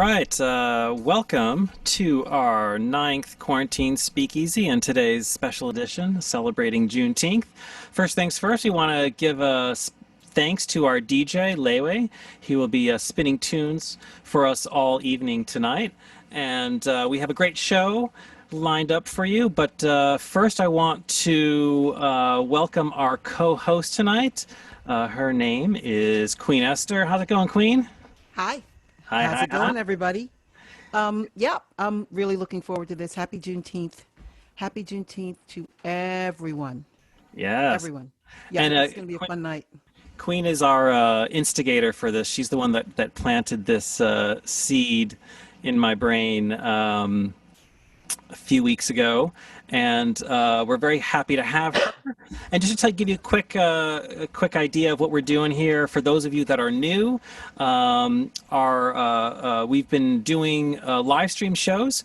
right, welcome to our ninth quarantine speakeasy and today's special edition celebrating Juneteenth. First things first, we want to give a thanks to our DJ LEWI. He will be spinning tunes for us all evening tonight, and we have a great show lined up for you. But first, I want to welcome our co-host tonight. Her name is Queen Esther. How's it going, Queen? Hi. Hi, How's it going, everybody? Yeah, I'm really looking forward to this. Happy Juneteenth. Happy Juneteenth to everyone. Yes. Everyone. Yeah, And it's going to be a fun night. Queen is our instigator for this. She's the one that planted this seed in my brain a few weeks ago, and we're very happy to have her. And just to give you a quick idea of what we're doing here, for those of you that are new, we've been doing live stream shows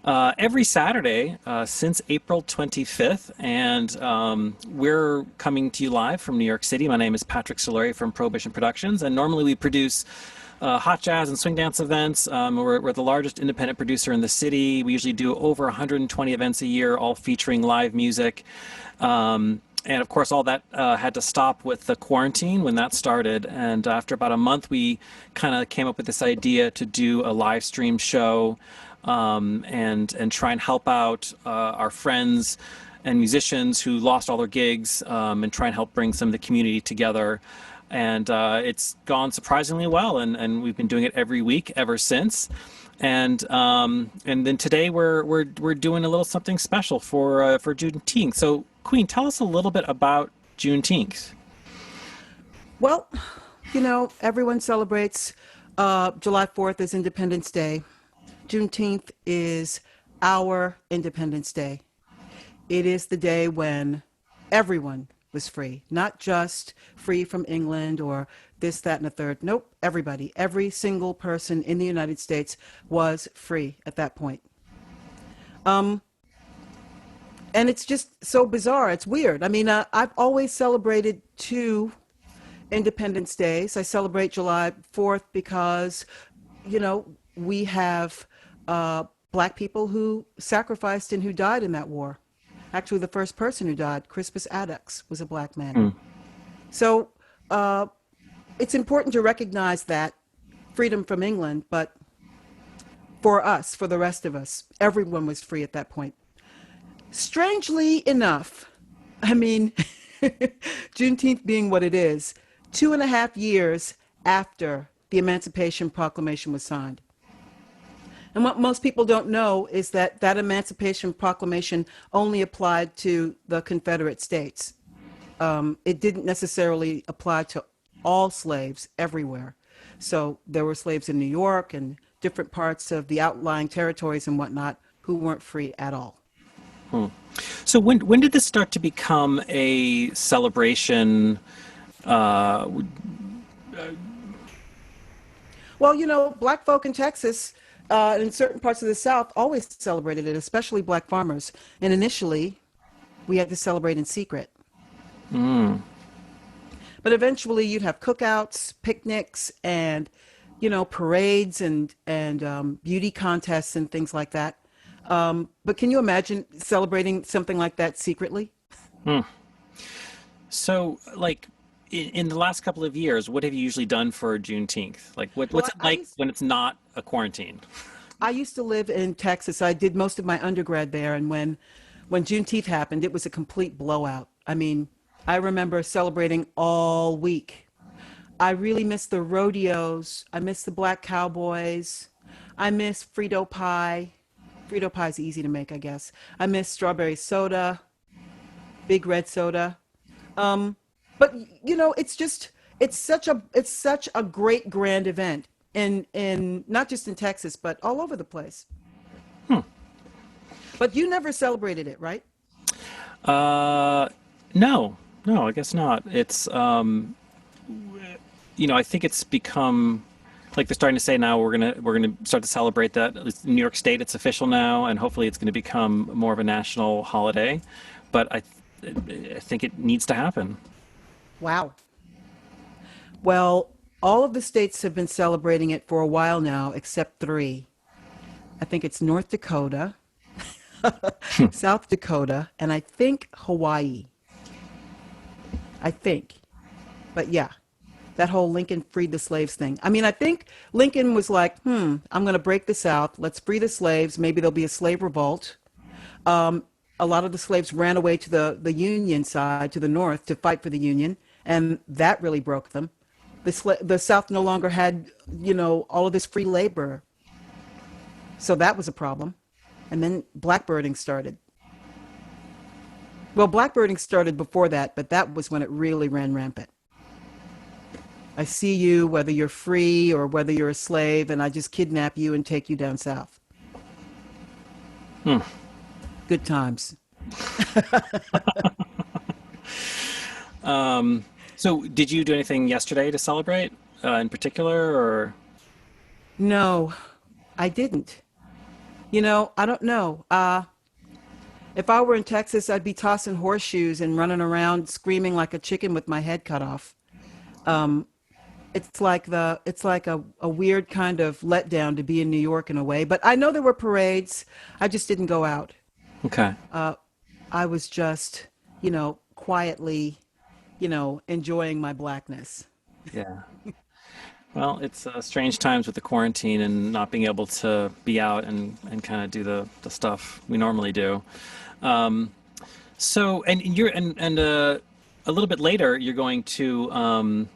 every Saturday since April 25th, and we're coming to you live from New York City. My name is Patrick SOLURI from Prohibition Productions, and normally we produce hot jazz and swing dance events. We're the largest independent producer in the city. We usually do over 120 events a year, all featuring live music. And of course, all that had to stop with the quarantine when that started. And after about a month, we kind of came up with this idea to do a live stream show and try and help out our friends and musicians who lost all their gigs, and try and help bring some of the community together. And it's gone surprisingly well, and we've been doing it every week ever since. And then today we're doing a little something special for Juneteenth. So, Queen, tell us a little bit about Juneteenth. Well, you know, everyone celebrates July 4th as Independence Day. Juneteenth is our Independence Day. It is the day when everyone was free, not just free from England or this, that, and the third. Nope, everybody, every single person in the United States was free at that point. And it's just so bizarre. It's weird. I mean, I've always celebrated two Independence Days. I celebrate July 4th because, you know, we have Black people who sacrificed and who died in that war. Actually, the first person who died, Crispus Attucks, was a Black man. So it's important to recognize that freedom from England, but for us, for the rest of us, everyone was free at that point. Strangely enough, I mean, Juneteenth being what it is, 2.5 years after the Emancipation Proclamation was signed. And what most people don't know is that that Emancipation Proclamation only applied to the Confederate States. It didn't necessarily apply to all slaves everywhere. So there were slaves in New York and different parts of the outlying territories and whatnot who weren't free at all. So when did this start to become a celebration? Well, you know, Black folk in Texas, in certain parts of the South, always celebrated it, especially Black farmers. And initially, we had to celebrate in secret. But eventually, you'd have cookouts, picnics, and, you know, parades and beauty contests and things like that. But can you imagine celebrating something like that secretly? So, like, in the last couple of years, what have you usually done for Juneteenth? Like, what's it like when it's not a quarantine? I used to live in Texas. I did most of my undergrad there, and when Juneteenth happened, it was a complete blowout. I mean, I remember celebrating all week. I really miss the rodeos. I miss the Black cowboys. I miss Frito pie. Frito pie is easy to make, I guess. I miss strawberry soda, big red soda. But you know, it's such a great grand event in not just in Texas, but all over the place. But you never celebrated it, right? No, I guess not. It's you know, I think it's become, like, they're starting to say now we're gonna start to celebrate that. At least in New York State, it's official now, and hopefully it's going to become more of a national holiday. But I think it needs to happen. Wow. Well, all of the states have been celebrating it for a while now, except three. I think it's North Dakota, South Dakota, and I think Hawaii. I think. But yeah, that whole Lincoln freed the slaves thing. I mean, I think Lincoln was like, I'm going to break the South. Let's free the slaves. Maybe there'll be a slave revolt. A lot of the slaves ran away to the Union side, to the North, to fight for the Union, and that really broke them. The South no longer had, all of this free labor. So that was a problem. And then blackbirding started. Well, blackbirding started before that, but that was when it really ran rampant. I see you, whether you're free or whether you're a slave, and I just kidnap you and take you down south. Good times. So did you do anything yesterday to celebrate in particular, or? No, I didn't. I don't know. If I were in Texas, I'd be tossing horseshoes and running around screaming like a chicken with my head cut off. It's like a weird kind of letdown to be in New York in a way. But I know there were parades. I just didn't go out. Okay. I was just, quietly, enjoying my blackness. Yeah. Well, it's strange times with the quarantine and not being able to be out and kind of do the stuff we normally do. So, and you're and a little bit later, you're going to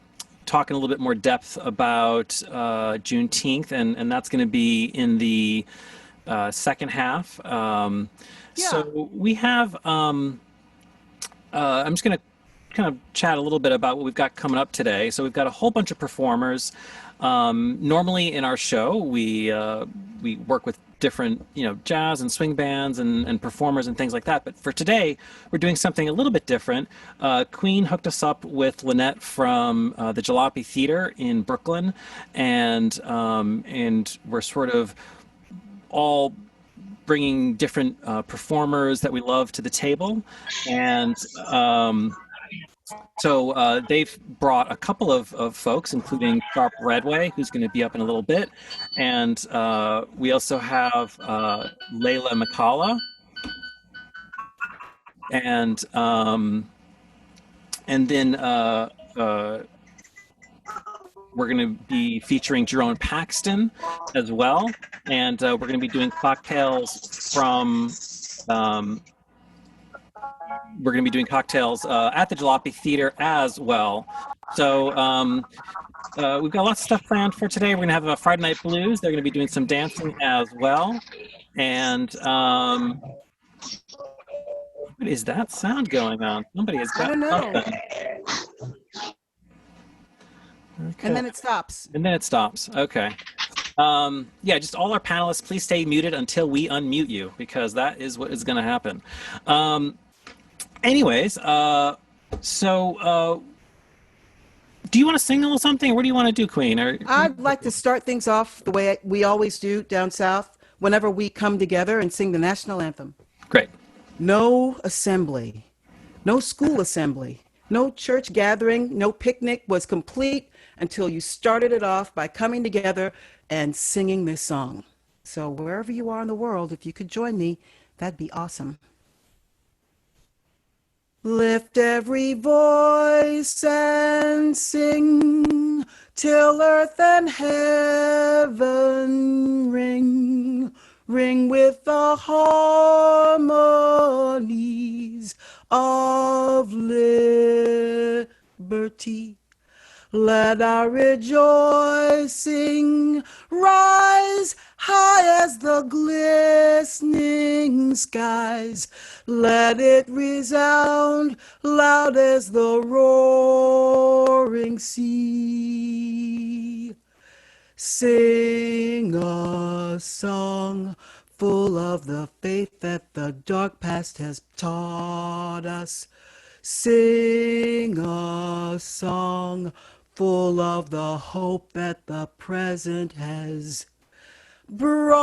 talk in a little bit more depth about Juneteenth, and that's going to be in the second half. So we have. I'm just going to kind of chat a little bit about what we've got coming up today. So we've got a whole bunch of performers. Normally in our show, we work with different, jazz and swing bands and performers and things like that. But for today, we're doing something a little bit different. Queen hooked us up with Lynette from the Jalopy Theatre in Brooklyn, and we're sort of all bringing different performers that we love to the table, and so they've brought a couple of folks, including SHARP RADWAY, who's going to be up in a little bit. And we also have LEYLA McCALLA. And then we're going to be featuring JERRON PAXTON as well. And we're going to be doing cocktails from... we're going to be doing cocktails at the Jalopy Theatre as well. So we've got lots of stuff planned for today. We're going to have a Friday Night Blues. They're going to be doing some dancing as well. And what is that sound going on? Somebody has got something. Okay. And then it stops. And then it stops. Okay. Yeah, just all our panelists, please stay muted until we unmute you, because that is what is going to happen. Anyways, so do you want to sing a little something, or what do you want to do, Queen? I'd like to start things off the way we always do down south, whenever we come together and sing the national anthem. Great. No assembly, no school assembly, no church gathering, no picnic was complete until you started it off by coming together and singing this song. So wherever you are in the world, if you could join me, that'd be awesome. Lift every voice and sing till earth and heaven ring, ring with the harmonies of liberty. Let our rejoicing rise high as the glistening skies. Let it resound loud as the roaring sea. Sing a song full of the faith that the dark past has taught us. Sing a song full of the hope that the present has brought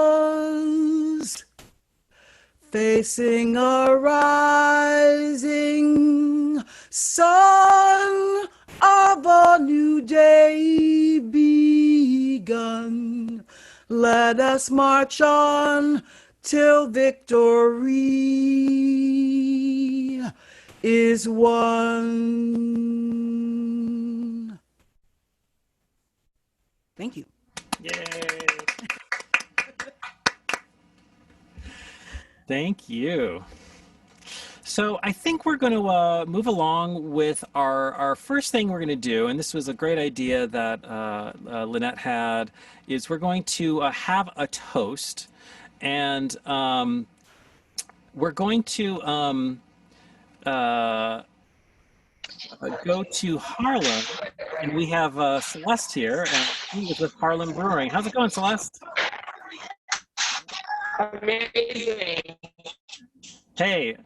us. Facing a rising Son of a new day begun. Let us march on till victory is won. Thank you. Yay. Thank you. So I think we're going to move along with our first thing we're going to do, and this was a great idea that Lynette had, is we're going to have a toast, and we're going to go to Harlem, and we have Celeste here, and she is with Harlem Brewering. How's it going, Celeste? Amazing. Hey.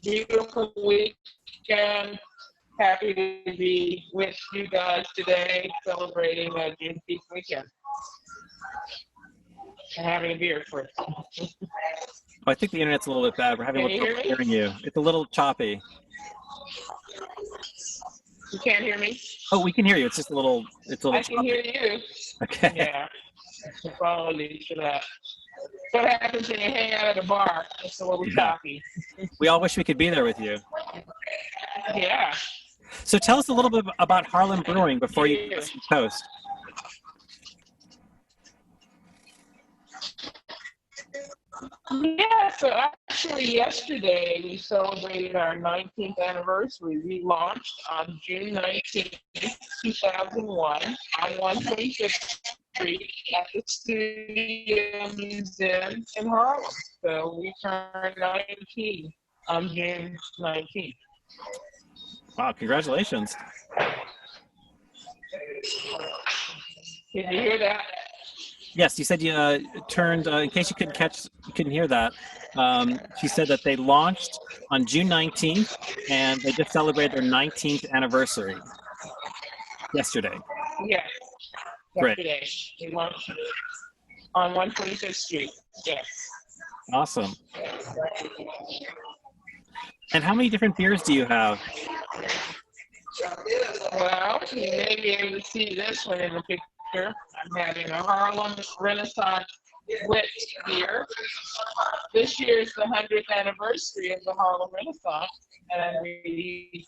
Beautiful weekend. Happy to be with you guys today, celebrating Juneteenth weekend. And having a beer first. Oh, I think the internet's a little bit bad. We're having a little trouble hearing you. It's a little choppy. You can't hear me? Oh, we can hear you. It's just a little. It's a little. I can hear you. Okay. Yeah. Apologies for that. So what happens when you hang out at a bar? It's a little choppy. We all wish we could be there with you. Yeah. So tell us a little bit about Harlem Brewing before you give us some toast. Yeah, so actually yesterday we celebrated our 19th anniversary. We launched on June 19th, 2001 on 125th Street at the Studio Museum in Harlem. So we turned 19 on June 19th. Wow, congratulations. Did you hear that? Yes, you said you turned, in case you couldn't hear that, she said that they launched on June 19th and they just celebrated their 19th anniversary yesterday. Yes. Great. Yesterday. We launched on 125th Street. Yes. Awesome. And how many different beers do you have? Well, you may be able to see this one in the picture. I'm having a Harlem Renaissance Wit beer. This year is the 100th anniversary of the Harlem Renaissance, and we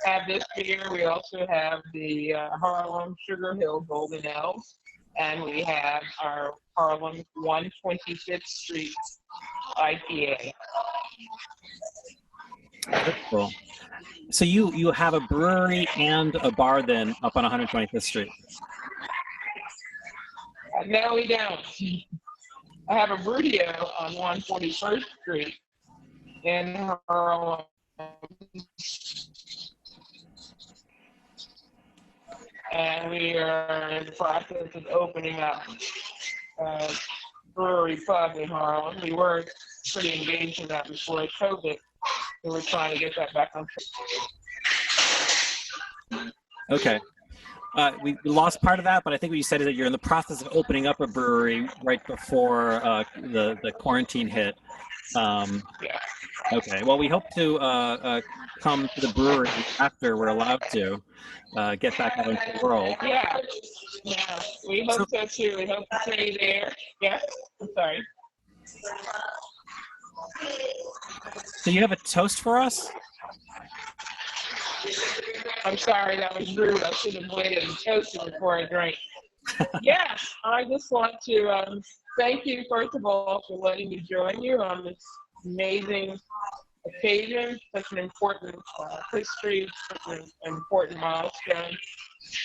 have this beer. We also have the Harlem Sugar Hill Golden Elves, and we have our Harlem 125th Street IPA. That's cool. So you have a brewery and a bar then up on 125th Street? No, we don't. I have a Brudio on 141st Street in Harlem. And we are in the process of opening up a brewery pub in Harlem. We were pretty engaged in that before COVID. So we're trying to get that back on track. Okay. We lost part of that, but I think what you said is that you're in the process of opening up a brewery right before the quarantine hit. Yeah. Okay. Well, we hope to come to the brewery after we're allowed to get back out into the world. Yeah. Yeah. We hope so too. We hope to see you there. Yeah. I'm sorry. So you have a toast for us? I'm sorry, that was rude. I should have waited and toasted before I drank. Yes, I just want to thank you, first of all, for letting me join you on this amazing occasion, such an important history, such an important milestone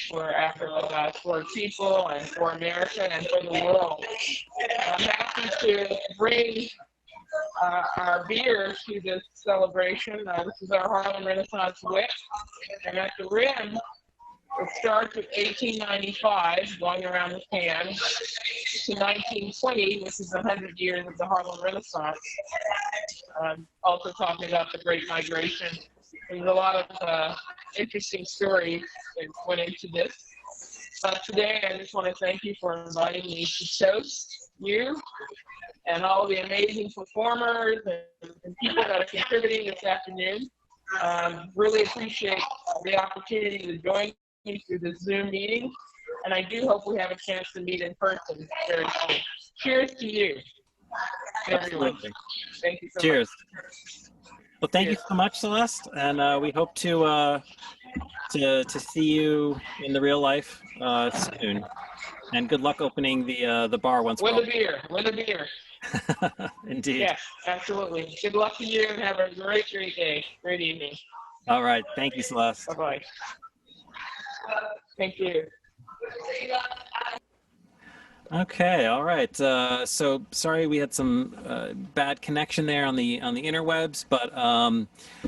for Africa, for people, and for America, and for the world. I'm happy to bring our beer to this celebration. This is our Harlem Renaissance Wit, and at the rim, it starts with 1895, going around the can, to 1920, which is 100 years of the Harlem Renaissance. Also talking about the Great Migration. There's a lot of interesting stories that went into this. But today, I just want to thank you for inviting me to toast you and all the amazing performers and people that are contributing this afternoon. Really appreciate the opportunity to join you through the Zoom meeting. And I do hope we have a chance to meet in person very soon. Cheers to you, everyone. Absolutely. Thank you so Cheers. much. Well, thank you so much, Celeste, and we hope to see you in the real life soon. And good luck opening the bar once. With a beer. With a beer. Indeed. Yes, absolutely. Good luck to you and have a great day. Great evening. All right. Thank you, Celeste. Bye-bye. Thank you. Okay, all right. So sorry we had some bad connection there on the interwebs, but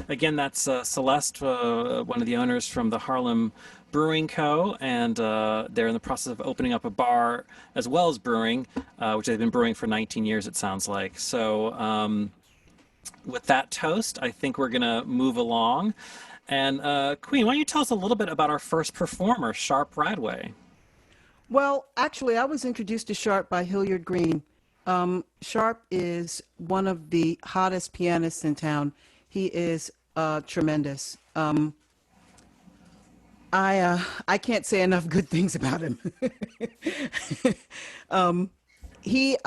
again, that's Celeste, one of the owners from the Harlem Brewing Co., and they're in the process of opening up a bar as well as brewing, which they've been brewing for 19 years, it sounds like. So with that toast, I think we're gonna move along. And Queen, why don't you tell us a little bit about our first performer, Sharp Radway? Well, actually, I was introduced to Sharp by Hilliard Green. Sharp is one of the hottest pianists in town. He is tremendous. I can't say enough good things about him. He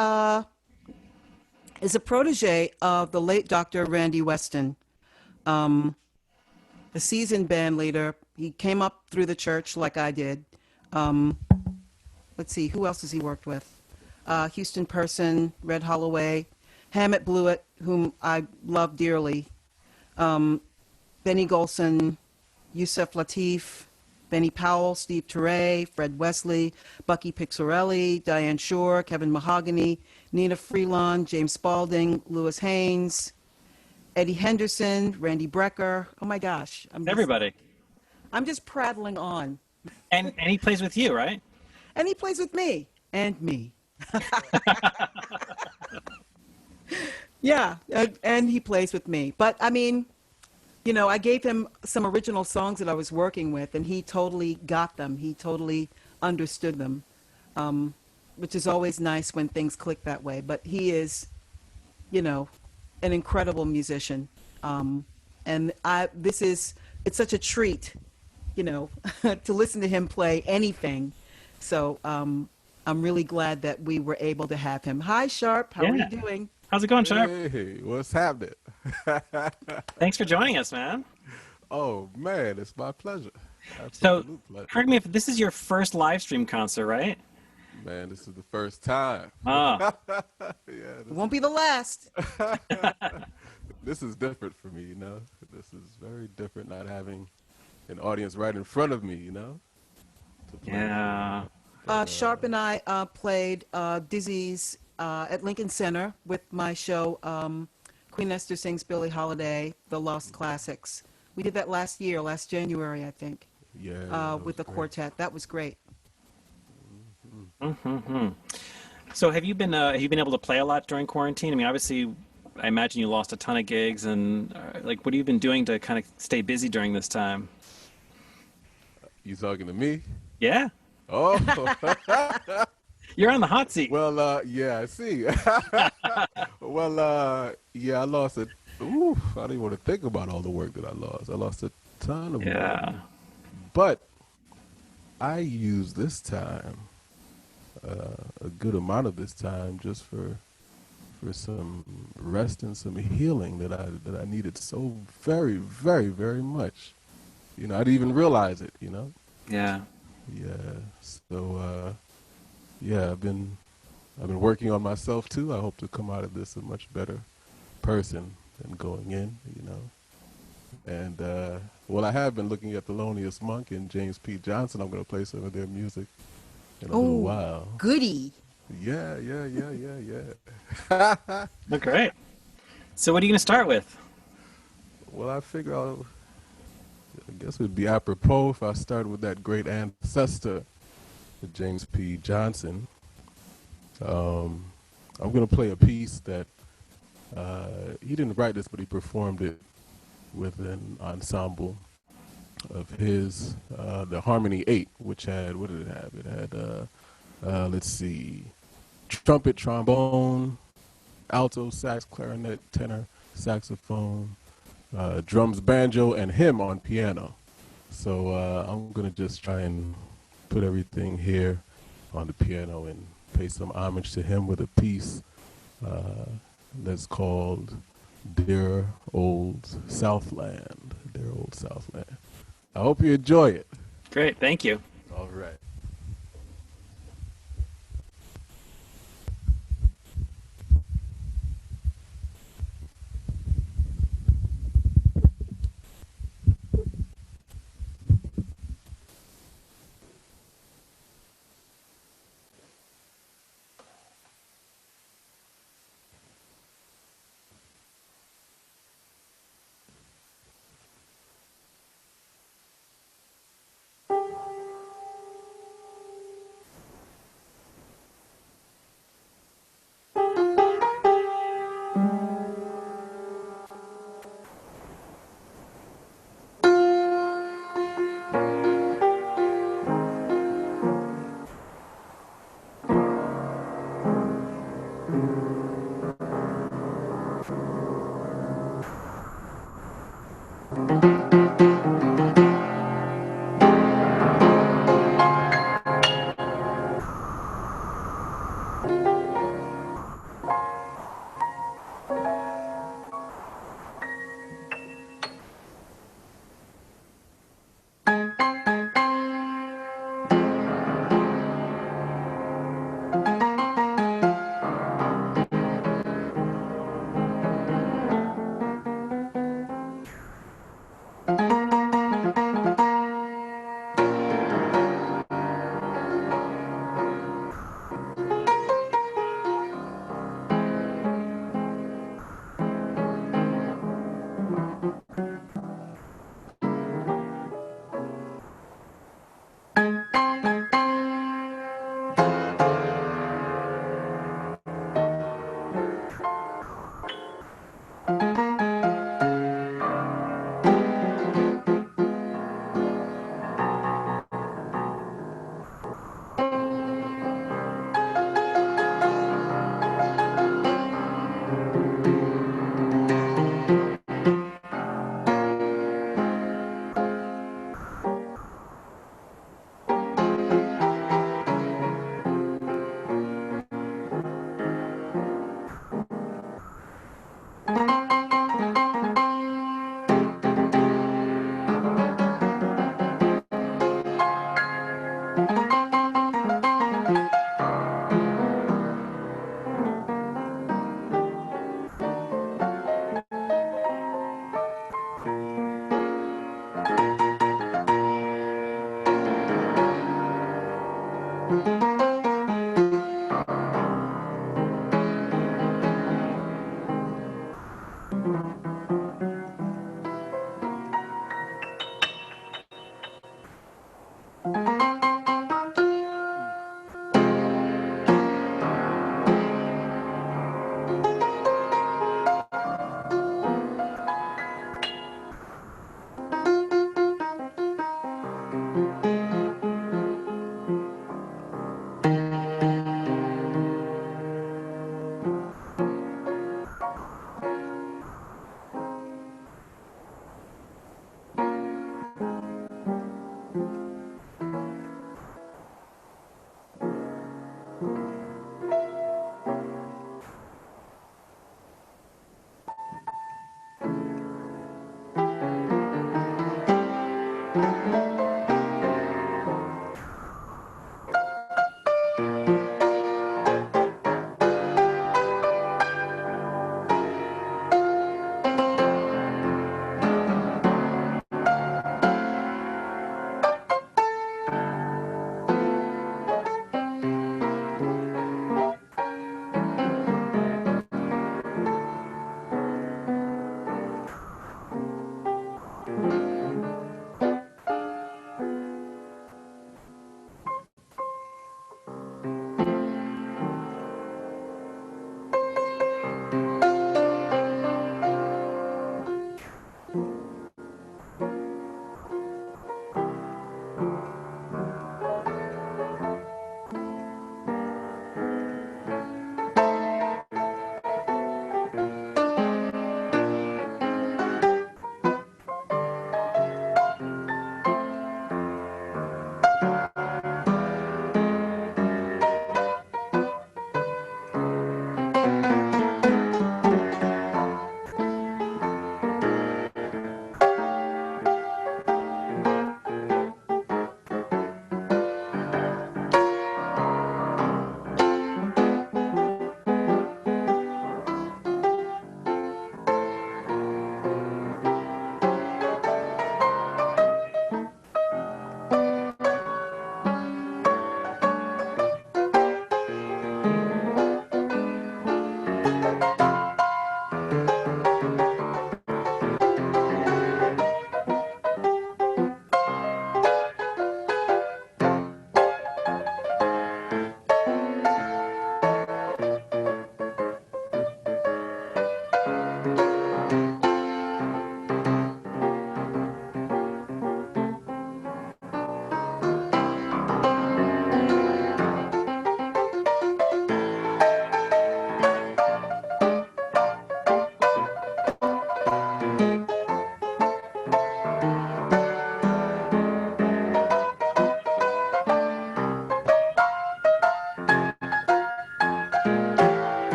is a protege of the late Dr. Randy Weston, a seasoned band leader. He came up through the church like I did. Let's see, who else has he worked with? Houston Person, Red Holloway, Hammett Blewett, whom I love dearly, Benny Golson, Yusef Lateef, Benny Powell, Steve Turay, Fred Wesley, Bucky Pixarelli, Diane Shore, Kevin Mahogany, Nina Freelon, James Spalding, Lewis Haynes, Eddie Henderson, Randy Brecker. Oh my gosh. Everybody. I'm just prattling on. And he plays with you, right? And he plays with me and me. Yeah, and he plays with me. But I mean, you know, I gave him some original songs that I was working with, and he totally got them. He totally understood them, which is always nice when things click that way. But he is, you know, an incredible musician. And it's such a treat, you know, to listen to him play anything. So I'm really glad that we were able to have him. Hi, Sharp. How are you doing? How's it going, Sharp? Hey, what's happening? Thanks for joining us, man. Oh, man, it's my pleasure. So, Absolute pleasure. correct me if this is your first live stream concert, right? Man, this is the first time. Ah, It won't be the last. This is different for me, you know? This is very different not having an audience right in front of me, you know? yeah. Sharp and I played Dizzy's at Lincoln Center with my show, Queen Esther Sings Billie Holiday, The Lost Classics. We did that last January, I think, with the quartet. That was great. Mm-hmm. So have you been able to play a lot during quarantine? I mean, obviously, I imagine you lost a ton of gigs, and like, what have you been doing to kind of stay busy during this time? You talking to me? Yeah. Oh. You're on the hot seat. Well, yeah, I see. Well, yeah, I lost it. Ooh, I don't even want to think about all the work that I lost. I lost a ton of work. But I used this time, a good amount of this time, just for some rest and some healing that I needed so very, very, very much. You know, I didn't even realize it, you know? Yeah. Yeah. So, yeah, I've been working on myself too. I hope to come out of this a much better person than going in, you know. And well, I have been looking at Thelonious Monk and James P. Johnson. I'm going to play some of their music in a little while. Goody. Yeah. Oh, great. So what are you going to start with? Well, I figure I guess it would be apropos if I started with that great ancestor, James P. Johnson. I'm going to play a piece that he didn't write this, but he performed it with an ensemble of his, the Harmony 8, which had, what did it have? It had, let's see, trumpet, trombone, alto sax, clarinet, tenor, saxophone, drums, banjo, and him on piano. So I'm going to just try and put everything here on the piano and pay some homage to him with a piece that's called Dear Old Southland. Dear Old Southland. I hope you enjoy it. Great, thank you. All right.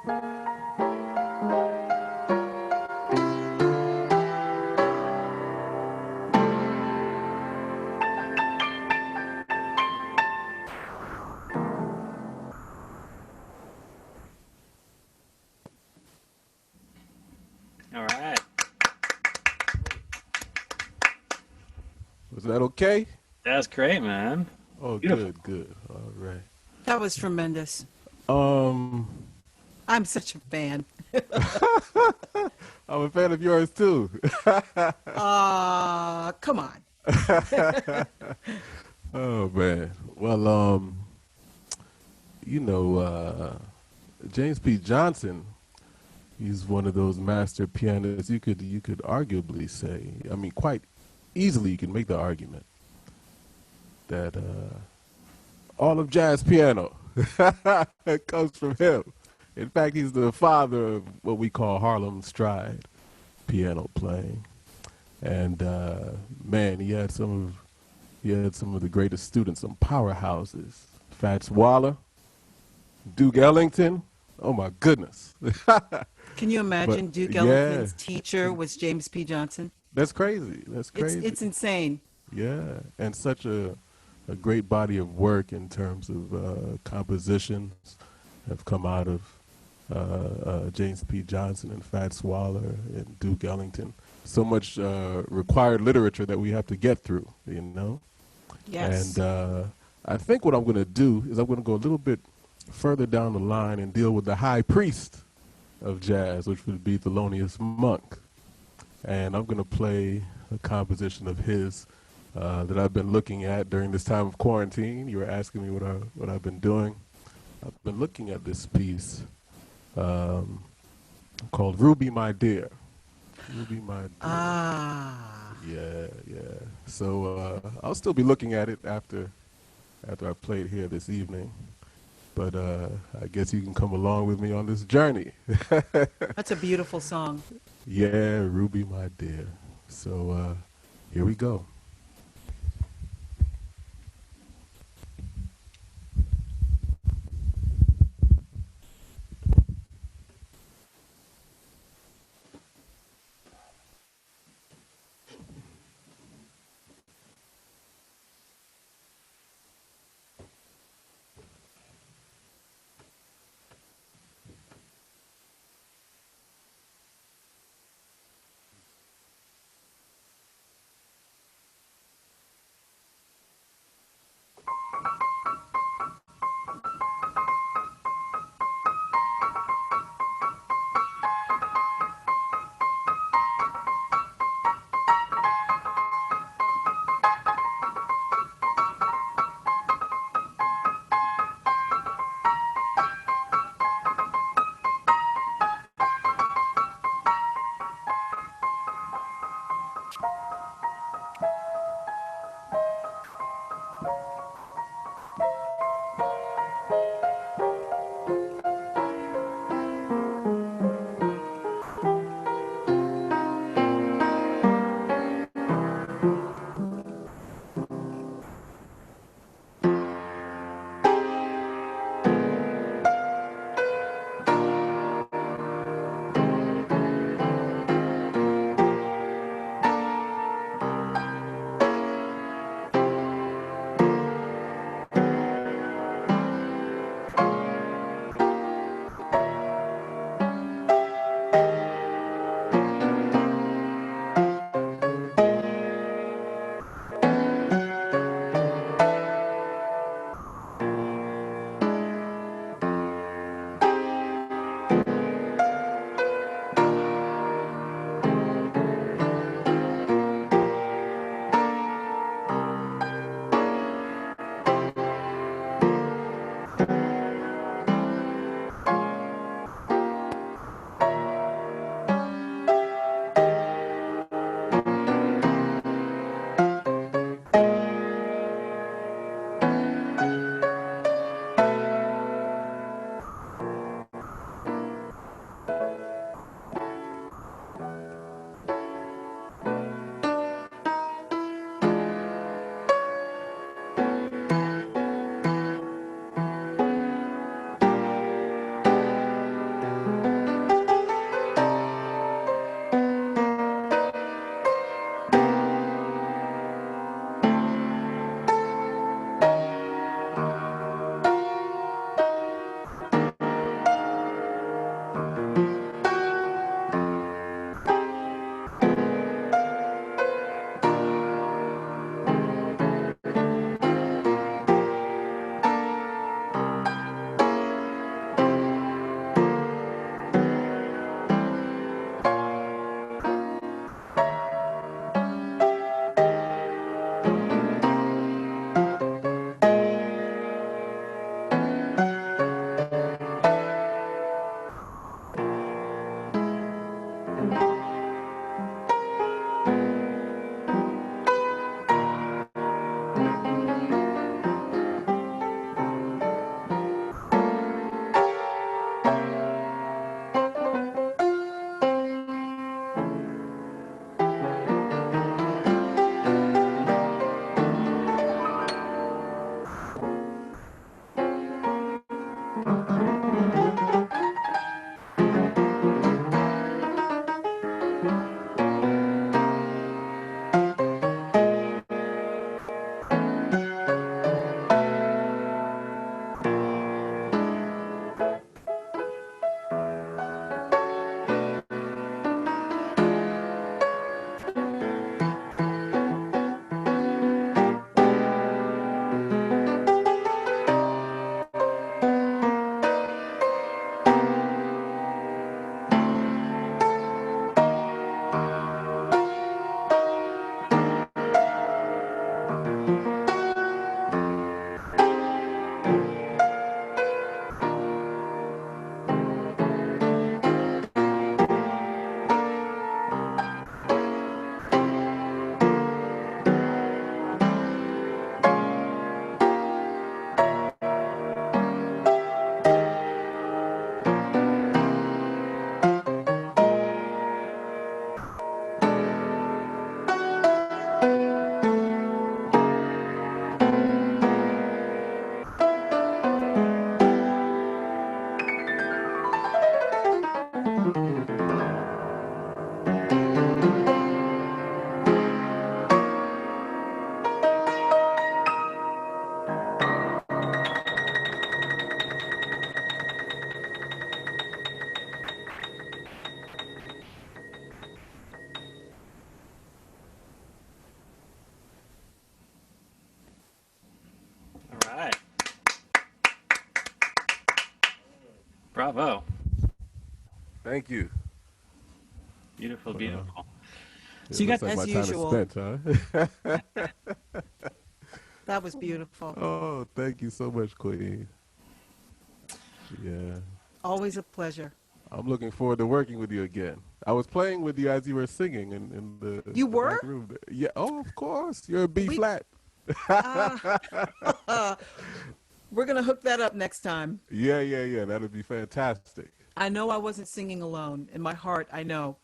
All right. Was that okay? That's great, man. Oh, Beautiful. good. All right. That was tremendous. Um, I'm such a fan. I'm a fan of yours too. Come on. Oh man. Well, you know, James P. Johnson, he's one of those master pianists. You could arguably say, I mean, quite easily, you can make the argument that all of jazz piano comes from him. In fact, he's the father of what we call Harlem stride piano playing. And man, he had some of the greatest students, some powerhouses. Fats Waller, Duke Ellington. Oh my goodness. Can you imagine Duke Ellington's teacher was James P. Johnson? That's crazy. That's crazy. It's insane. Yeah, and such a great body of work in terms of compositions have come out of James P. Johnson and Fats Waller and Duke Ellington. So much required literature that we have to get through, you know? Yes. And I think what I'm going to do is I'm going to go a little bit further down the line and deal with the high priest of jazz, which would be Thelonious Monk. And I'm going to play a composition of his that I've been looking at during this time of quarantine. You were asking me what I've been doing. I've been looking at this piece called Ruby My Dear. Ruby My Dear. Ah. Yeah. So I'll still be looking at it after I play it here this evening. But I guess you can come along with me on this journey. That's a beautiful song. Yeah, Ruby My Dear. So here we go. Thank you. Beautiful, beautiful. It So you looks got, like As my usual. time is spent, huh? That was beautiful. Oh, thank you so much, Queen. Yeah. Always a pleasure. I'm looking forward to working with you again. I was playing with you as you were singing in You the back were? room there. Yeah, oh, of course. You're a B We flat. we're gonna hook that up next time. Yeah. That'd be fantastic. I know I wasn't singing alone. In my heart, I know.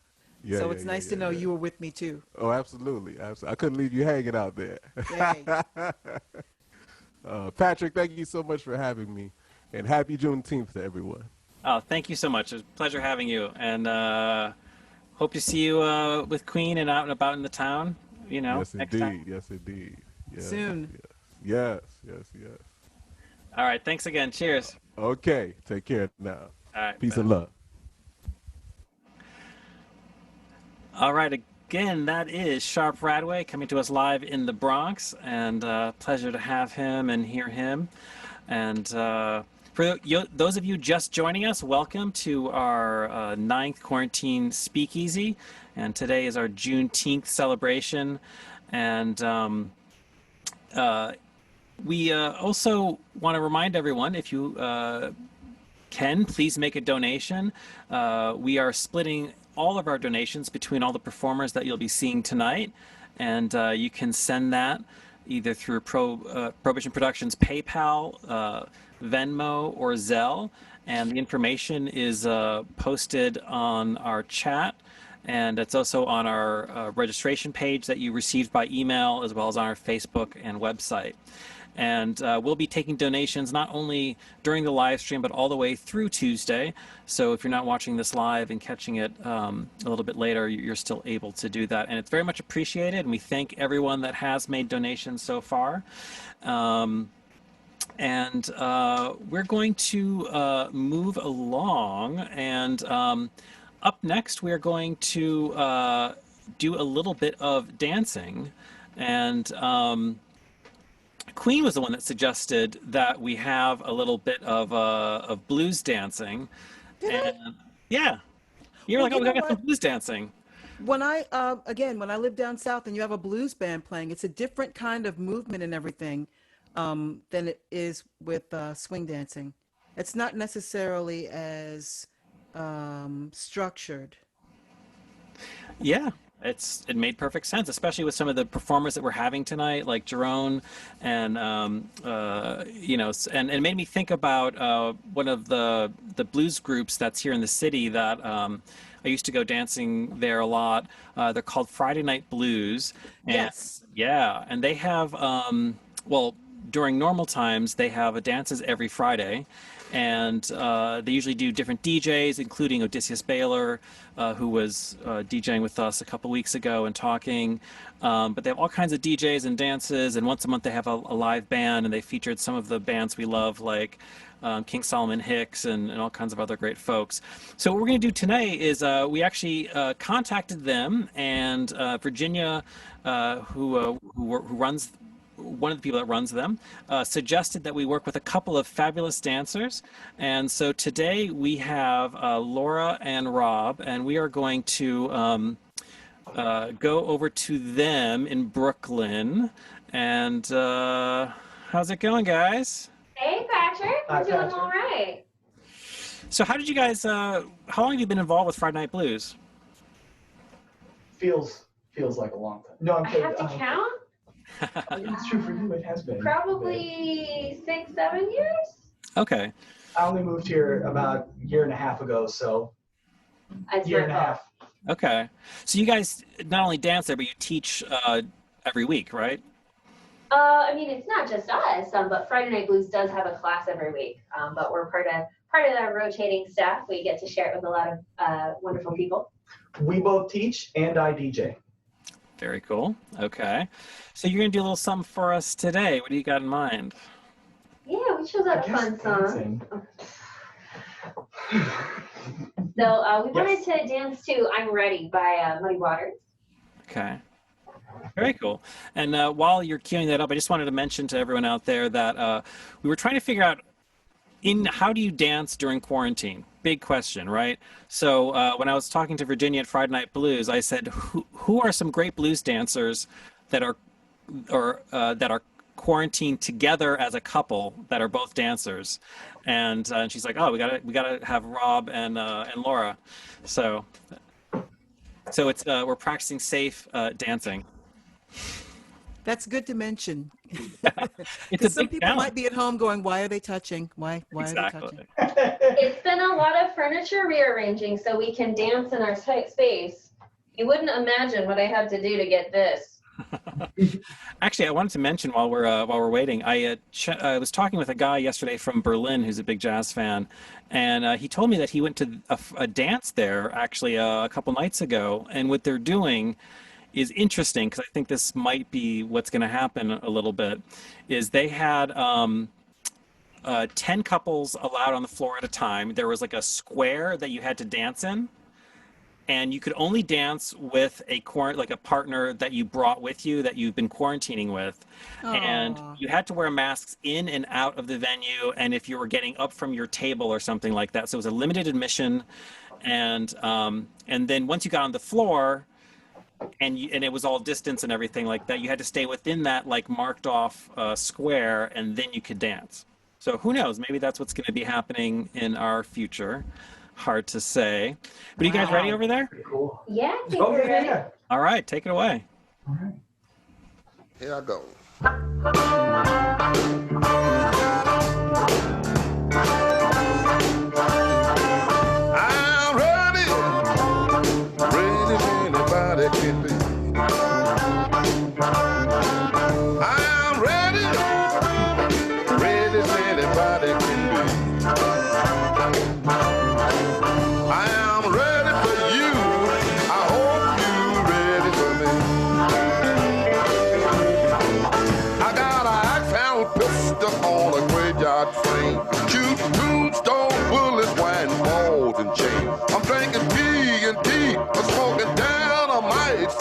So it's nice to know you were with me too. Oh, absolutely. I couldn't leave you hanging out there. Yay. Patrick, thank you so much for having me. And happy Juneteenth to everyone. oh, thank you so much. It was a pleasure having you. And hope to see you with Queen and out and about in the town, you know, Yes, next indeed. time. Yes, indeed. Yes, Soon. Yes. All right. Thanks again. Cheers. Okay. Take care now. All right. Peace bye. and love. All right. Again, that is Sharp Radway coming to us live in the Bronx. And pleasure to have him and hear him. And for those of you just joining us, welcome to our 9th quarantine speakeasy. And today is our Juneteenth celebration. And we also want to remind everyone, if you can, please make a donation. We are splitting all of our donations between all the performers that you'll be seeing tonight. And you can send that either through Prohibition Productions PayPal, Venmo, or Zelle. And the information is posted on our chat. And it's also on our registration page that you received by email, as well as on our Facebook and website. And we'll be taking donations not only during the live stream, but all the way through Tuesday. So if you're not watching this live and catching it a little bit later, you're still able to do that. And it's very much appreciated. And we thank everyone that has made donations so far. And we're going to move along. And up next, we're going to do a little bit of dancing. And Queen was the one that suggested that we have a little bit of blues dancing. Did Yeah, you're Well, like, you oh, we know got some what? blues dancing. When I again, when I live down south and you have a blues band playing, it's a different kind of movement and everything than it is with swing dancing. It's not necessarily as structured. Yeah, it made perfect sense, especially with some of the performers that we're having tonight, like JERRON, and you know, and it made me think about one of the blues groups that's here in the city that I used to go dancing there a lot. They're called FRIDAY Night Blues, and Yes. yeah, and they have well, during normal times they have dances every Friday. And they usually do different DJs, including Odysseus Baylor, who was DJing with us a couple weeks ago and talking. But they have all kinds of DJs and dances, and once a month they have a live band, and they featured some of the bands we love, like King Solomon Hicks and all kinds of other great folks. So what we're going to do tonight is we actually contacted them, and Virginia, who runs one of the people that runs them, suggested that we work with a couple of fabulous dancers. And so today we have Laura and Rob, and we are going to go over to them in Brooklyn. And how's it going, guys? Hey, Patrick. We're doing all right. So how did you guys, how long have you been involved with Friday Night Blues? Feels like a long time. No, I'm I kidding. have to count. It's true for you. It has been. Probably 6-7 years. Okay. I only moved here about a year and a half ago, so It's year my and a fault. half. Okay. So you guys not only dance there, but you teach every week, right? I mean, it's not just us, but Friday Night Blues does have a class every week. But we're part of our rotating staff. We get to share it with a lot of wonderful people. We both teach and I DJ. Very cool. Okay. So you're going to do a little something for us today. What do you got in mind? Yeah, we chose out a fun song. dancing. So we wanted to dance to I'm Ready by Muddy Waters. Okay. Very cool. And while you're queuing that up, I just wanted to mention to everyone out there that we were trying to figure out how do you dance during quarantine? Big question, right? So when I was talking to Virginia at Friday Night Blues, I said, who are some great blues dancers that are quarantined together as a couple that are both dancers? And she's like, oh, we gotta have Rob and Laura. So it's we're practicing safe dancing. That's good to mention. It's a Some big people challenge. might be at home going, why are they touching? Why Exactly. are they touching? It's been a lot of furniture rearranging so we can dance in our tight space. You wouldn't imagine what I had to do to get this. Actually, I wanted to mention while we're waiting, I was talking with a guy yesterday from Berlin who's a big jazz fan, and he told me that he went to a dance there actually a couple nights ago, and what they're doing is interesting because I think this might be what's going to happen a little bit. Is they had 10 couples allowed on the floor at a time. There was like a square that you had to dance in. And you could only dance with a partner that you brought with you that you've been quarantining with. Aww. And you had to wear masks in and out of the venue, and if you were getting up from your table or something like that. So it was a limited admission, and then once you got on the floor, and it was all distance and everything like that, you had to stay within that like marked off square, and then you could dance. So who knows? Maybe that's what's going to be happening in our future. Hard to say. But are you guys ready over there? Pretty cool. Yeah, I think Oh, we're ready. yeah. All right, take it away. All right. Here I go. I'm ready, ready as anybody can be. I'm ready, ready as anybody can be. I am ready for you. I hope you're ready for me. I got an axe-handled pistol on a graveyard train. Shoot tombstone bullets, whining balls and chains. I'm drinking P&T, I'm smoking dynamite.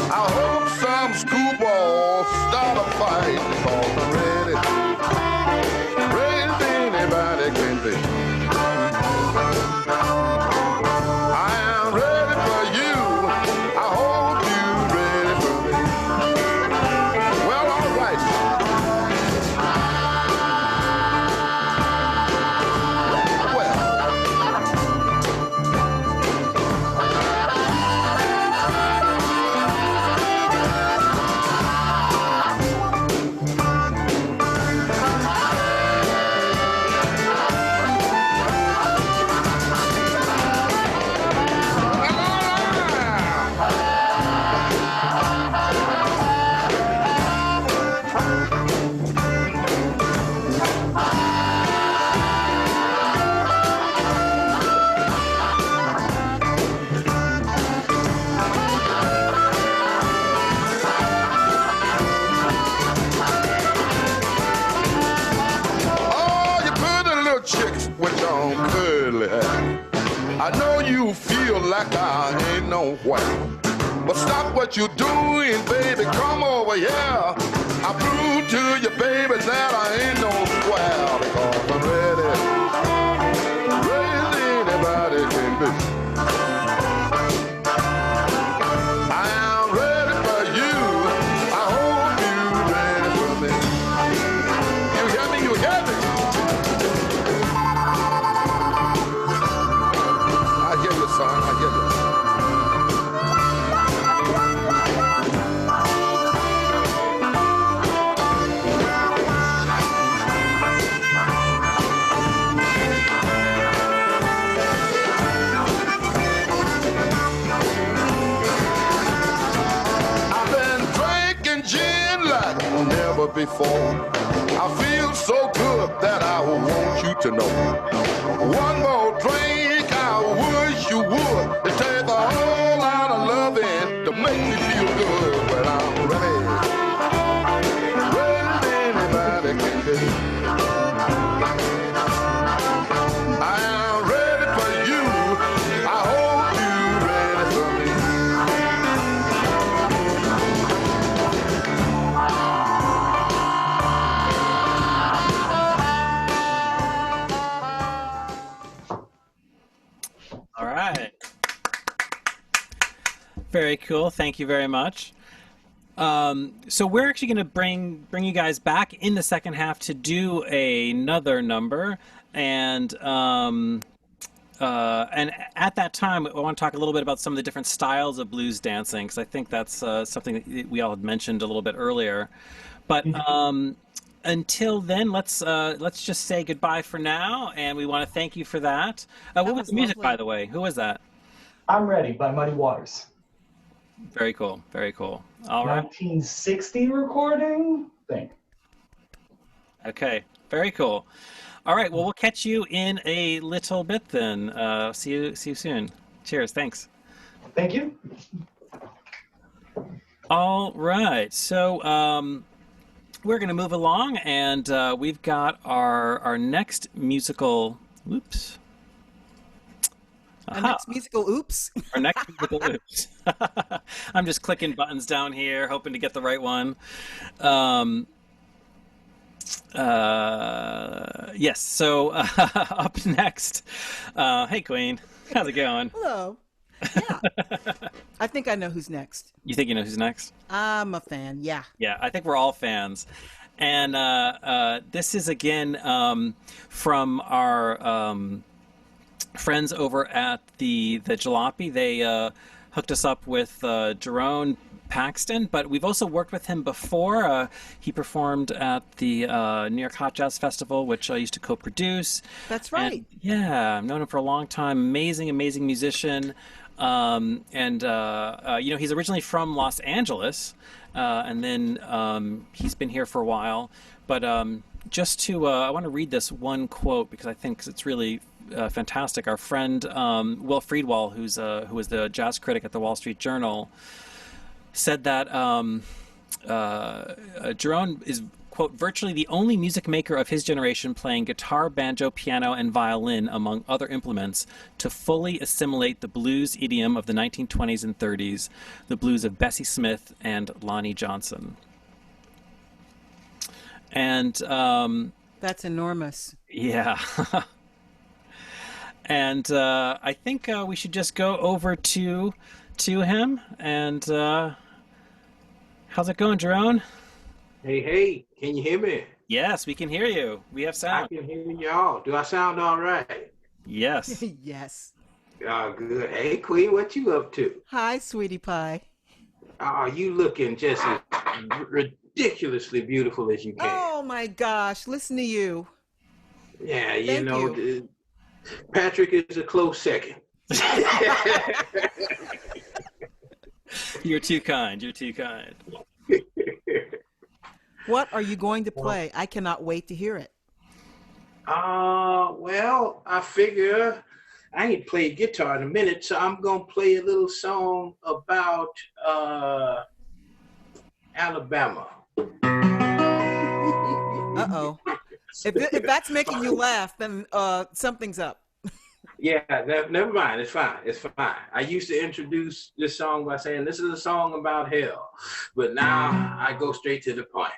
I hope some screwballs start a fight because I'm ready. Ready as anybody can be. I am ready for you. I hope you're ready for me. Well, all right. Well. Oh, you pretty little chicks with your curly hair. I know you feel like I ain't no white. But stop what you're doing, baby, come over here. I prove to you, baby, that I ain't no square. Because I'm ready, ready as anybody can be. I am ready for you. I hope you're ready for me. You hear me? You hear me? I hear you, son. I hear you. I've been drinking gin like never before. I feel so good that I want you to know. One more drink, I wish you would. It takes a whole lot of loving to make me feel good. But I'm ready, ready as anybody can be. I am ready for you. I hope you're ready for me. All right. Very cool. Thank you very much. So we're actually going to bring you guys back in the second half to do another number, and at that time, I want to talk a little bit about some of the different styles of blues dancing, because I think that's something that we all had mentioned a little bit earlier. But until then, let's just say goodbye for now, and we want to thank you for that. What was the music, by the way? Who was that? I'm Ready by Muddy Waters. Very cool. Very cool. All right. 1960 recording, I think. Okay. Very cool. All right. Well, we'll catch you in a little bit then. See you soon. Cheers. Thanks. Thank you. All right. So we're going to move along, and we've got our next musical. Oops. Our next musical oops. Our next musical oops. I'm just clicking buttons down here, hoping to get the right one. Yes, so up next, hey Queen, how's it going? Hello. Yeah. I think I know who's next. You think you know who's next? I'm a fan, yeah. Yeah, I think we're all fans. And this is again from our friends over at the Jalopy. They hooked us up with JERRON PAXTON, but we've also worked with him before. He performed at the New York Hot Jazz Festival, which I used to co-produce. That's right. And, yeah, I've known him for a long time. Amazing musician. You know, he's originally from Los Angeles, and then he's been here for a while. But just to, I want to read this one quote because I think it's really fantastic. Our friend Will Friedwald, who was the jazz critic at the Wall Street Journal, said that JERRON is, quote, virtually the only music maker of his generation playing guitar, banjo, piano, and violin, among other implements, to fully assimilate the blues idiom of the 1920s and 30s, the blues of Bessie Smith and Lonnie Johnson. And that's enormous. Yeah. And I think we should just go over to him. And how's it going, JERRON? Hey, can you hear me? Yes, we can hear you. We have sound. I can hear y'all. Do I sound all right? Yes. Yes. Oh, good. Hey, Queen, what you up to? Hi, sweetie pie. Oh, you looking just as ridiculously beautiful as you can. Oh, my gosh. Listen to you. Yeah, Thank you. Patrick is a close second. You're too kind. You're too kind. What are you going to play? I cannot wait to hear it. Well, I figure I ain't played guitar in a minute, so I'm gonna play a little song about Alabama. Uh-oh. If that's making you laugh, then something's up. Yeah, never mind. It's fine. It's fine. I used to introduce this song by saying this is a song about hell, but now I go straight to the point.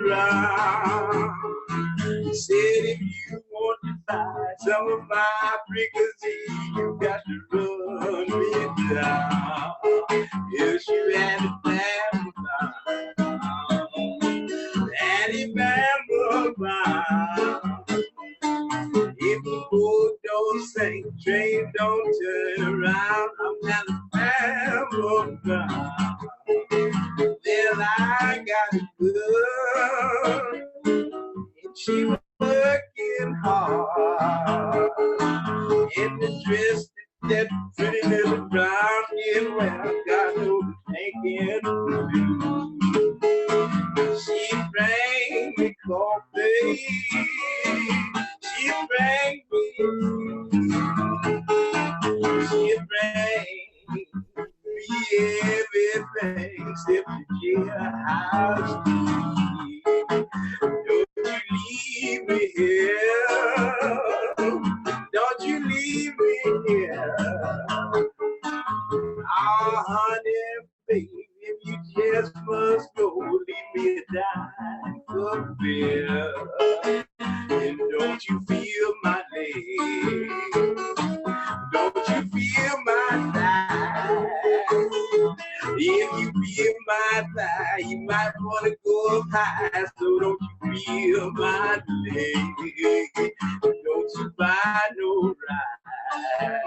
around. Said if you want to buy some of my fricassee, you got to run me down. Yes, you had to bamble down. Daddy bamble down. If the boat don't sink, train don't turn around, I'm Alabama bound. Then I got a girl, and she was working hard in the dress that pretty little brown skin well got no thinking to do. She bring me coffee. She bring me everything except the jailhouse key. Don't you leave me here. Don't you leave me here. Oh, honey, baby, if you just must go, leave me dying for fear. And don't you feel my leg? Don't you feel my thigh? If you feel my thigh, you might want to go up high. So don't you feel my leg? Don't you buy no ride?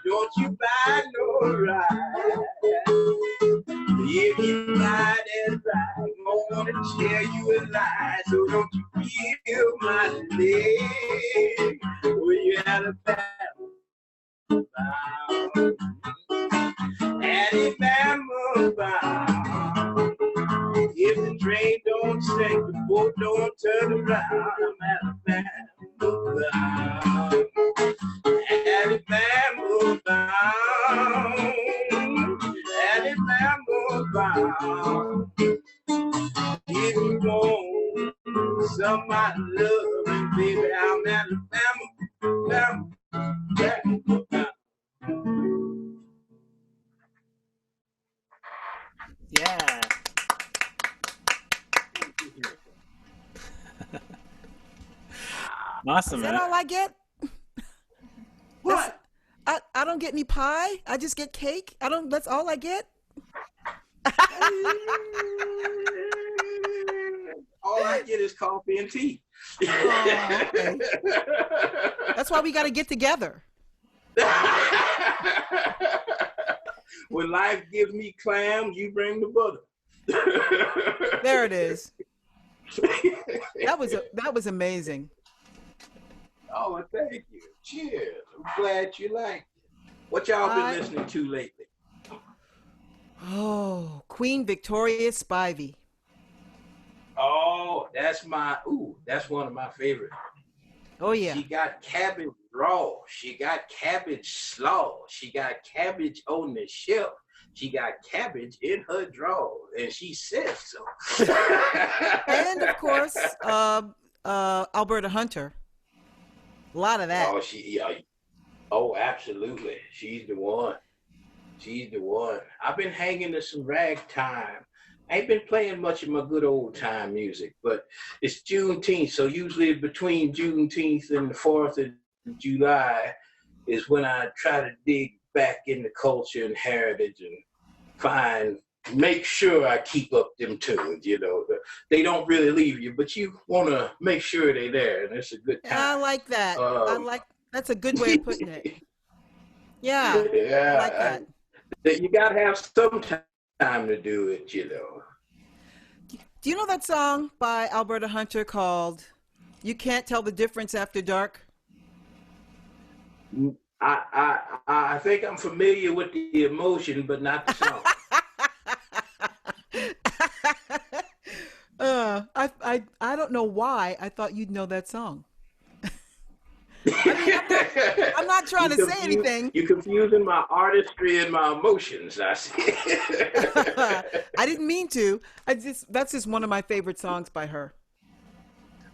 Don't you buy no ride? If you buy that ride, I'm gonna tell you a lie. So don't you feel my leg? Oh, you Alabama bound. Alabama bound. If the train don't sink, the boat don't turn around, I'm Alabama bound. Alabama bound. Alabama bound. If you want some of my loving, baby, I'm Alabama bound. Yeah. Awesome, Is that man. all I get? What? I don't get any pie. I just get cake. That's all I get. All I get is coffee and tea. Oh, okay. That's why we got to get together. When life gives me clams, you bring the butter. There it is. That was amazing. Oh, well, thank you. Cheers. I'm glad you liked it. What y'all been listening to lately? Oh, Queen Victoria Spivey. Oh, that's one of my favorites. Oh, yeah. She got cabbage raw. She got cabbage slaw. She got cabbage on the shelf. She got cabbage in her drawer, and she says so. And, of course, Alberta Hunter. A lot of that. Oh, absolutely. She's the one. She's the one. I've been hanging to some ragtime. I ain't been playing much of my good old time music, but it's Juneteenth, so usually between Juneteenth and the 4th of July is when I try to dig back into culture and heritage and make sure I keep up them tunes, you know. They don't really leave you, but you want to make sure they're there, and it's a good time. I like that. That's a good way of putting it. Yeah, yeah, I like that. You got to have some time to do it, you know. Do you know that song by Alberta Hunter called "You Can't Tell the Difference After Dark"? I think I'm familiar with the emotion, but not the song. I don't know why I thought you'd know that song. I'm not trying to say anything. You're confusing my artistry and my emotions, I see. I didn't mean to. That's just one of my favorite songs by her.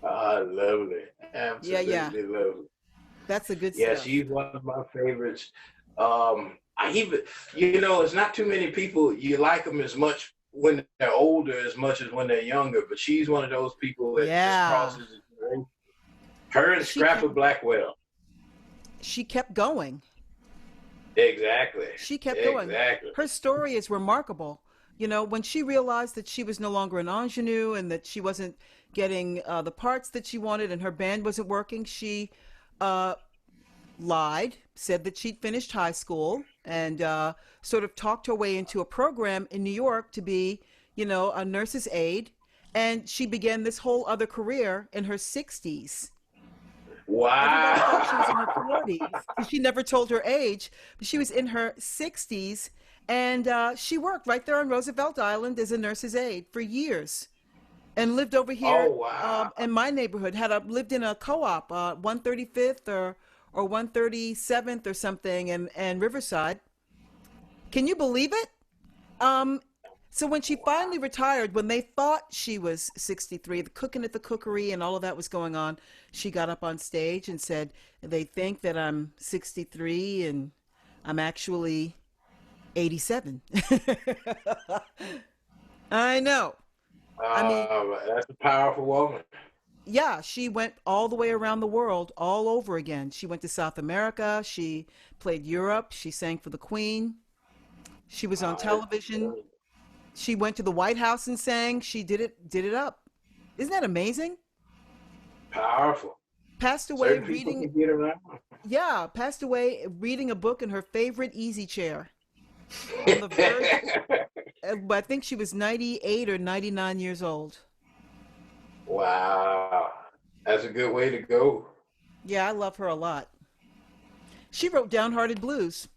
Lovely. Absolutely lovely. That's a good Yeah, stuff. she's one of my favorites. It's not too many people you like them as much when they're older as much as when they're younger, but she's one of those people that just crosses the generation. Her and Scrapper Blackwell. She kept going. Exactly. She kept going. Her story is remarkable. You know, when she realized that she was no longer an ingenue and that she wasn't getting the parts that she wanted and her band wasn't working, she lied, said that she'd finished high school, and sort of talked her way into a program in New York to be, you know, a nurse's aide. And she began this whole other career in her 60s. Wow. Everybody thought she was in her 40s. She never told her age, but she was in her 60s. And she worked right there on Roosevelt Island as a nurse's aide for years, and lived over here in my neighborhood. Lived in a co-op, 135th or 137th or something, and Riverside. Can you believe it? So when she finally retired, when they thought she was 63, the cooking at the cookery and all of that was going on, she got up on stage and said, "They think that I'm 63 and I'm actually 87." I know. I mean, that's a powerful woman. Yeah, she went all the way around the world, all over again. She went to South America. She played Europe. She sang for the Queen. She was on television. She went to the White House and sang. She did it up. Isn't that amazing? Powerful. Passed away reading. Passed away reading a book in her favorite easy chair. On the verge, I think she was 98 or 99 years old. Wow, that's a good way to go. Yeah, I love her a lot. She wrote Downhearted Blues.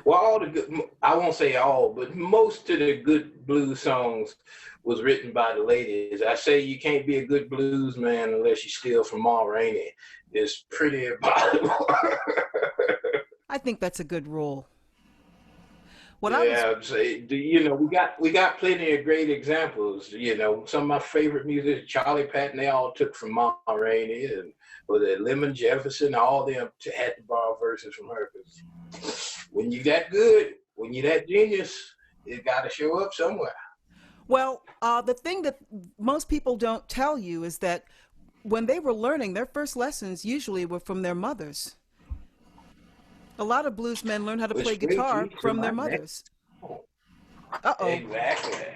Well, all the good, I won't say all, but most of the good blues songs was written by the ladies. I say you can't be a good blues man unless you steal from Ma Rainey. It's pretty impossible. I think that's a good rule. You know, we got plenty of great examples. You know, some of my favorite music, Charlie Patton, they all took from Ma Rainey, and Lemon Jefferson, all them had to borrow verses from her. When you that good, when you that genius, it got to show up somewhere. Well, the thing that most people don't tell you is that when they were learning, their first lessons usually were from their mothers. A lot of blues men learn how to play guitar from their mothers. Exactly.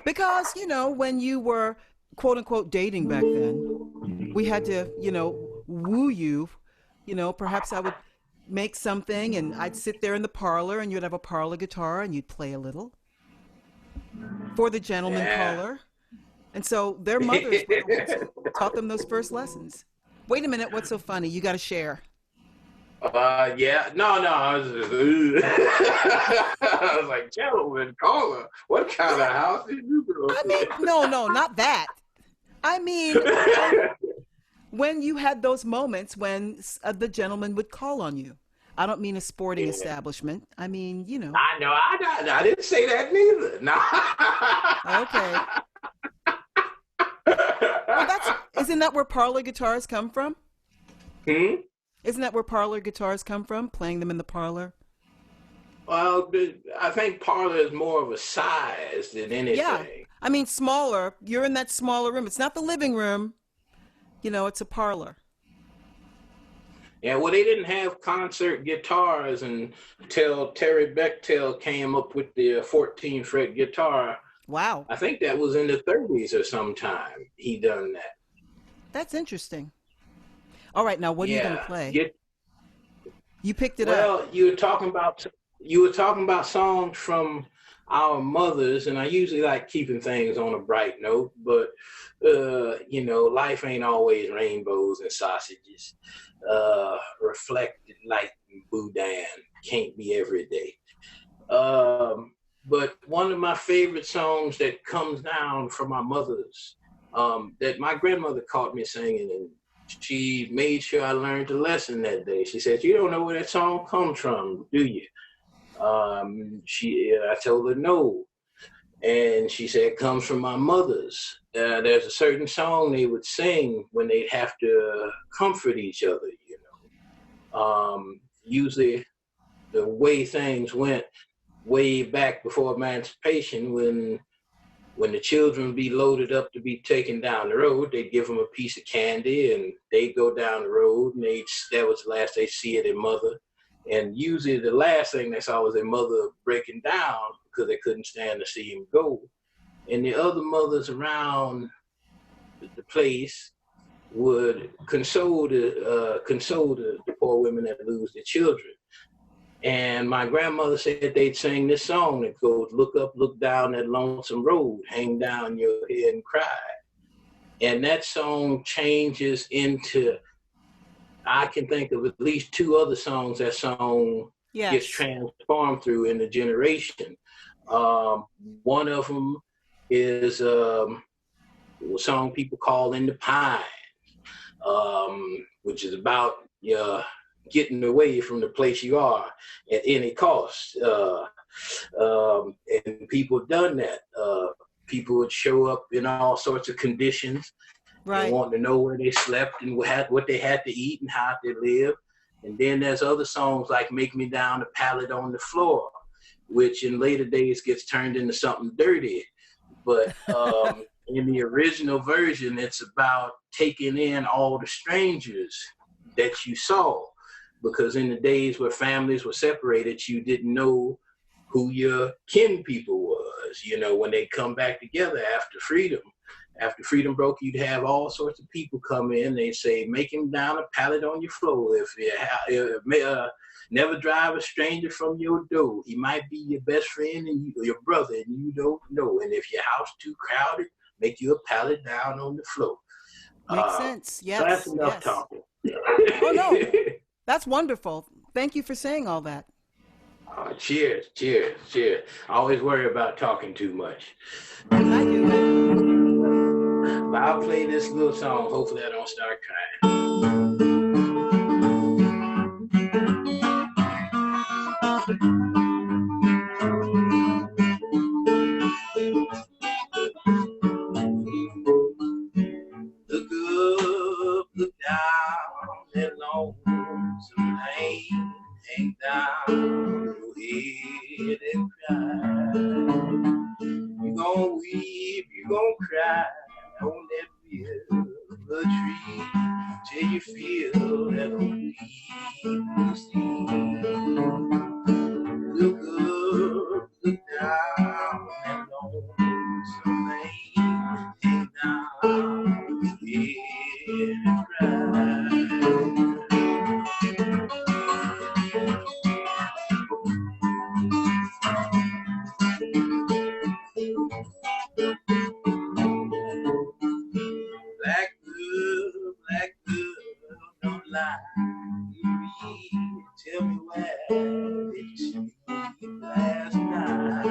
Because, you know, when you were, quote unquote, dating back then, we had to, you know, woo you. You know, perhaps I would make something and I'd sit there in the parlor and you'd have a parlor guitar and you'd play a little for the gentleman caller. And so their mothers were the ones who taught them those first lessons. Wait a minute, what's so funny? You got to share. I was like, gentleman caller, what kind of house did you grow up in? I mean, no, not that. I mean, when you had those moments when the gentleman would call on you. I don't mean a sporting establishment. I mean, you know. I know. I didn't say that neither. No. Okay. Well, isn't that where parlor guitars come from? Isn't that where parlor guitars come from? Playing them in the parlor? Well, I think parlor is more of a size than anything. Yeah. I mean, smaller. You're in that smaller room. It's not the living room. You know, it's a parlor. Yeah, well, they didn't have concert guitars until Terry Bechtel came up with the 14-fret guitar. Wow. I think that was in the 30s or sometime he done that. That's interesting. All right, now what are you going to play? You picked it up. Well, you were talking about songs from our mothers, and I usually like keeping things on a bright note, but you know, life ain't always rainbows and sausages. Reflected light and boudin can't be every day. But one of my favorite songs that comes down from my mother's, that my grandmother caught me singing, and she made sure I learned a lesson that day. She said, "You don't know where that song comes from, do you?" I told her no. And she said, "It comes from my mother's. There's a certain song they would sing when they'd have to comfort each other, you know. Usually the way things went way back before emancipation, when the children be loaded up to be taken down the road, they'd give them a piece of candy and they'd go down the road, and that was the last they see of their mother. And usually the last thing they saw was their mother breaking down because they couldn't stand to see him go. And the other mothers around the place would console the poor women that lose their children. And my grandmother said they'd sing this song that goes, "Look up, look down that lonesome road, hang down your head and cry." And that song changes into, I can think of at least 2 other songs that song gets transformed through in the generation. One of them is a song people call "In the Pine," which is about getting away from the place you are at any cost. And people done that. People would show up in all sorts of conditions, and want to know where they slept and what they had to eat and how they lived. And then there's other songs like "Make Me Down a Pallet on the Floor," which in later days gets turned into something dirty. But in the original version, it's about taking in all the strangers that you saw. Because in the days where families were separated, you didn't know who your kin people was. You know, when they come back together after freedom. After freedom broke, you'd have all sorts of people come in. They say, "Make him down a pallet on your floor. Never drive a stranger from your door. He might be your best friend and your brother, and you don't know. And if your house too crowded, make you a pallet down on the floor." Makes sense. Yes. So that's enough talking. Oh, no. That's wonderful. Thank you for saying all that. Cheers, cheers, cheers. I always worry about talking too much. I do. But I'll play this little song. Hopefully I don't start crying. Look up, look down, and lonesome lane, hang down your head and cry. You gon' weep, you gon' cry on that willow tree till you feel that old leaf steam. Look up, look down, and lonesome lane, hang down your head and cry. Black girl, don't lie to me. Tell me where did you sleep last night?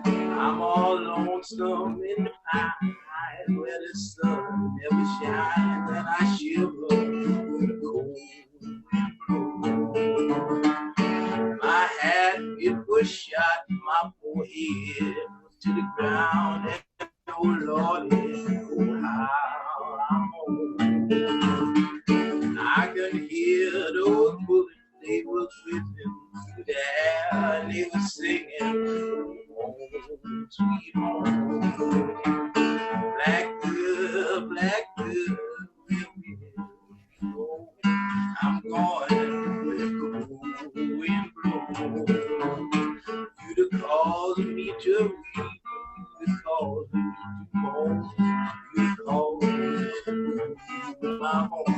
I'm all lonesome in the pine where the sun never shines, and I shiver when the cold wind blows. My hat, it was shot, my poor head was to the ground, and oh Lordy, oh how I'm old. I could hear those bullets, they were whipping through the air, and they were singing, "Home, sweet home." Black girl, where will you go? I'm going where the cold wind blows. You the cause me to weep, you the cause me to mourn, you the cause me to my home.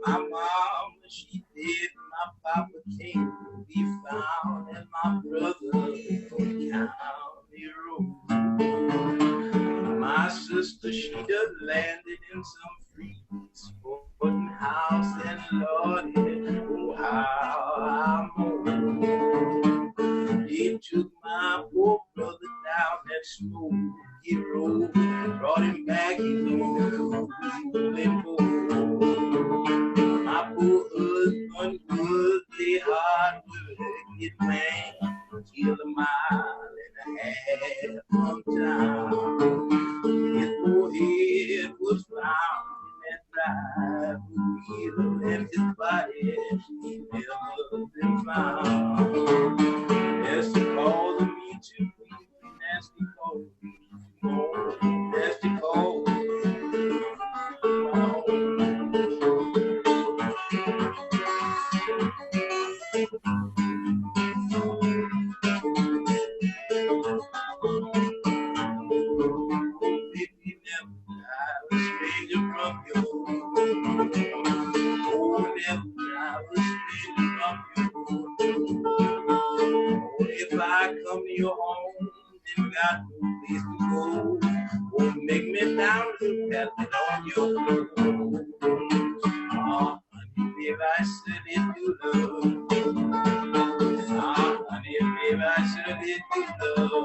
My mama, she did, my papa can't be found, and my brother on County Road. My sister, she done landed in some free sporting house, and Lordy, oh how I'm old. They took my poor brother down that smoky road, brought him back, he's on the cool and bold. My poor husband was the hard working man, killed a mile and a drive the wheel and his body he never been found. Nasty calls me to nasty calls, nasty calls. If I come to your home, then got no place to go. Won't make me down to pat it on your floor. Oh, honey, babe, I said it to love. Oh, honey, babe, I said it to love.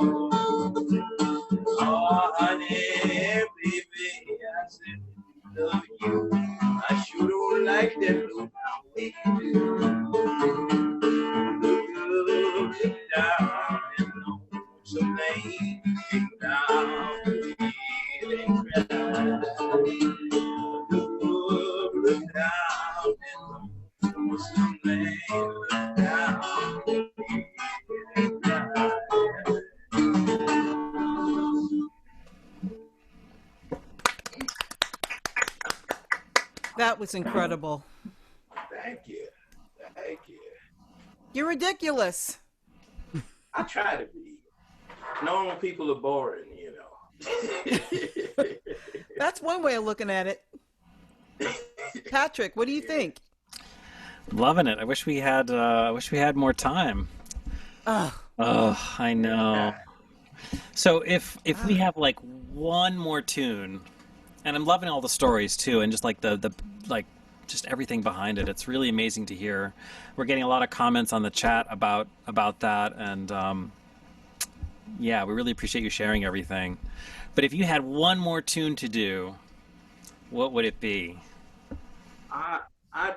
Oh, honey, baby, I said it to love you. I sure don't like that look now, way you do. Look down and on some lane, look down and cry. Look down and on some lane, look down and cry. That was incredible. Thank you. Thank you. You're ridiculous. I try to be. Normal people are boring, you know. That's one way of looking at it. Patrick, what do you think? Loving it. I wish we had more time. Oh, I know. So if we have like one more tune, and I'm loving all the stories too, and just like the just everything behind it. It's really amazing to hear. We're getting a lot of comments on the chat about that, and yeah, we really appreciate you sharing everything. But if you had one more tune to do, what would it be? I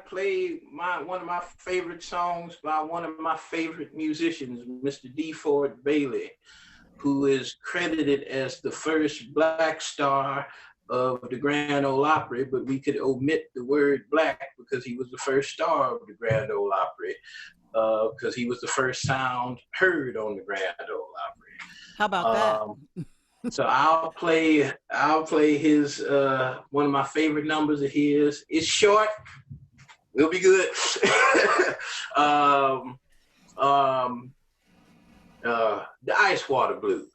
play one of my favorite songs by one of my favorite musicians, Mr. D. Ford Bailey, who is credited as the first black star of the Grand Ole Opry, but we could omit the word black because he was the first star of the Grand Ole Opry, because he was the first sound heard on the Grand Ole Opry. How about that? So I'll play his one of my favorite numbers of his. It's short. We'll be good. The Ice Water Blues.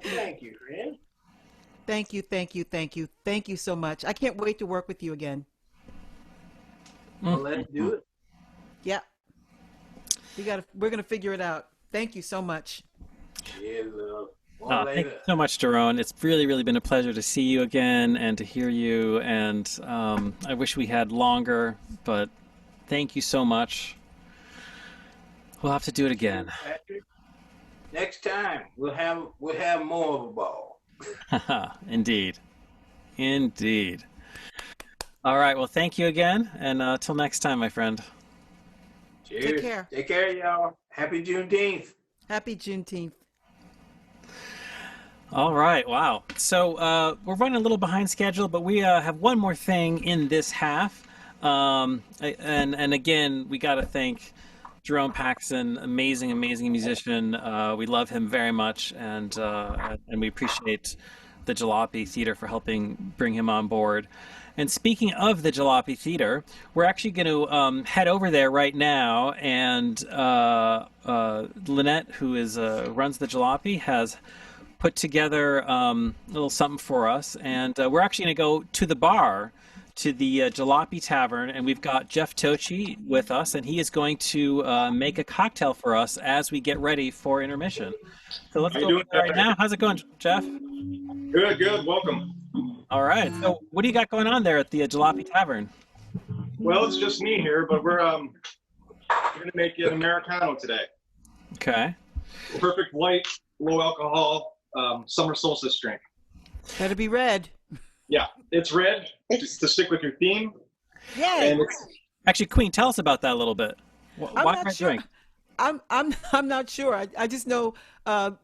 Thank you, friend. Thank you, thank you, thank you. Thank you so much. I can't wait to work with you again. Well, let's do it. Yeah. We're gonna figure it out. Thank you so much. Yeah, love. Thank you so much, JERRON. It's really, really been a pleasure to see you again and to hear you. And I wish we had longer, but thank you so much. We'll have to do it again. Patrick, Next time we'll have more of a ball. Indeed. Indeed. All right. Well, thank you again. And till next time, my friend. Cheers. Take care. Take care, y'all. Happy Juneteenth. Happy Juneteenth. All right. Wow. So we're running a little behind schedule, but we have one more thing in this half. And again, we got to thank Jerome Paxton, amazing musician. We love him very much, and we appreciate the Jalopy Theatre for helping bring him on board. And speaking of the Jalopy Theatre, we're actually going to head over there right now, and Lynette, who is runs the Jalopy, has put together a little something for us, and we're actually going to go to the bar, to the Jalopy Tavern, and we've got Jeff Tocci with us, and he is going to make a cocktail for us as we get ready for intermission. So let's go right now. How's it going, Jeff? Good, good. Welcome. All right. So what do you got going on there at the Jalopy Tavern? Well, it's just me here, but we're going to make an Americano today. Okay. Perfect white, low alcohol, summer solstice drink. Better be red. Yeah, it's red to stick with your theme. Yay! Actually, Queen, tell us about that a little bit. Why red drink? I'm not sure. I just know the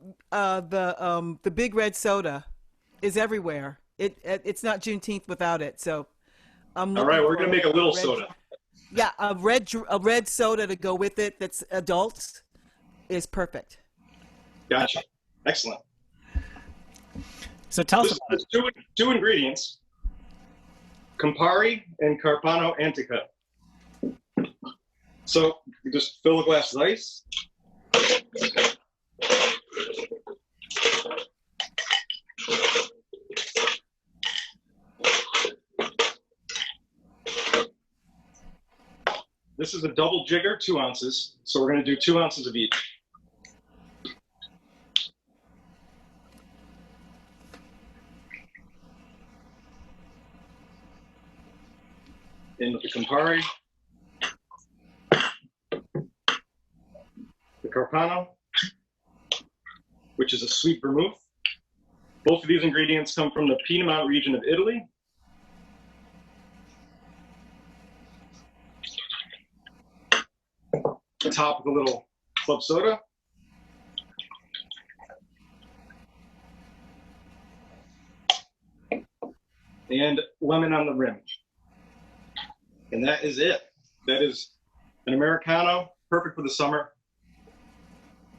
big red soda is everywhere. It's not Juneteenth without it. So I'm all right. We're gonna make a little soda. Yeah, a red soda to go with it. That's adults is perfect. Gotcha. Excellent. So tell us about two ingredients: Campari and Carpano Antica. So you just fill a glass of ice. This is a double jigger, 2 ounces. So we're going to do 2 ounces of each. In with the Campari, the Carpano, which is a sweet vermouth. Both of these ingredients come from the Piedmont region of Italy. Top with a little club soda. And lemon on the rim. And that is it. That is an Americano, perfect for the summer.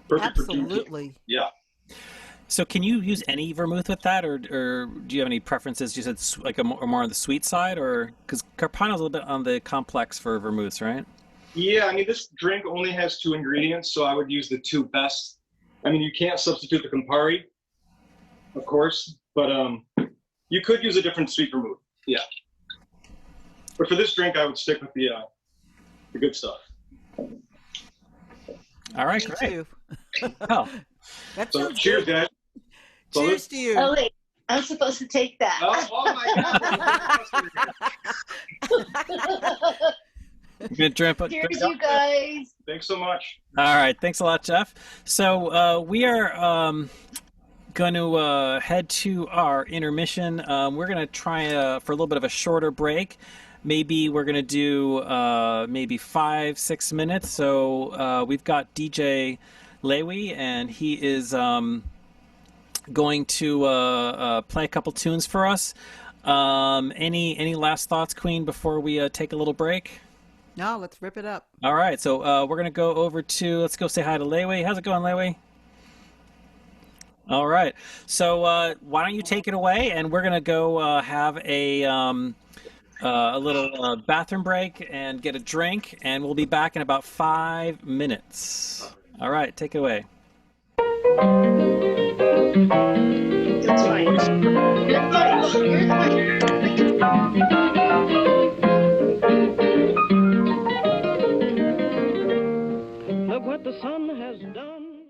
Perfect Absolutely. For yeah. So can you use any vermouth with that, or do you have any preferences? You said like more on the sweet side, or because Carpano's a little bit on the complex for vermouths, right? Yeah, I mean, this drink only has 2 ingredients, so I would use the 2 best. I mean, you can't substitute the Campari, of course, but you could use a different sweet vermouth. Yeah. But for this drink, I would stick with the good stuff. All right, Me great. too. Oh. That So sounds cheers, good. guys. Cheers to you. Oh wait, I'm supposed to take that. Oh my God. Good drink. Cheers, you guys. Thanks so much. All right, thanks a lot, Jeff. So we are going to head to our intermission. We're going to try for a little bit of a shorter break. Maybe we're going to do maybe 5-6 minutes. So we've got DJ LEWI, and he is going to play a couple tunes for us. Any last thoughts, Queen, before we take a little break? No, let's rip it up. All right, so we're going to go over to, let's go say hi to LEWI. How's it going, LEWI? All right, so why don't you take it away, and we're going to go have a little bathroom break and get a drink, and we'll be back in about 5 minutes. All right, take it away. That's fine. That's fine. Here's my... Look what the sun has done.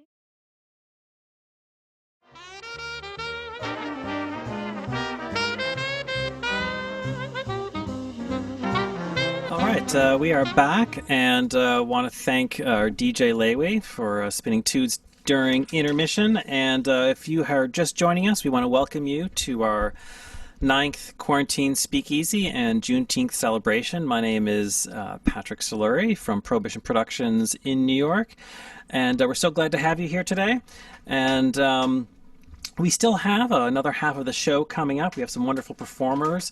All right, we are back, and want to thank our DJ LEWI for spinning during intermission. And if you are just joining us, we want to welcome you to our 9th Quarantine Speakeasy and Juneteenth celebration. My name is Patrick SOLURI from Prohibition Productions in New York. And we're so glad to have you here today. And we still have another half of the show coming up. We have some wonderful performers,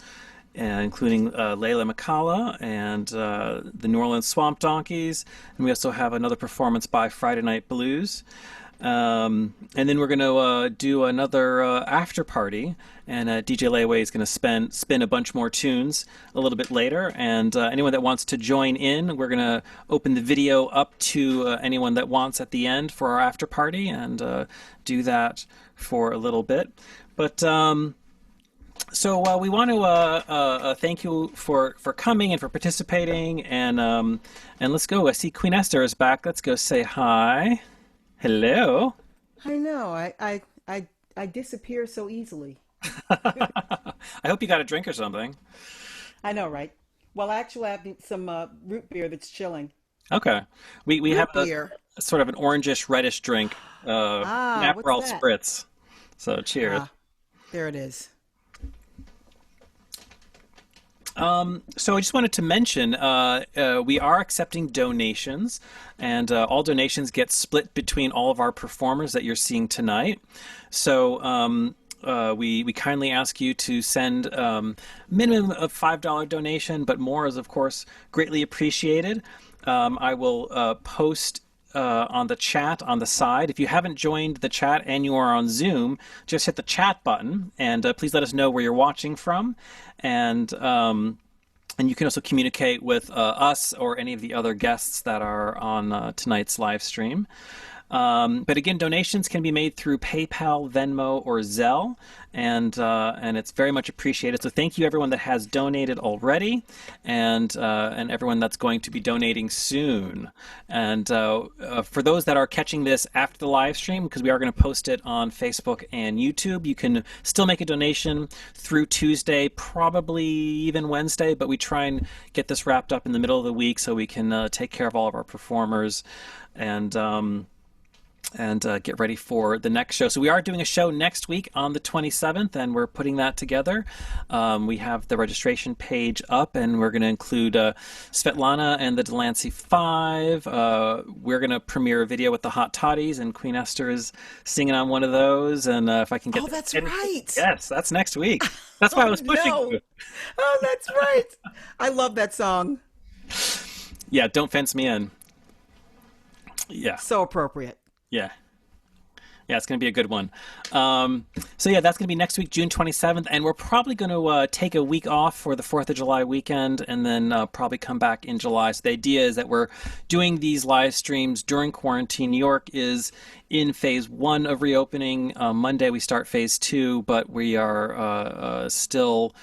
including LEYLA McCALLA and the New Orleans Swamp Donkeys. And we also have another performance by Friday Night Blues. And then we're going to do another after party, and DJ LEWI is going to spin a bunch more tunes a little bit later. And anyone that wants to join in, we're going to open the video up to anyone that wants at the end for our after party, and do that for a little bit. But so we want to thank you for coming and for participating, and let's go. I see Queen Esther is back. Let's go say hi. Hello. I know. I disappear so easily. I hope you got a drink or something. I know, right? Well, actually, I have some root beer that's chilling. Okay. We have beer. a sort of an orangish, reddish drink. An Aperol what's that? Spritz. So cheers. There it is. So I just wanted to mention, we are accepting donations, and all donations get split between all of our performers that you're seeing tonight. So we kindly ask you to send minimum of $5 donation, but more is, of course, greatly appreciated. I will post on the chat on the side. If you haven't joined the chat and you are on Zoom, just hit the chat button, and please let us know where you're watching from. And you can also communicate with us or any of the other guests that are on tonight's live stream. But again, donations can be made through PayPal, Venmo, or Zelle, and it's very much appreciated. So thank you everyone that has donated already, and everyone that's going to be donating soon. And for those that are catching this after the live stream, because we are going to post it on Facebook and YouTube, you can still make a donation through Tuesday, probably even Wednesday, but we try and get this wrapped up in the middle of the week so we can take care of all of our performers and get ready for the next show. So we are doing a show next week on the 27th, and we're putting that together. We have the registration page up, and we're going to include Svetlana and the Delancey Five. We're going to premiere a video with the Hot Toddies, and Queen Esther is singing on one of those. And if I can get... Oh, that's right. Yes, that's next week. That's why I was pushing you. Oh, that's right. I love that song. Yeah, Don't Fence Me In. Yeah. So appropriate. Yeah. Yeah, it's going to be a good one. So yeah, that's going to be next week, June 27th, and we're probably going to take a week off for the 4th of July weekend, and then probably come back in July. So the idea is that we're doing these live streams during quarantine. New York is in phase 1 of reopening. Monday we start phase 2, but we are still...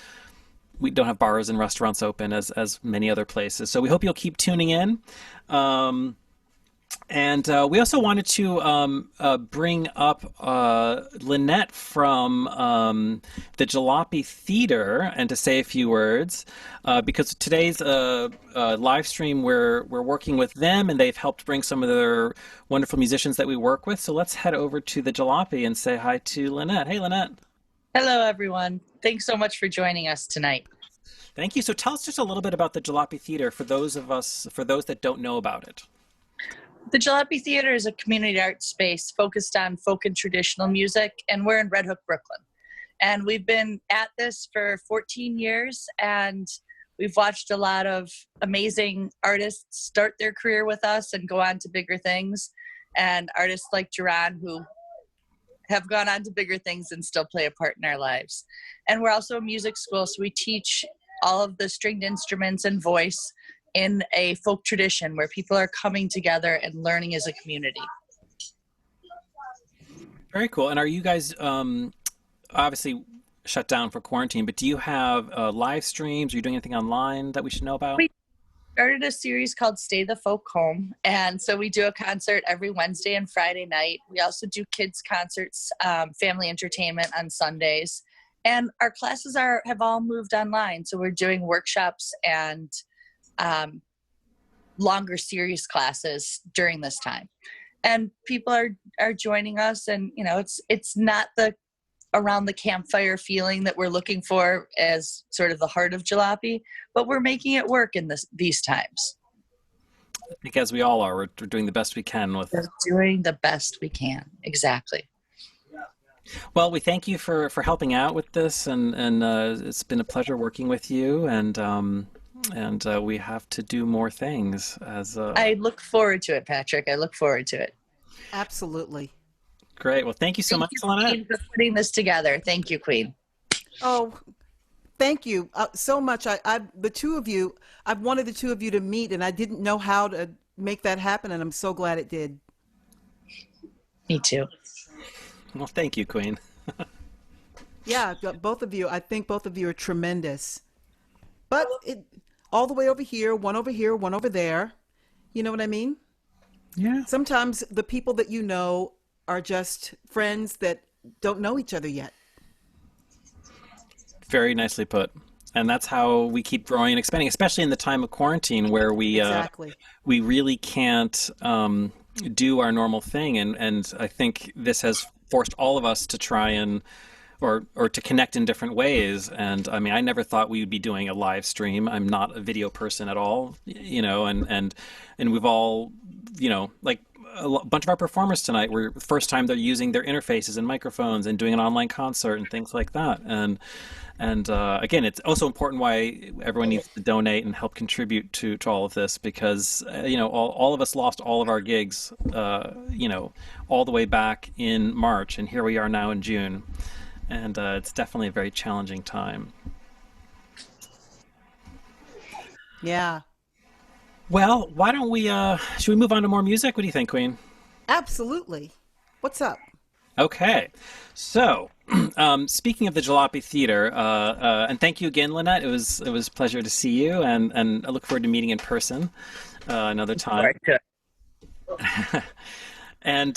We don't have bars and restaurants open as many other places. So we hope you'll keep tuning in. And we also wanted to bring up Lynette from the Jalopy Theatre and to say a few words because today's live stream we're working with them, and they've helped bring some of their wonderful musicians that we work with. So let's head over to the Jalopy and say hi to Lynette. Hey, Lynette. Hello, everyone. Thanks so much for joining us tonight. Thank you. So tell us just a little bit about the Jalopy Theatre for those that don't know about it. The Jalopy Theatre is a community arts space focused on folk and traditional music, and we're in Red Hook, Brooklyn. And we've been at this for 14 years, and we've watched a lot of amazing artists start their career with us and go on to bigger things, and artists like JERRON who have gone on to bigger things and still play a part in our lives. And we're also a music school, so we teach all of the stringed instruments and voice in a folk tradition where people are coming together and learning as a community. Very cool. And are you guys obviously shut down for quarantine, but do you have live streams? Are you doing anything online that we should know about? We started a series called Stay the Folk Home. And so we do a concert every Wednesday and Friday night. We also do kids concerts, family entertainment on Sundays. And our classes have all moved online. So we're doing workshops and longer series classes during this time. and people are joining us, and it's not the around the campfire feeling that we're looking for as sort of the heart of Jalopy, but we're making it work in these times. I think as we all are, we're doing the best we can with. We're doing the best we can. Exactly. Well, we thank you for helping out with this, and it's been a pleasure working with you, and we have to do more things. I look forward to it, Patrick. I look forward to it. Absolutely. Great. Well, thank you so much, Lynette, Queen, for putting this together. Thank you, Queen. Oh, thank you so much. The two of you, I've wanted the two of you to meet, and I didn't know how to make that happen, and I'm so glad it did. Me too. Well, thank you, Queen. Yeah, both of you. I think both of you are tremendous. But all the way over here, one over there. You know what I mean? Yeah. Sometimes the people that you know are just friends that don't know each other yet. Very nicely put. And that's how we keep growing and expanding, especially in the time of quarantine where we we really can't do our normal thing. And I think this has forced all of us to try and or to connect in different ways. And I mean, I never thought we would be doing a live stream. I'm not a video person at all, and we've all, like a bunch of our performers tonight were the first time they're using their interfaces and microphones and doing an online concert and things like that. And again, it's also important why everyone needs to donate and help contribute to all of this, because all of us lost all of our gigs all the way back in March, and here we are now in June, and it's definitely a very challenging time. Yeah. Well, why don't we should we move on to more music? What do you think, Queen? Absolutely. What's up? Okay, so speaking of the Jalopy Theater, and thank you again, Lynette. It was a pleasure to see you, and I look forward to meeting in person another time. And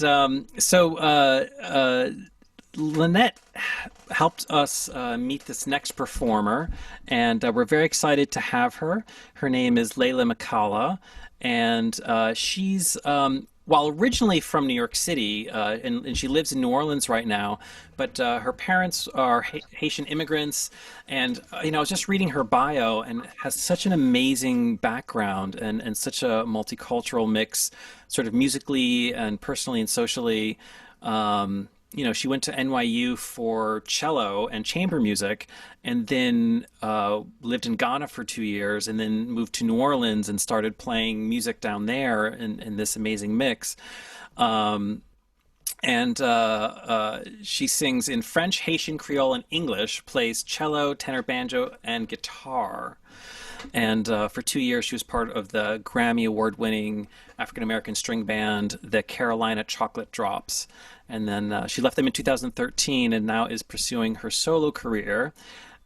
so Lynette helped us meet this next performer, and we're very excited to have her. Her name is LEYLA McCALLA, and she's while originally from New York City, and she lives in New Orleans right now, but her parents are Haitian immigrants, and I was just reading her bio, and has such an amazing background and such a multicultural mix, sort of musically and personally and socially. She went to NYU for cello and chamber music, and then lived in Ghana for 2 years, and then moved to New Orleans and started playing music down there in this amazing mix. She sings in French, Haitian, Creole, and English, plays cello, tenor banjo, and guitar. And for 2 years, she was part of the Grammy Award-winning African-American string band, the Carolina Chocolate Drops. And then she left them in 2013 and now is pursuing her solo career.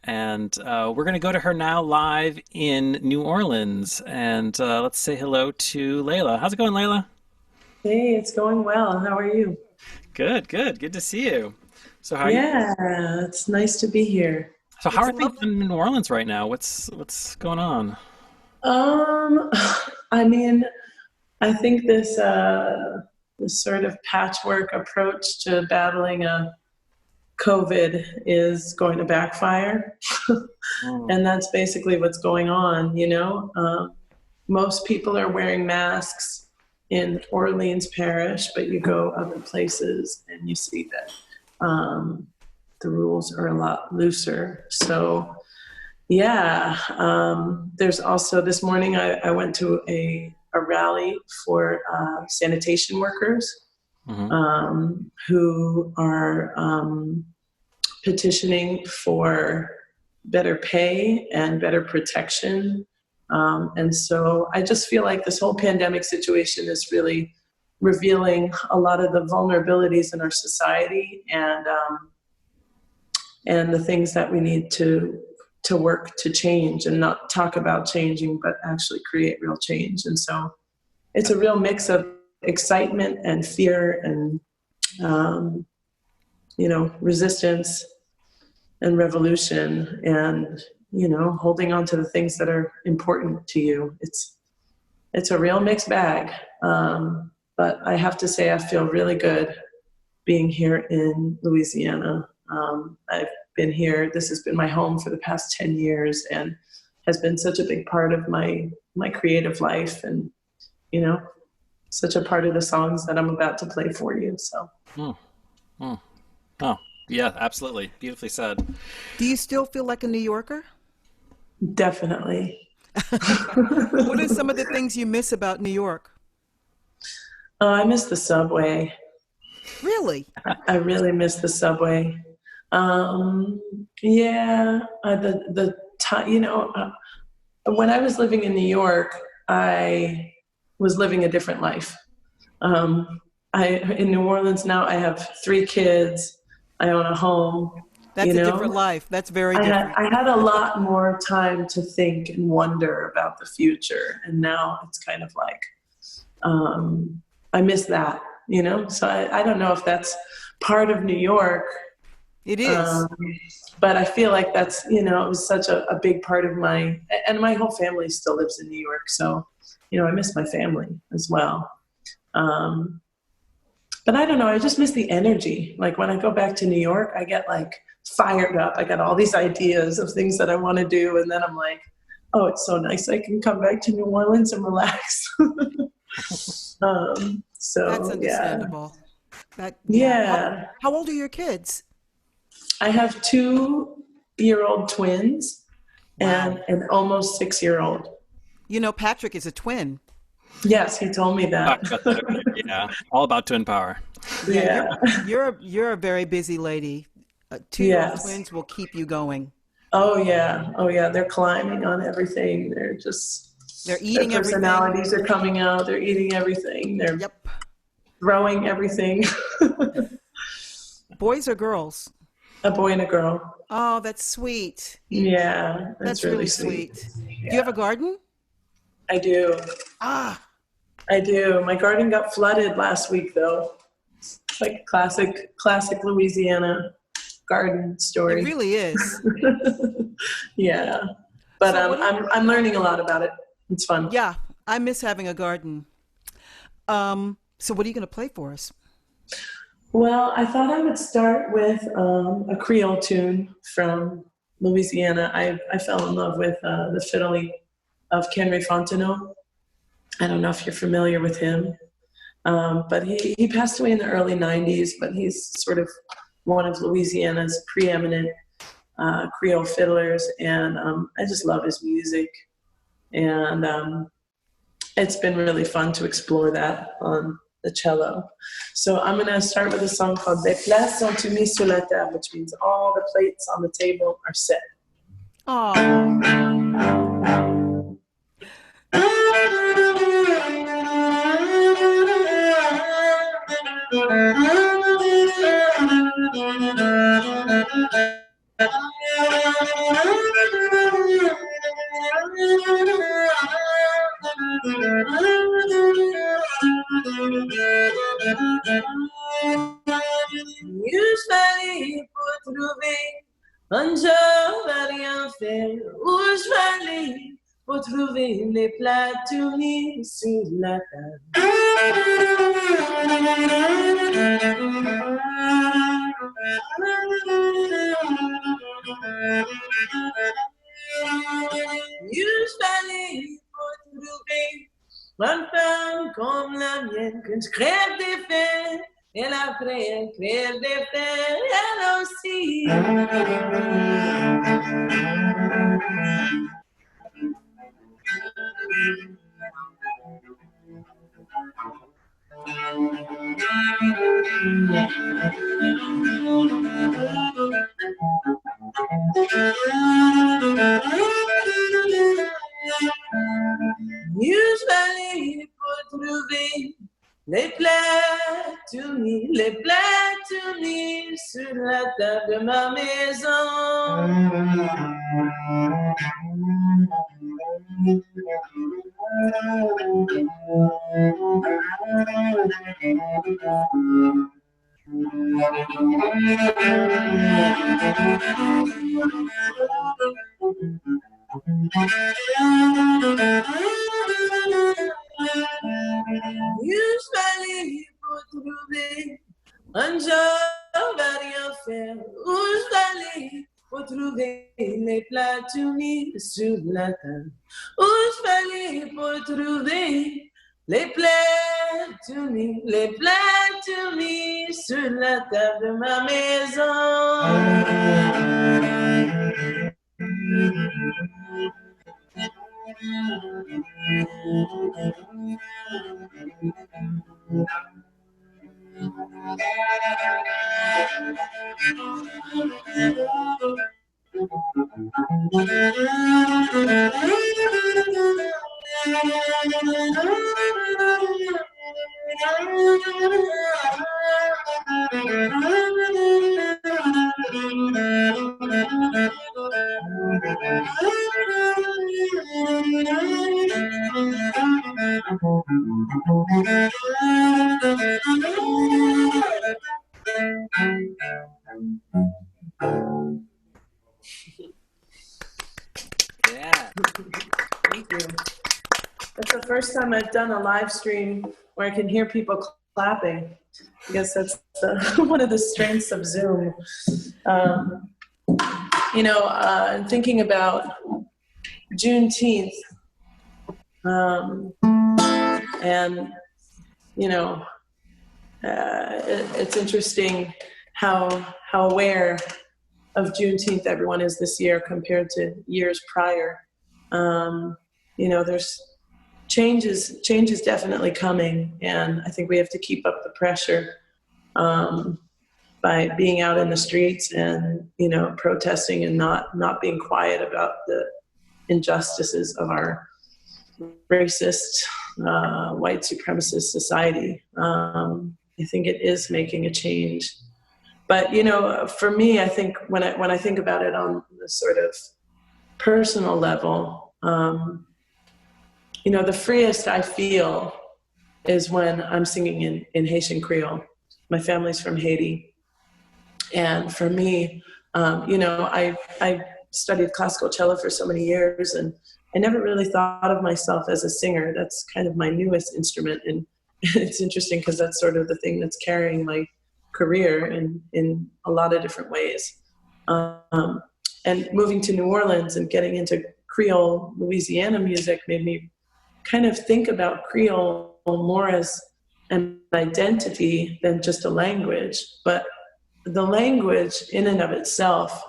And we're going to go to her now live in New Orleans. And let's say hello to LEYLA. How's it going, LEYLA? Hey, it's going well. How are you? Good. Good to see you. So how are you? Yeah, it's nice to be here. So how are things in New Orleans right now? What's going on? I mean, I think this sort of patchwork approach to battling a COVID is going to backfire. And that's basically what's going on, Most people are wearing masks in Orleans Parish, but you go other places and you see that the rules are a lot looser. So yeah, there's also this morning I went to a rally for sanitation workers who are petitioning for better pay and better protection. And so I just feel like this whole pandemic situation is really revealing a lot of the vulnerabilities in our society and the things that we need to work to change, and not talk about changing, but actually create real change. And so it's a real mix of excitement and fear and, resistance and revolution and, holding on to the things that are important to you. It's a real mixed bag. But I have to say I feel really good being here in Louisiana. I've been here, this has been my home for the past 10 years and has been such a big part of my creative life and, you know, such a part of the songs that I'm about to play for you, so. Oh, yeah, absolutely. Beautifully said. Do you still feel like a New Yorker? Definitely. What are some of the things you miss about New York? I miss the subway. Really? I really miss the subway. Yeah, the time, you know, when I was living in New York, I was living a different life. In New Orleans now, I have 3 kids. I own a home. That's a different life. That's very different. I had a lot more time to think and wonder about the future. And now it's kind of like, I miss that, you know? So I don't know if that's part of New York. It is. But I feel like that's, you know, it was such a big part of and my whole family still lives in New York. So, you know, I miss my family as well. But I don't know, I just miss the energy. Like when I go back to New York, I get like fired up. I got all these ideas of things that I want to do. And then I'm like, oh, it's so nice. I can come back to New Orleans and relax. So that's understandable. Yeah. How old are your kids? I have 2-year-old twins and an almost 6-year-old. You know, Patrick is a twin. Yes, he told me that. Yeah, all about twin power. Yeah. You're a very busy lady. 2-year-old twins will keep you going. Oh yeah. They're climbing on everything. They're eating their personalities are coming out. They're eating everything. They're throwing everything. Boys or girls? A boy and a girl. Oh, that's sweet. Yeah, that's really sweet. Yeah. Do you have a garden? I do. I do. My garden got flooded last week, though. It's like classic Louisiana garden story. It really is. Yeah, but I'm learning a lot about it. It's fun. Yeah, I miss having a garden. So what are you going to play for us? Well, I thought I would start with a Creole tune from Louisiana. I fell in love with the fiddle of Kenry Fontenot. I don't know if you're familiar with him, but he passed away in the early 90s, but he's sort of one of Louisiana's preeminent Creole fiddlers, and I just love his music. And it's been really fun to explore that on the cello. So I'm going to start with a song called Les places sont mises sur la table, which means all the plates on the table are set. Usually pour trouver un job à rien faire. Où je vais aller pour trouver les plats tout mis sur la table. Usually pour trouver une femme comme la mienne que je crève des faits. Et après, elle crève des faits, elle aussi. Usually pour trouver les plats tout mis sur la table de ma maison. Usually un jour rien faire, où je vais aller pour trouver les plats tout mis sur la table, où je vais aller pour trouver les plats tout mis sur la table de ma maison. Yeah. Thank you. That's the first time I've done a live stream where I can hear people clapping. I guess that's one of the strengths of Zoom. I'm thinking about Juneteenth, it's interesting how aware of Juneteenth everyone is this year compared to years prior. There's changes definitely coming, and I think we have to keep up the pressure by being out in the streets and protesting and not being quiet about the injustices of our racist white supremacist society. I think it is making a change. But for me, I think when I think about it on the sort of personal level, the freest I feel is when I'm singing in Haitian Creole. My family's from Haiti, and for me, I studied classical cello for so many years, and I never really thought of myself as a singer. That's kind of my newest instrument, and it's interesting because that's sort of the thing that's carrying my career in a lot of different ways. And moving to New Orleans and getting into Creole Louisiana music made me kind of think about Creole more as an identity than just a language. But the language in and of itself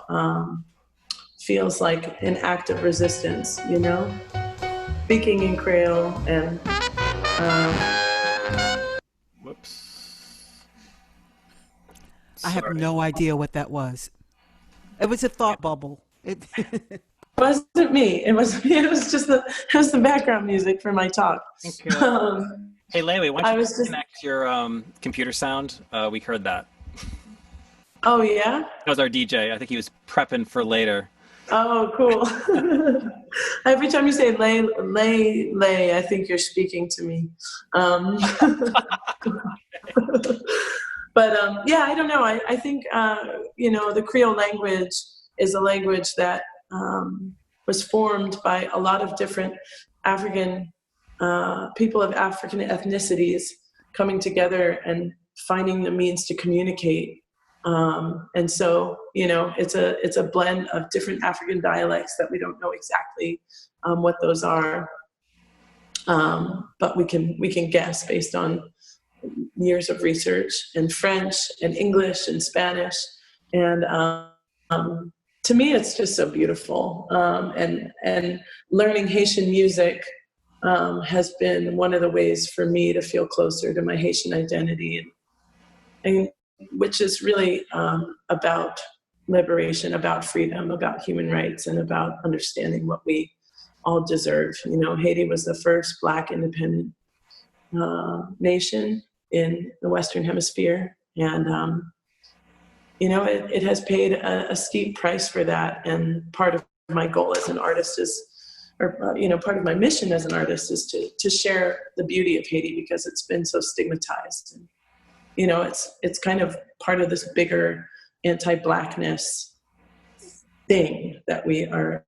feels like an act of resistance, speaking in Creole and whoops. I have no idea what that was. It was a thought bubble. It wasn't me. It wasn't me. It was just the background music for my talk. Thank you. Hey, Lewi, why don't you connect your computer sound? We heard that. Oh, yeah? That was our DJ. I think he was prepping for later. Oh, cool. Every time you say lay, I think you're speaking to me. But yeah, I don't know. I think, the Creole language is a language that was formed by a lot of different African people of African ethnicities coming together and finding the means to communicate. And so, it's a blend of different African dialects that we don't know exactly what those are, but we can guess based on years of research in French and English and Spanish. And to me, it's just so beautiful. And learning Haitian music has been one of the ways for me to feel closer to my Haitian identity, and which is really about liberation, about freedom, about human rights, and about understanding what we all deserve. Haiti was the first Black independent nation in the Western Hemisphere, and it has paid a steep price for that. And part of my goal as an artist part of my mission as an artist is to share the beauty of Haiti, because it's been so stigmatized. And, it's kind of part of this bigger anti-Blackness thing that we are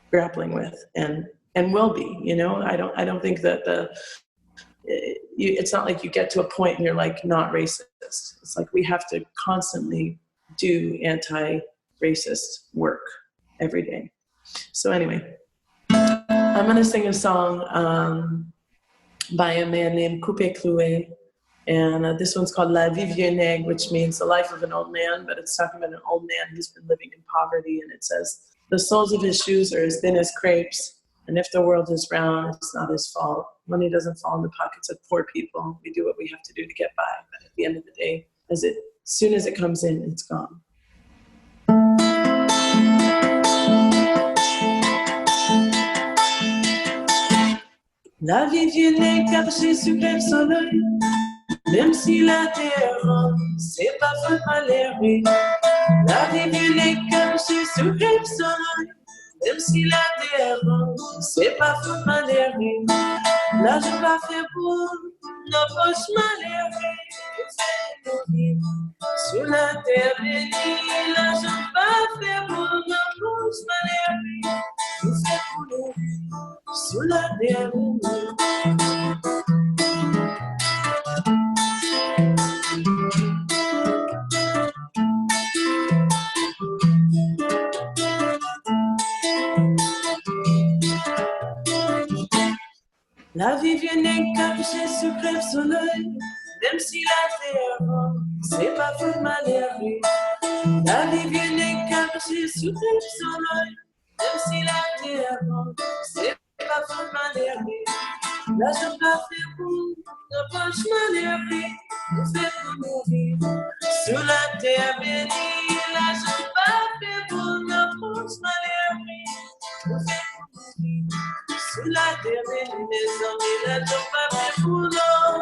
grappling with and will be. I don't think that it's not like you get to a point and you're like not racist. It's like we have to constantly do anti-racist work every day. So anyway, I'm gonna sing a song by a man named Coupé Cloué, and this one's called La Vie Vieux Nègre, which means the life of an old man, but it's talking about an old man who's been living in poverty, and it says, the soles of his shoes are as thin as crepes, and if the world is round, it's not his fault. Money doesn't fall in the pockets of poor people. We do what we have to do to get by, but at the end of the day, as soon as it comes in, it's gone. La vie vieux nègre caché sous le soleil, même si la terre ronde, c'est pas faute malheureux. La vie vieux nègre caché sous le soleil, même si la terre ronde, c'est pas faute malheureux. Là je vais faire pour nos poches malheureux, pour faire nos vies sous la terre bénie. Là je vais faire pour nos poches malheureux, pour faire pour nos vies sous la terre bénie. La vie vient cacher sous crève soleil, même si la terre ronde, c'est pas faute malheureux. La vie vient cacher sous crève soleil, même si la terre ronde, c'est pas faute malheureux. Là je vais faire pour nos poches malheureux, pour faire pour mourir sous la terre bénie. Là je vais faire pour nos poches malheureux, pour faire pour mourir sous la terre bénie. Mes amis là je vais faire pour nous,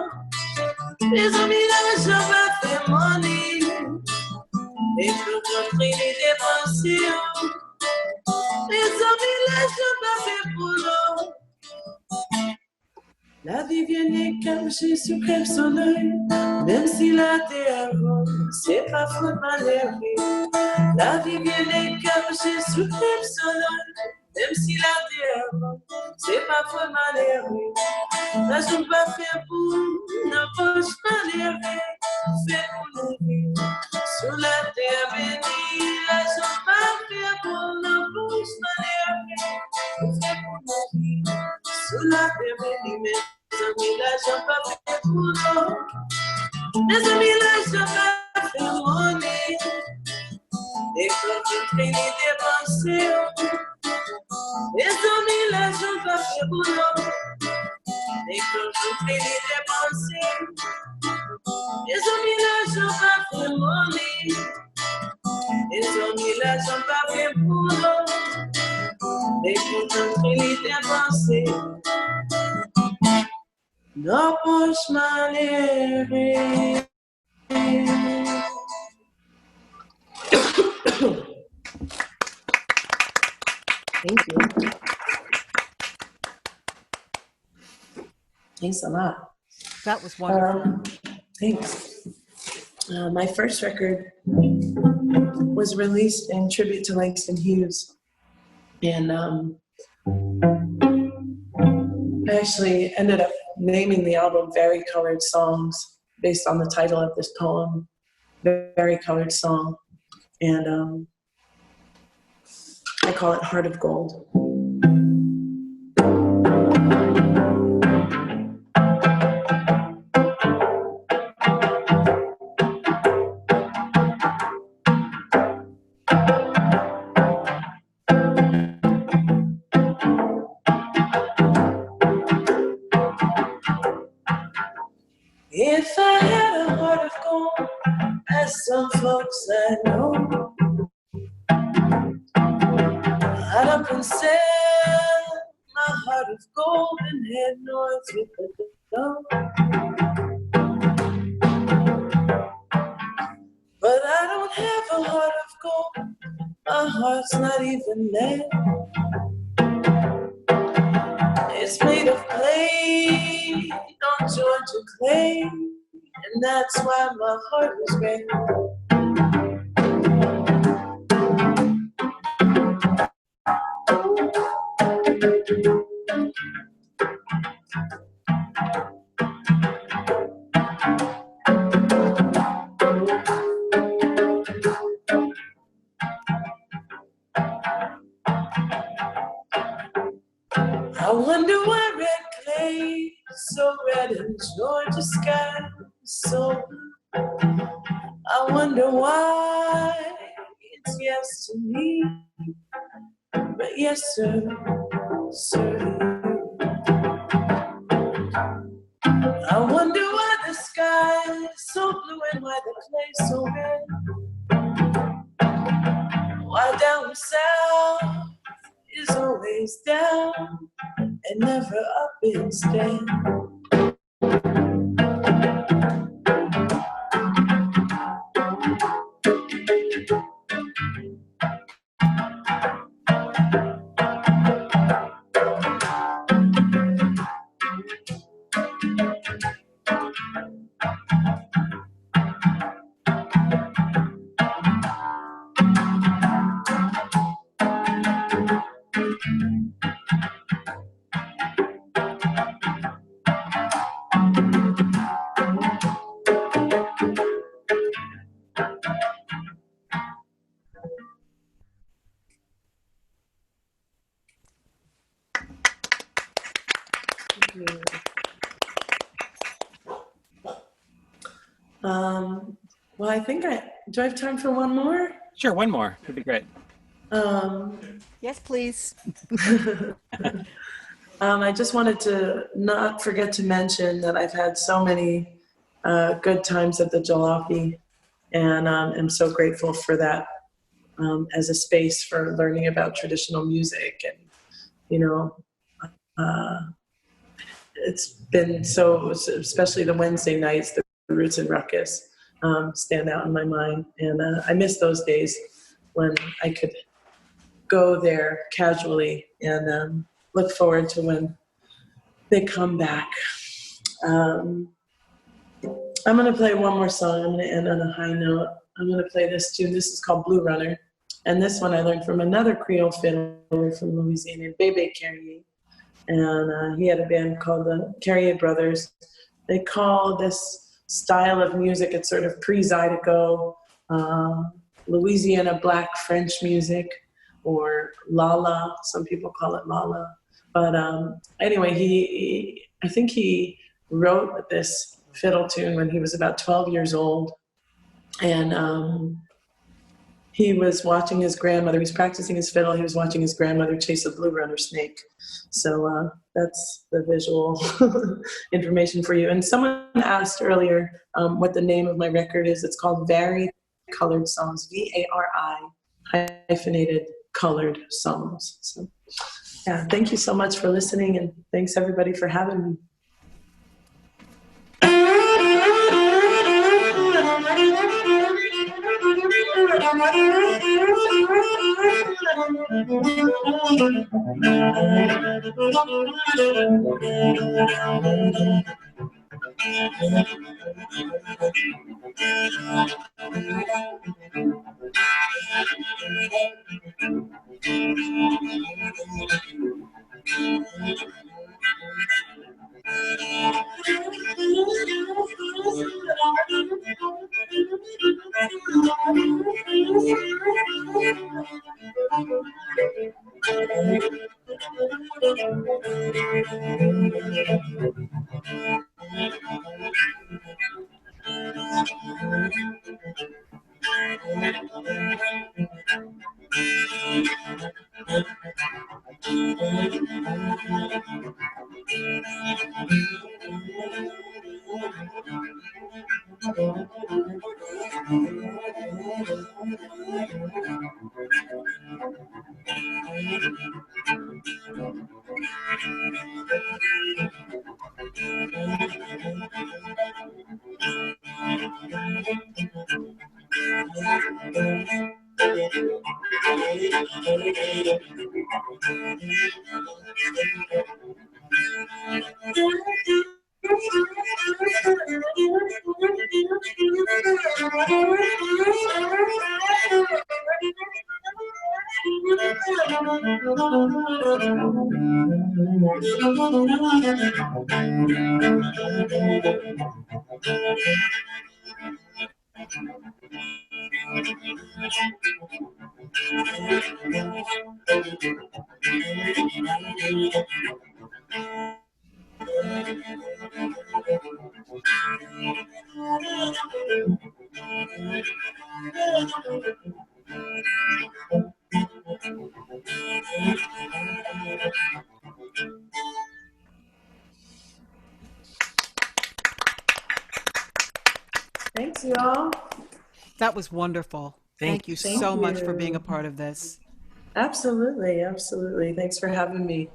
mes amis là je vais faire money, et pour rentrer les dépenser. Mes amis là je vais faire pour nous. La vie vient cacher sous crève soleil, même si la terre ronde, c'est pas faute malheureux. La vie vient cacher sous crève soleil, même si la terre ronde, c'est pas faute malheureux. Là je vais faire pour nos poches malheureux, faire pour nos vies sous la terre bénie. Là je vais faire pour nos poches malheureux, faire pour nos vies sous la terre bénie. Mes amis là je vais faire pour nous, mes amis là je vais faire money, et quand tu traînes des pensées. Mes amis là je vais faire pour nous, et quand tu traînes des pensées. Mes amis là je vais faire money, mes amis là je vais faire pour nous, et quand tu traînes des pensées. No push my lyrics. Thank you. Thanks a lot. That was wonderful. Thanks. My first record was released in tribute to Langston Hughes, and I actually ended up naming the album Vari-Colored Songs based on the title of this poem, Vari-Colored Song. And I call it Heart of Gold. If I had a heart of gold, as some folks I know, I'd up and sell my heart of gold and head north with the dough. But I don't have a heart of gold, my heart's not even lead. It's made of clay, don't Georgia clay, and that's why my heart is red. so blue. I wonder why it's yes to me, but yes, sir, sir. I wonder why the sky is so blue and why the clay's so red. Why down south is always down and never up instead. Well, I think do I have time for one more? Sure, one more would be great. Yes, please. I just wanted to not forget to mention that I've had so many good times at the Jalopy, and I'm so grateful for that as a space for learning about traditional music. And, you know, it's been so, especially the Wednesday nights, the Roots and Ruckus stand out in my mind. And I miss those days when I could go there casually, and look forward to when they come back. I'm gonna play one more song. I'm gonna end on a high note. I'm gonna play this tune. This is called Blue Runner. And this one I learned from another Creole fiddler from Louisiana, Bebe Carrier. And he had a band called the Carrier Brothers. They call this style of music, it's sort of pre-Zydeco, Louisiana Black French music, or Lala. Some people call it Lala. But anyway, I think he wrote this fiddle tune when he was about 12 years old. And he was watching his grandmother, he was practicing his fiddle, he was watching his grandmother chase a blue runner snake. So that's the visual information for you. And someone asked earlier what the name of my record is. It's called Vari Colored Songs, VARI hyphenated colored songs. So yeah, thank you so much for listening, and thanks everybody for having me. Thanks, y'all. That was wonderful. Thank you so much for being a part of this. Absolutely, absolutely. Thanks for having me.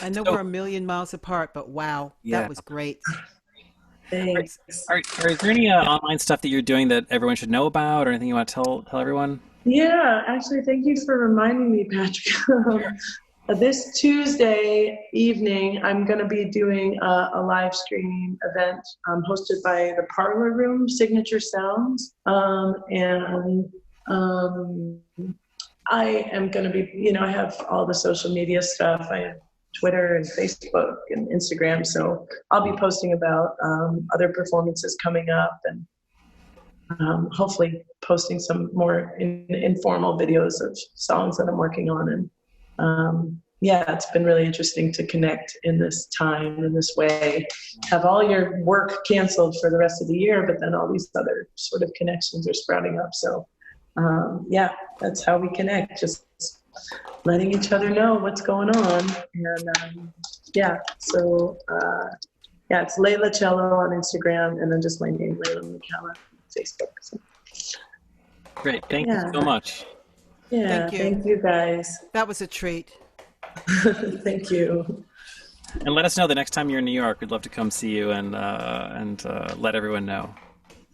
I know we're a million miles apart, but wow, that was great. Thanks. Is there any online stuff that you're doing that everyone should know about, or anything you want to tell everyone? Yeah, actually, thank you for reminding me, Patrick. This Tuesday evening, I'm going to be doing a live streaming event hosted by the Parlor Room Signature Sounds. I am going to be, I have all the social media stuff. I have Twitter and Facebook and Instagram. So I'll be posting about other performances coming up, and hopefully posting some more informal videos of songs that I'm working on. And yeah, it's been really interesting to connect in this time, in this way. Have all your work canceled for the rest of the year, but then all these other sort of connections are sprouting up. So yeah, that's how we connect, just letting each other know what's going on. And yeah, so yeah, it's LEYLA Cello on Instagram, and then just my name, LEYLA McCALLA, on Facebook. So. Great, thank you so much. Yeah, thank you guys. That was a treat. Thank you. And let us know the next time you're in New York. We'd love to come see you and let everyone know.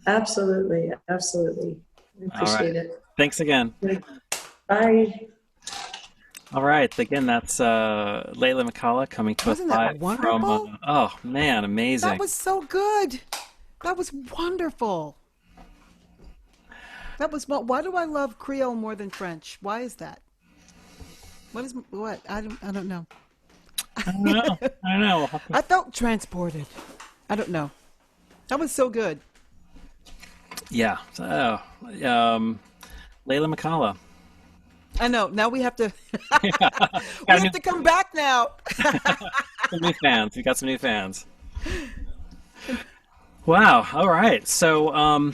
Absolutely, absolutely. I appreciate it. Thanks again. Bye. All right. Again, that's LEYLA McCALLA coming to us live from. Oh man, amazing! That was so good. That was wonderful. That was why do I love Creole more than French? Why is that? What? I don't know. I don't know. I felt transported. I don't know. That was so good. Yeah. LEYLA McCALLA. I know. Now we have to. We have to come back now. Some new fans. We got some new fans. Wow. All right. So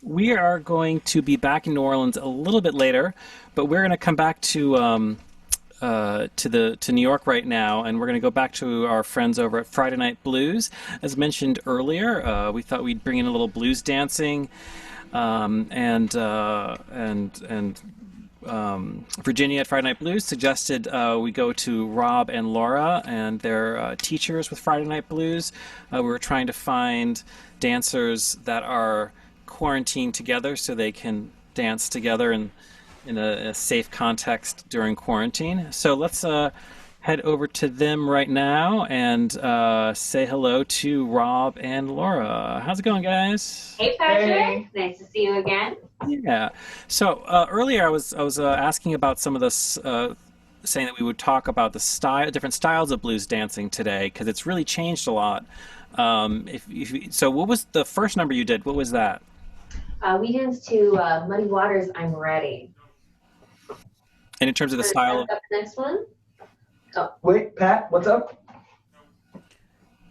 we are going to be back in New Orleans a little bit later, but we're going to come back to New York right now, and we're going to go back to our friends over at Friday Night Blues. As mentioned earlier, we thought we'd bring in a little blues dancing, and Virginia at Friday Night Blues suggested we go to Rob and Laura and their teachers with Friday Night Blues. We were trying to find dancers that are quarantined together so they can dance together in a safe context during quarantine. So let's head over to them right now and say hello to Rob and Laura. How's it going, guys? Hey, Patrick. Hey. Nice to see you again. Yeah. So earlier I was asking about some of this, saying that we would talk about the different styles of blues dancing today, because it's really changed a lot. So what was the first number you did? What was that? We danced to Muddy Waters' I'm Ready. And in terms of the style of... Next one. Oh. Wait, Pat, what's up?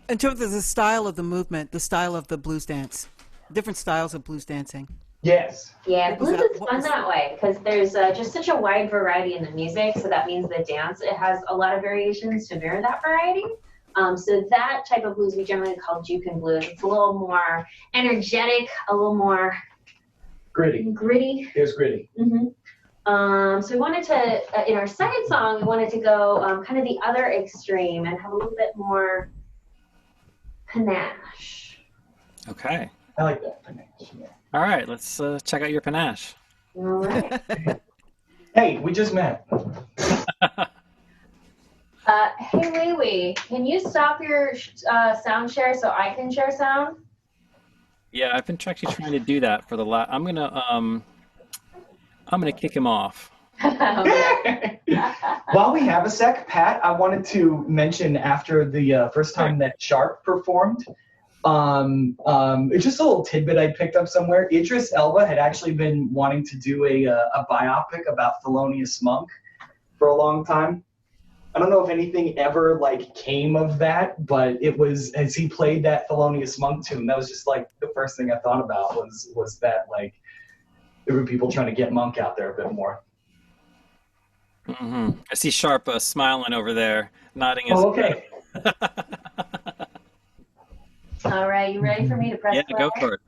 In terms of the style of the movement, the style of the blues dance, different styles of blues dancing. Yes. Yeah, blues is fun that way because there's just such a wide variety in the music. So that means the dance, it has a lot of variations to mirror that variety. So that type of blues we generally call juke blues. It's a little more energetic, a little more gritty. Here's gritty. Mm-hmm. So we wanted to, in our second song, we wanted to go kind of the other extreme and have a little bit more panache. Okay. I like that, panache. Yeah. All right, let's check out your panache. All right. Hey, we just met. Hey, LEWI, can you stop your sound share so I can share sound? Yeah, I've been actually trying to do that for the last. I'm gonna kick him off. While we have a sec, Pat, I wanted to mention after the first time that Sharp performed, it's just a little tidbit I picked up somewhere. Idris Elba had actually been wanting to do a biopic about Thelonious Monk for a long time. I don't know if anything ever like came of that, but it was, as he played that Thelonious Monk tune, that was just like the first thing I thought about was that like there were people trying to get Monk out there a bit more. Mm-hmm. I see Sharp smiling over there, nodding his. Oh, okay. All right, you ready for me to press Yeah, play? go for it.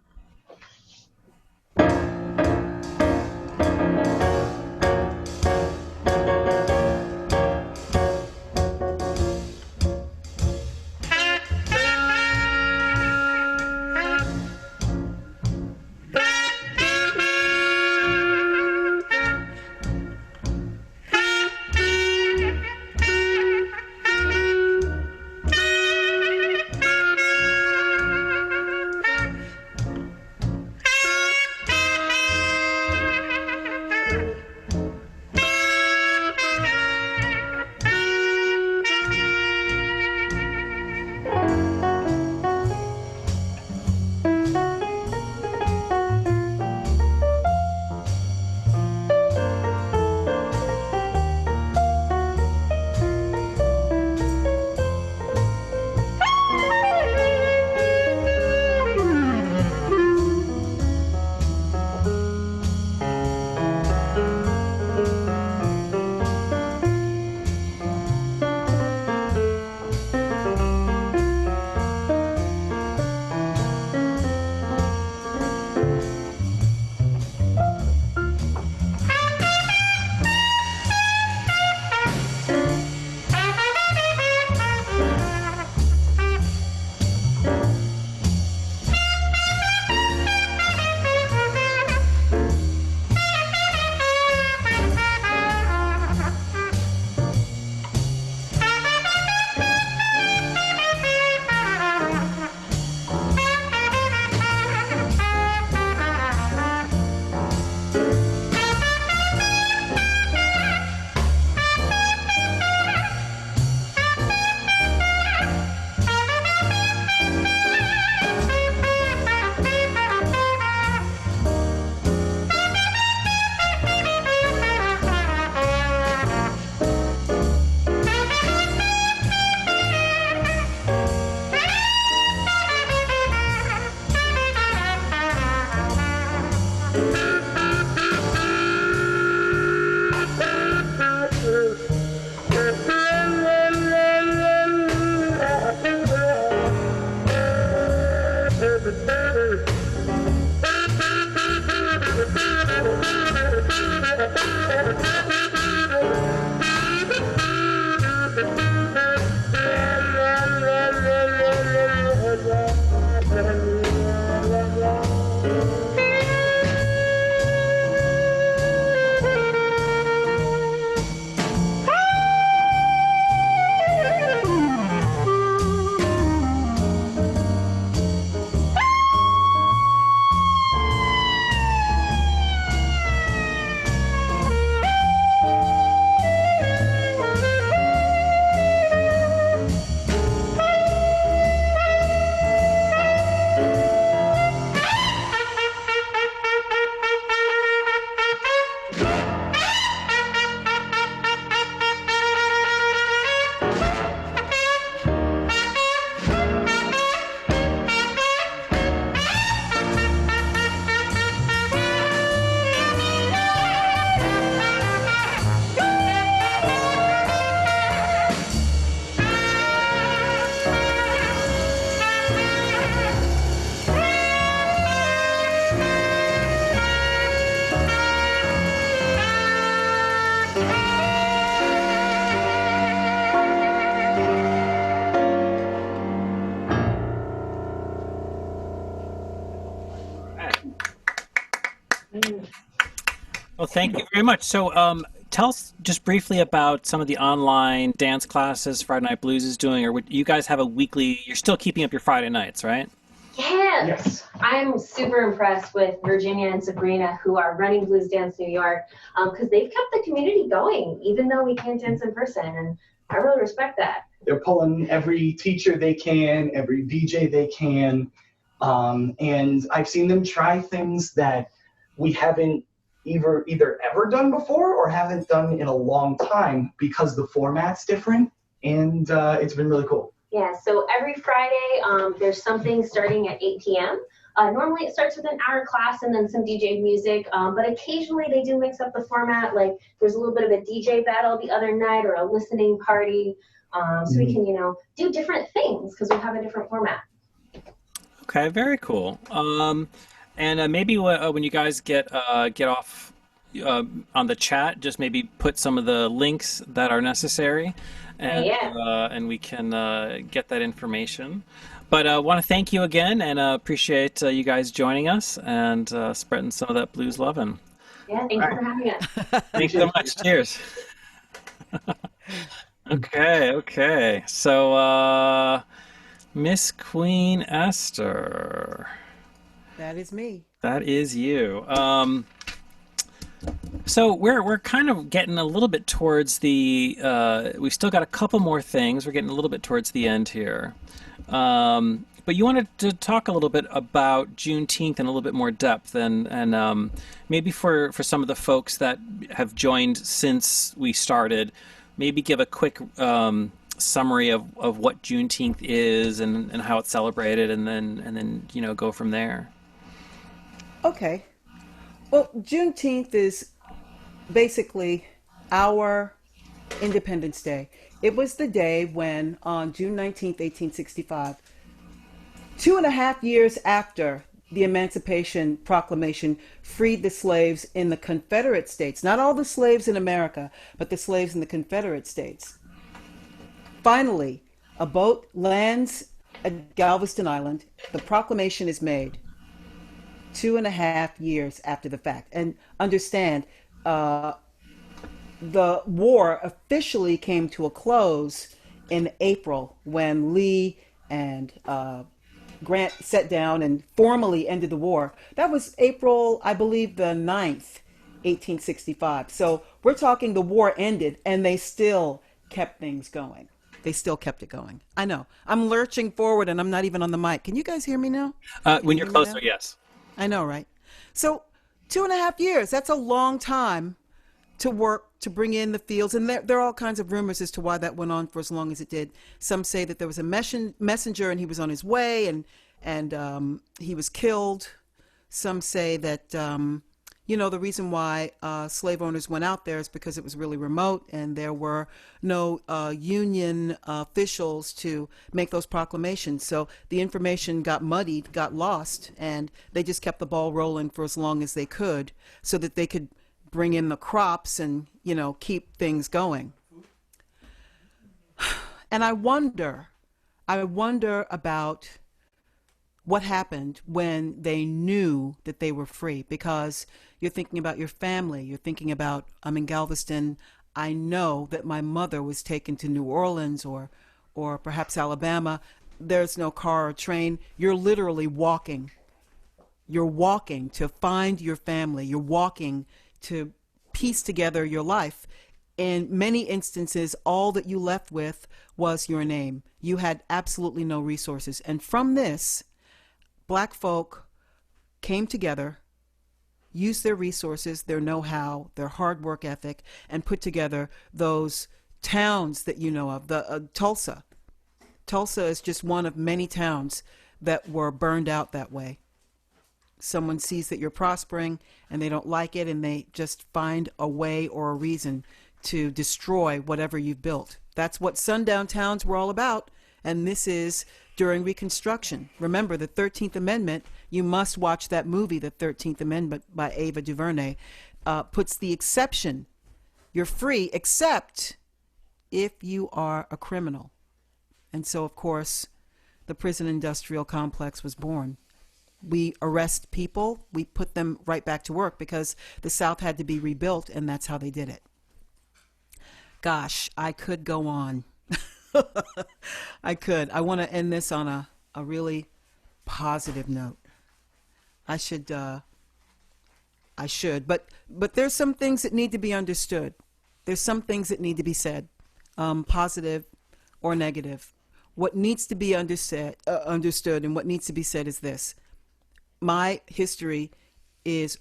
Well, thank you very much. So tell us just briefly about some of the online dance classes Friday Night Blues is doing, or you guys have a weekly, you're still keeping up your Friday nights, right? Yeah. Yes. I'm super impressed with Virginia and Sabrina, who are running Blues Dance New York, because they've kept the community going, even though we can't dance in person, and I really respect that. They're pulling every teacher they can, every DJ they can, and I've seen them try things that we haven't either ever done before or haven't done in a long time because the format's different, and it's been really cool. Yeah, so every Friday there's something starting at 8 p.m. Normally it starts with an hour class and then some DJ music, but occasionally they do mix up the format. Like there's a little bit of a DJ battle the other night or a listening party. So we can, do different things because we have a different format. Okay, very cool. And maybe when you guys get off on the chat, just maybe put some of the links that are necessary, and and we can get that information. But I want to thank you again, and appreciate you guys joining us and spreading some of that blues loving. Yeah, thank you for having us. Thanks so much. Cheers. Okay. So, Miss Queen Esther. That is me. That is you. So we're kind of getting a little bit towards the. We've still got a couple more things. We're getting a little bit towards the end here. But you wanted to talk a little bit about Juneteenth in a little bit more depth, and maybe for some of the folks that have joined since we started, maybe give a quick summary of what Juneteenth is and how it's celebrated, and then go from there. Okay. Well, Juneteenth is basically our Independence Day. It was the day when, on June 19th, 1865, 2.5 years after the Emancipation Proclamation freed the slaves in the Confederate States, not all the slaves in America, but the slaves in the Confederate States. Finally, a boat lands at Galveston Island. The proclamation is made 2.5 years after the fact. And understand, the war officially came to a close in April when Lee and Grant sat down and formally ended the war. That was April, I believe, the 9th, 1865. So we're talking the war ended and they still kept things going. They still kept it going. I know. I'm lurching forward and I'm not even on the mic. Can you guys hear me now? When you're closer, yes. I know, right? So 2.5 years, that's a long time to work to bring in the fields. And there are all kinds of rumors as to why that went on for as long as it did. Some say that there was a messenger and he was on his way and he was killed. Some say that, the reason why slave owners went out there is because it was really remote and there were no union officials to make those proclamations. So the information got muddied, got lost, and they just kept the ball rolling for as long as they could so that they could bring in the crops and, keep things going. And I wonder about what happened when they knew that they were free, because you're thinking about your family. You're thinking about, I'm in Galveston. I know that my mother was taken to New Orleans or perhaps Alabama. There's no car or train. You're literally walking. You're walking to find your family. You're walking to piece together your life. In many instances, all that you left with was your name. You had absolutely no resources. And from this, Black folk came together, used their resources, their know-how, their hard work ethic, and put together those towns that you know of. The Tulsa. Tulsa is just one of many towns that were burned out that way. Someone sees that you're prospering and they don't like it, and they just find a way or a reason to destroy whatever you've built. That's what sundown towns were all about, and this is during Reconstruction. Remember, the 13th Amendment, you must watch that movie, The 13th Amendment by Ava DuVernay, puts the exception. You're free except if you are a criminal. And so, of course, the prison industrial complex was born. We arrest people, we put them right back to work because the South had to be rebuilt, and that's how they did it. Gosh, I could go on. I could. I want to end this on a really positive note. I should, but there's some things that need to be understood. There's some things that need to be said, positive or negative. What needs to be understood and what needs to be said is this. My history is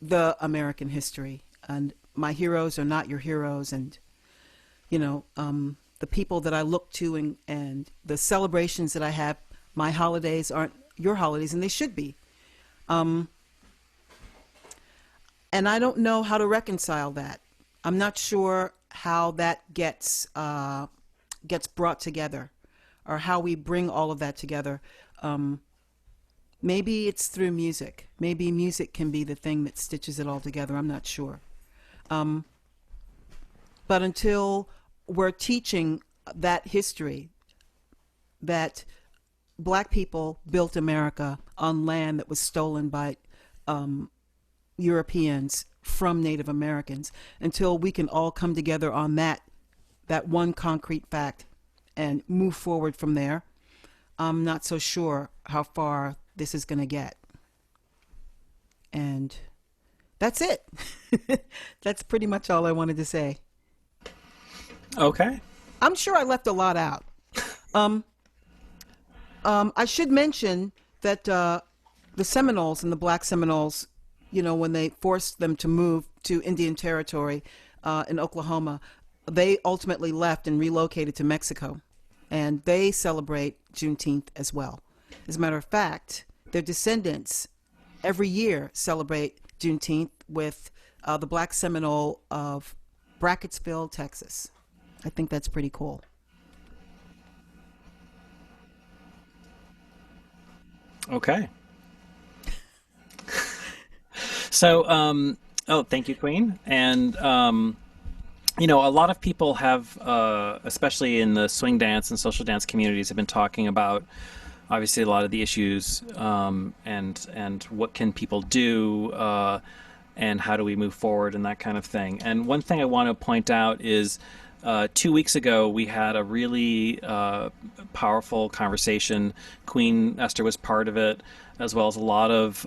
the American history. And my heroes are not your heroes. And, you know, the people that I look to and the celebrations that I have, my holidays aren't your holidays, and they should be. And I don't know how to reconcile that. I'm not sure how that gets brought together, or how we bring all of that together. Maybe it's through music. Maybe music can be the thing that stitches it all together. I'm not sure. But until we're teaching that history, that Black people built America on land that was stolen by Europeans from Native Americans, until we can all come together on that one concrete fact and move forward from there, I'm not so sure how far this is going to get. And that's it. That's pretty much all I wanted to say. Okay. I'm sure I left a lot out. I should mention that the Seminoles and the Black Seminoles, you know, when they forced them to move to Indian Territory in Oklahoma, they ultimately left and relocated to Mexico. And they celebrate Juneteenth as well. As a matter of fact, their descendants every year celebrate Juneteenth with the Black Seminole of Brackettsville, Texas. I think that's pretty cool. Okay. So, thank you, Queen. And, you know, a lot of people have, especially in the swing dance and social dance communities, have been talking about, obviously, a lot of the issues and what can people do and how do we move forward and that kind of thing. And one thing I want to point out is 2 weeks ago, we had a really powerful conversation. Queen Esther was part of it, as well as a lot of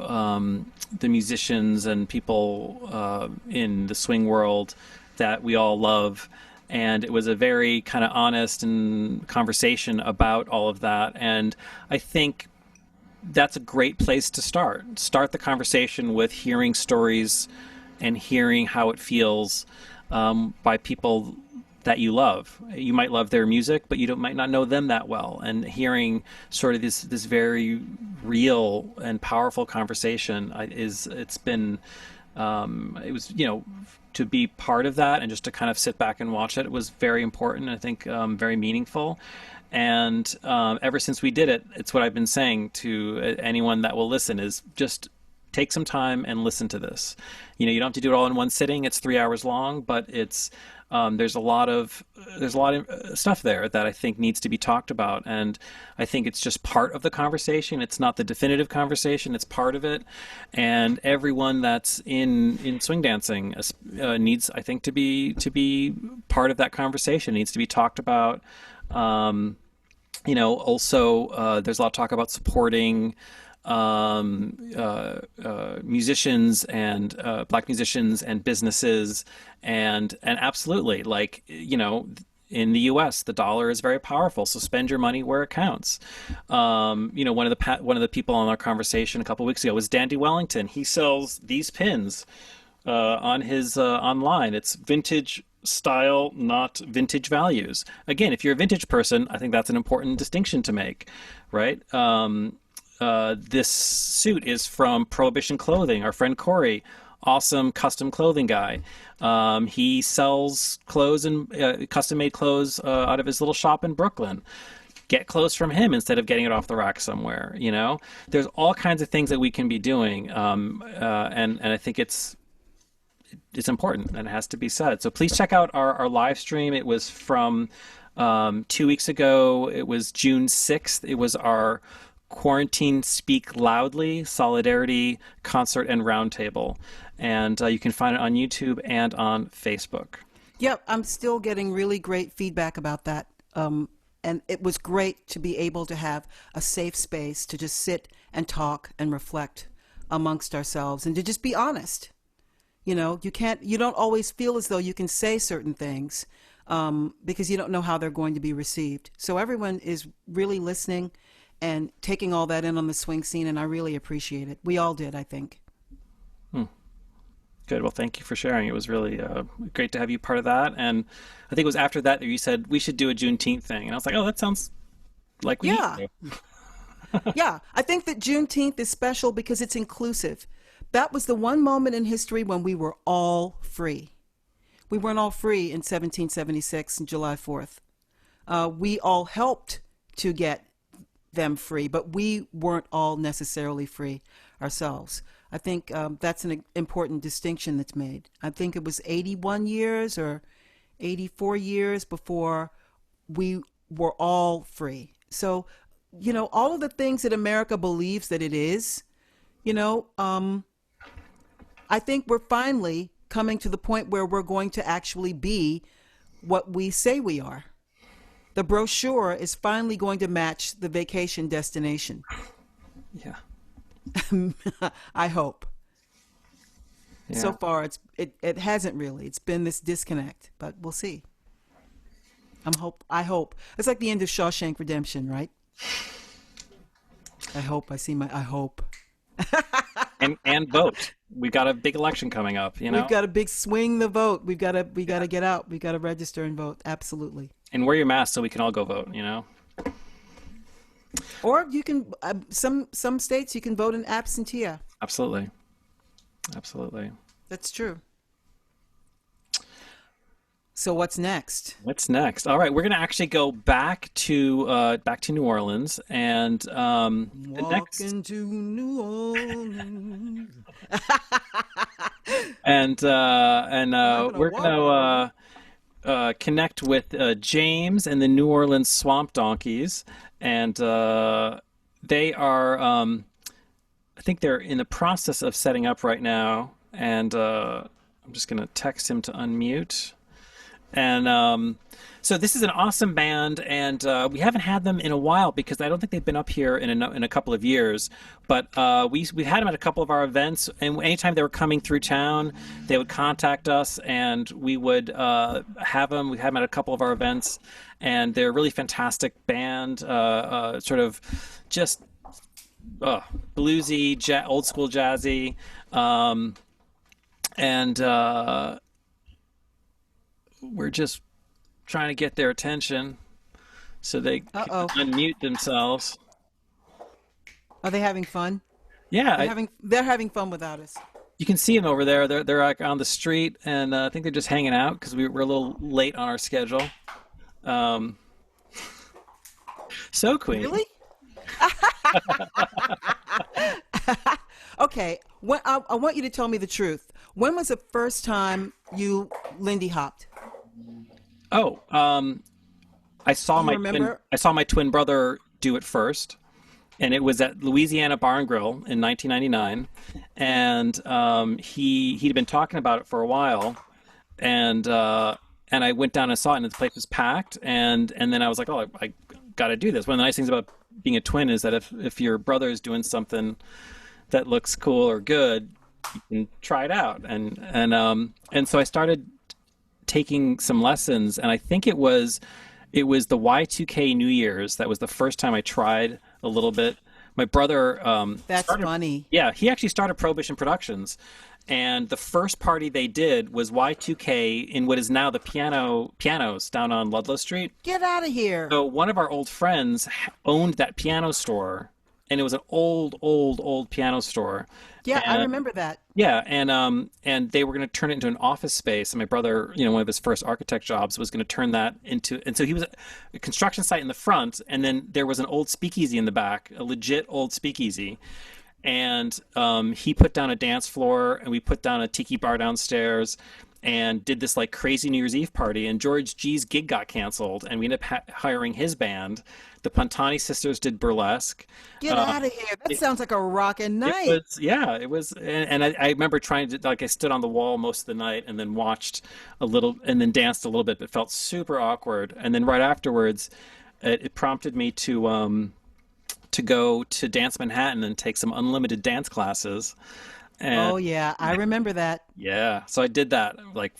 the musicians and people in the swing world that we all love. And it was a very kind of honest and conversation about all of that. And I think that's a great place to start. Start the conversation with hearing stories and hearing how it feels by people that you love. You might love their music, but you might not know them that well. And hearing sort of this very real and powerful conversation it was, you know, to be part of that and just to kind of sit back and watch it was very important. I think very meaningful. And ever since we did it, it's what I've been saying to anyone that will listen is just take some time and listen to this. You know, you don't have to do it all in one sitting. It's 3 hours long, but it's there's a lot of stuff there that I think needs to be talked about, and I think it's just part of the conversation. It's not the definitive conversation; it's part of it, and everyone that's in swing dancing needs, I think, to be part of that conversation. It needs to be talked about. You know, also there's a lot of talk about supporting musicians and Black musicians and businesses, and absolutely, like, you know, in the U.S. the dollar is very powerful, so spend your money where it counts. You know, one of the people on our conversation a couple of weeks ago was Dandy Wellington. He sells these pins on his online. It's vintage style, not vintage values. Again, if you're a vintage person, I think that's an important distinction to make, right? This suit is from Prohibition Clothing. Our friend Corey, awesome custom clothing guy. He sells clothes and custom-made clothes out of his little shop in Brooklyn. Get clothes from him instead of getting it off the rack somewhere. You know, there's all kinds of things that we can be doing, and I think it's important and it has to be said. So please check out our live stream. It was from 2 weeks ago. It was June 6th. It was our Quarantine Speak Loudly Solidarity Concert and Roundtable. And you can find it on YouTube and on Facebook. Yep, I'm still getting really great feedback about that. And it was great to be able to have a safe space to just sit and talk and reflect amongst ourselves and to just be honest. You know, you don't always feel as though you can say certain things because you don't know how they're going to be received. So everyone is really listening and taking all that in on the swing scene, and I really appreciate it. We all did, I think. Good. Well, thank you for sharing. It was really great to have you part of that. And I think it was after that you said we should do a Juneteenth thing, and I was like, oh, that sounds like we need to. Yeah, I think that Juneteenth is special because it's inclusive. That was the one moment in history when we were all free. We weren't all free in 1776 and July 4th. We all helped to get them free, but we weren't all necessarily free ourselves. I think that's an important distinction that's made. I think it was 81 years or 84 years before we were all free. So, you know, all of the things that America believes that it is, you know, I think we're finally coming to the point where we're going to actually be what we say we are. The brochure is finally going to match the vacation destination. Yeah. I hope. Yeah. So far, it hasn't really. It's been this disconnect, but we'll see. I hope. It's like the end of Shawshank Redemption, right? I hope. I hope. and vote. We got a big election coming up, you know. We've got a big swing the vote. We got to get out. We got to register and vote. Absolutely. And wear your mask so we can all go vote, you know. Or you can some states you can vote in absentia. Absolutely. Absolutely. That's true. So what's next? What's next? All right, we're going to actually go back to New Orleans and Walking to New Orleans. and we're going to connect with James and the New Orleans Swamp Donkeys, and they are I think they're in the process of setting up right now, and I'm just going to text him to unmute. And so this is an awesome band, and we haven't had them in a while because I don't think they've been up here in a couple of years. But we've had them at a couple of our events, and anytime they were coming through town, they would contact us, and we would have them. We had them at a couple of our events, and they're a really fantastic band, sort of just bluesy, old school jazzy, and we're just trying to get their attention so they can unmute themselves. Are they having fun? Yeah, they're having fun without us. You can see them over there. They're like on the street, and I think they're just hanging out because we're a little late on our schedule. So, Queen. Really? Okay. I want you to tell me the truth. When was the first time you Lindy hopped? Oh, I saw my twin brother do it first, and it was at Louisiana Barn Grill in 1999, and he'd been talking about it for a while, and I went down and saw it, and the place was packed, and then I was like, oh, I got to do this. One of the nice things about being a twin is that if your brother is doing something that looks cool or good, you can try it out, and so I started taking some lessons, and I think it was the Y2K New Year's. That was the first time I tried a little bit. My brother that's funny. Yeah, he actually started Prohibition Productions, and the first party they did was Y2K in what is now the pianos down on Ludlow Street. Get out of here. So one of our old friends owned that piano store, and it was an old piano store. Yeah, I remember that. Yeah, and they were going to turn it into an office space. And my brother, one of his first architect jobs was going to turn that into. And so he was a construction site in the front, and then there was an old speakeasy in the back, a legit old speakeasy. And he put down a dance floor, and we put down a tiki bar downstairs, and did this like crazy New Year's Eve party. And George G's gig got canceled, and we ended up hiring his band. The Pontani sisters did burlesque. Get out of here! That sounds like a rockin' night. It was, and I remember trying to, like, I stood on the wall most of the night, and then watched a little, and then danced a little bit, but felt super awkward. And then right afterwards, it prompted me to go to Dance Manhattan and take some unlimited dance classes. And, oh yeah, I remember that. Yeah, so I did that like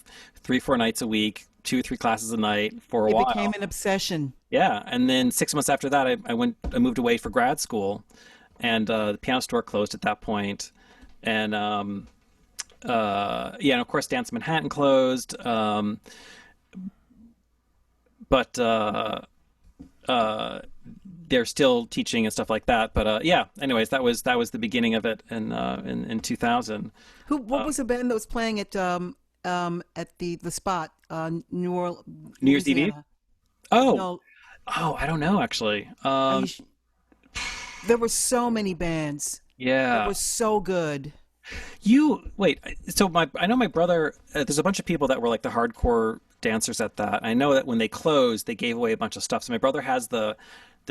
3-4 nights a week, 2 or 3 classes a night for a while. It became an obsession. Yeah, and then 6 months after that, I moved away for grad school, and the piano store closed at that point, and yeah, and of course Dance Manhattan closed. But they're still teaching and stuff like that. But yeah, anyways, that was the beginning of it in 2000. What was the band that was playing at the spot, New Year's Eve? Louisiana? Oh, No, I don't know actually. there were so many bands. Yeah, that were so good. So I know my brother. There's a bunch of people that were like the hardcore dancers at that. I know that when they closed, they gave away a bunch of stuff. So my brother has the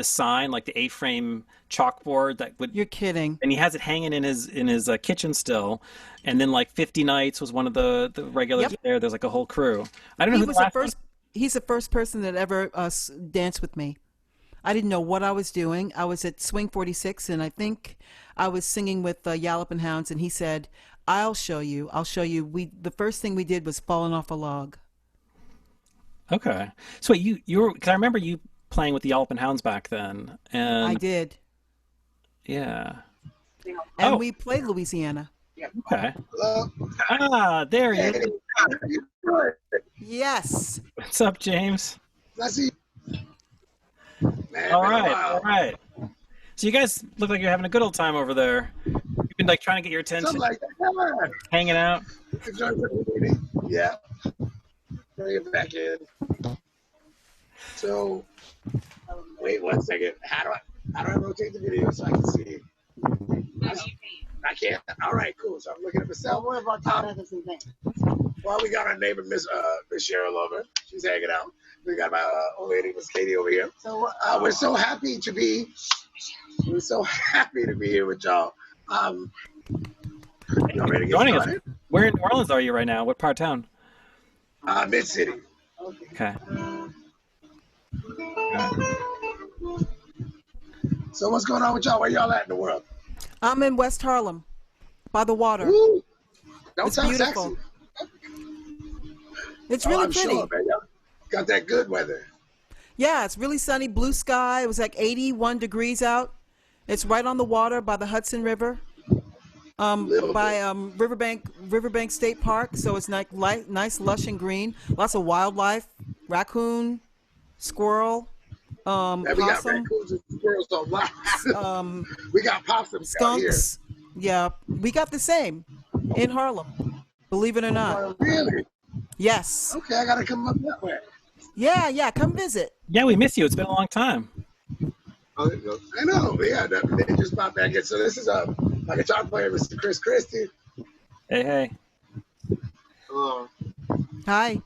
sign, like the A-frame chalkboard that would. You're kidding. And he has it hanging in his kitchen still. And then like 50 Nights was one of the regulars there. There's like a whole crew. I don't know who the last one. He's the first person that ever danced with me. I didn't know what I was doing. I was at Swing 46, and I think I was singing with Jalopy Hounds, and he said, I'll show you. The first thing we did was falling off a log. Okay. So wait, you were, because I remember you playing with the Jalopy Hounds back then. And I did. Yeah. And we played Louisiana. Okay. There you are. Yes. What's up, James? I see. Man, all right. So you guys look like you're having a good old time over there. You've been like trying to get your attention. Something like that. Hanging out. Yeah. Bring it back in. So, wait 1 second. How do I rotate the video so I can see? I can't. All right, cool. So I'm looking at myself. What about some things? Well, we got our neighbor, Miss Cheryl over. She's hanging out. We got my old lady, Miss Katie, over here. So we're so happy to be. We're so happy to be here with y'all. Y'all ready to get Joining started? us. Where in New Orleans are you right now? What part of town? Mid City. Okay. So what's going on with y'all? Where y'all at in the world? I'm in West Harlem, by the water. Ooh, it's beautiful. Sexy. It's really I'm pretty. Sure, man. Y'all got that good weather. Yeah, it's really sunny, blue sky. It was like 81 degrees out. It's right on the water by the Hudson River, by Riverbank State Park. So it's nice, lush and green. Lots of wildlife, raccoon, squirrel, We got possum. raccoons and squirrels on lock. We got possums skunks. Yeah, we got the same in Harlem. Believe it or not. Really? Yes. Okay, I gotta come up that way. Yeah, come visit. Yeah, we miss you. It's been a long time. Oh, there you go. I know. Yeah, they just popped back in. So this is my guitar player, Mr. Chris Christie. Hey. Hi.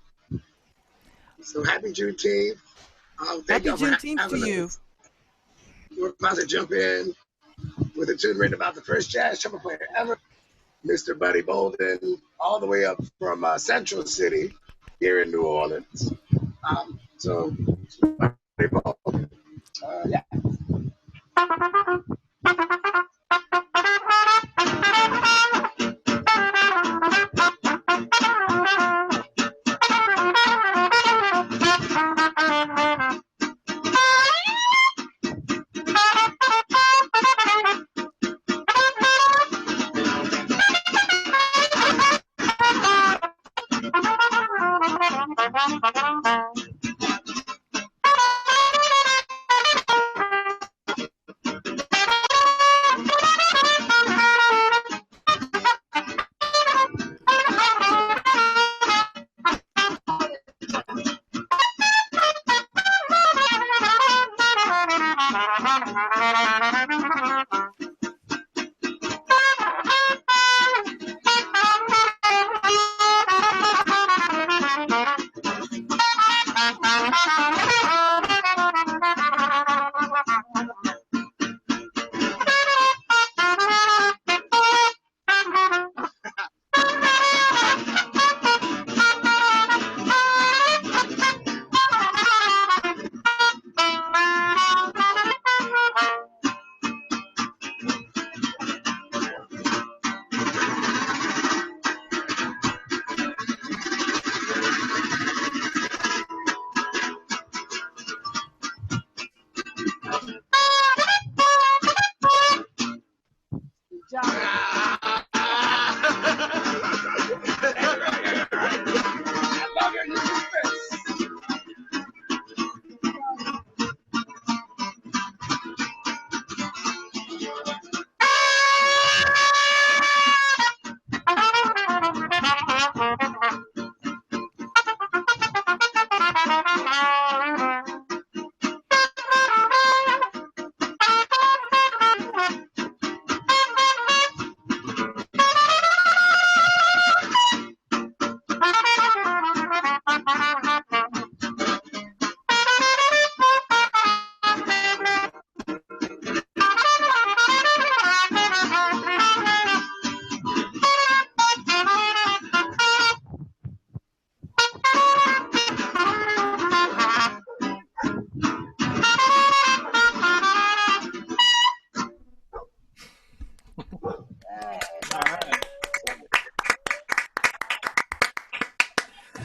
So happy Juneteenth. Happy Juneteenth to you. We're about to jump in with a tune written about the first jazz trumpet player ever, Mr. Buddy Bolden, all the way up from Central City here in New Orleans. So, Buddy Bolden. Yeah.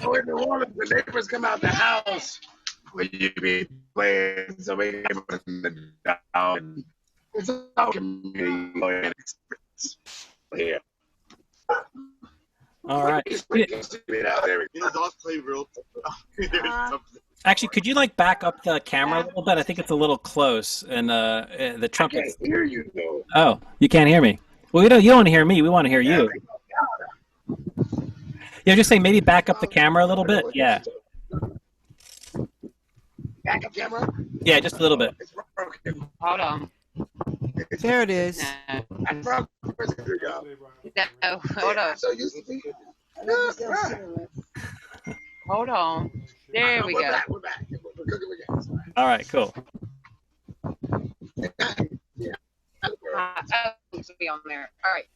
So in New Orleans, the neighbors come out the house when you be playing. So we neighbors down. It's all community experience. Yeah. All right. Dogs play real. Actually, could you like back up the camera a little bit? I think it's a little close, and the trumpet. I can't hear you though. Oh, you can't hear me. Well, you don't want to hear me. We want to hear you. Yeah, just saying maybe back up the camera a little bit. Yeah. Back up camera? Yeah, just a little bit. It's broken. Hold on. There it is. I'm from No, hold on. So used to be. Hold on. There we We're go. back. We're back. We're cooking with gas. All right, cool. To be on there. All right.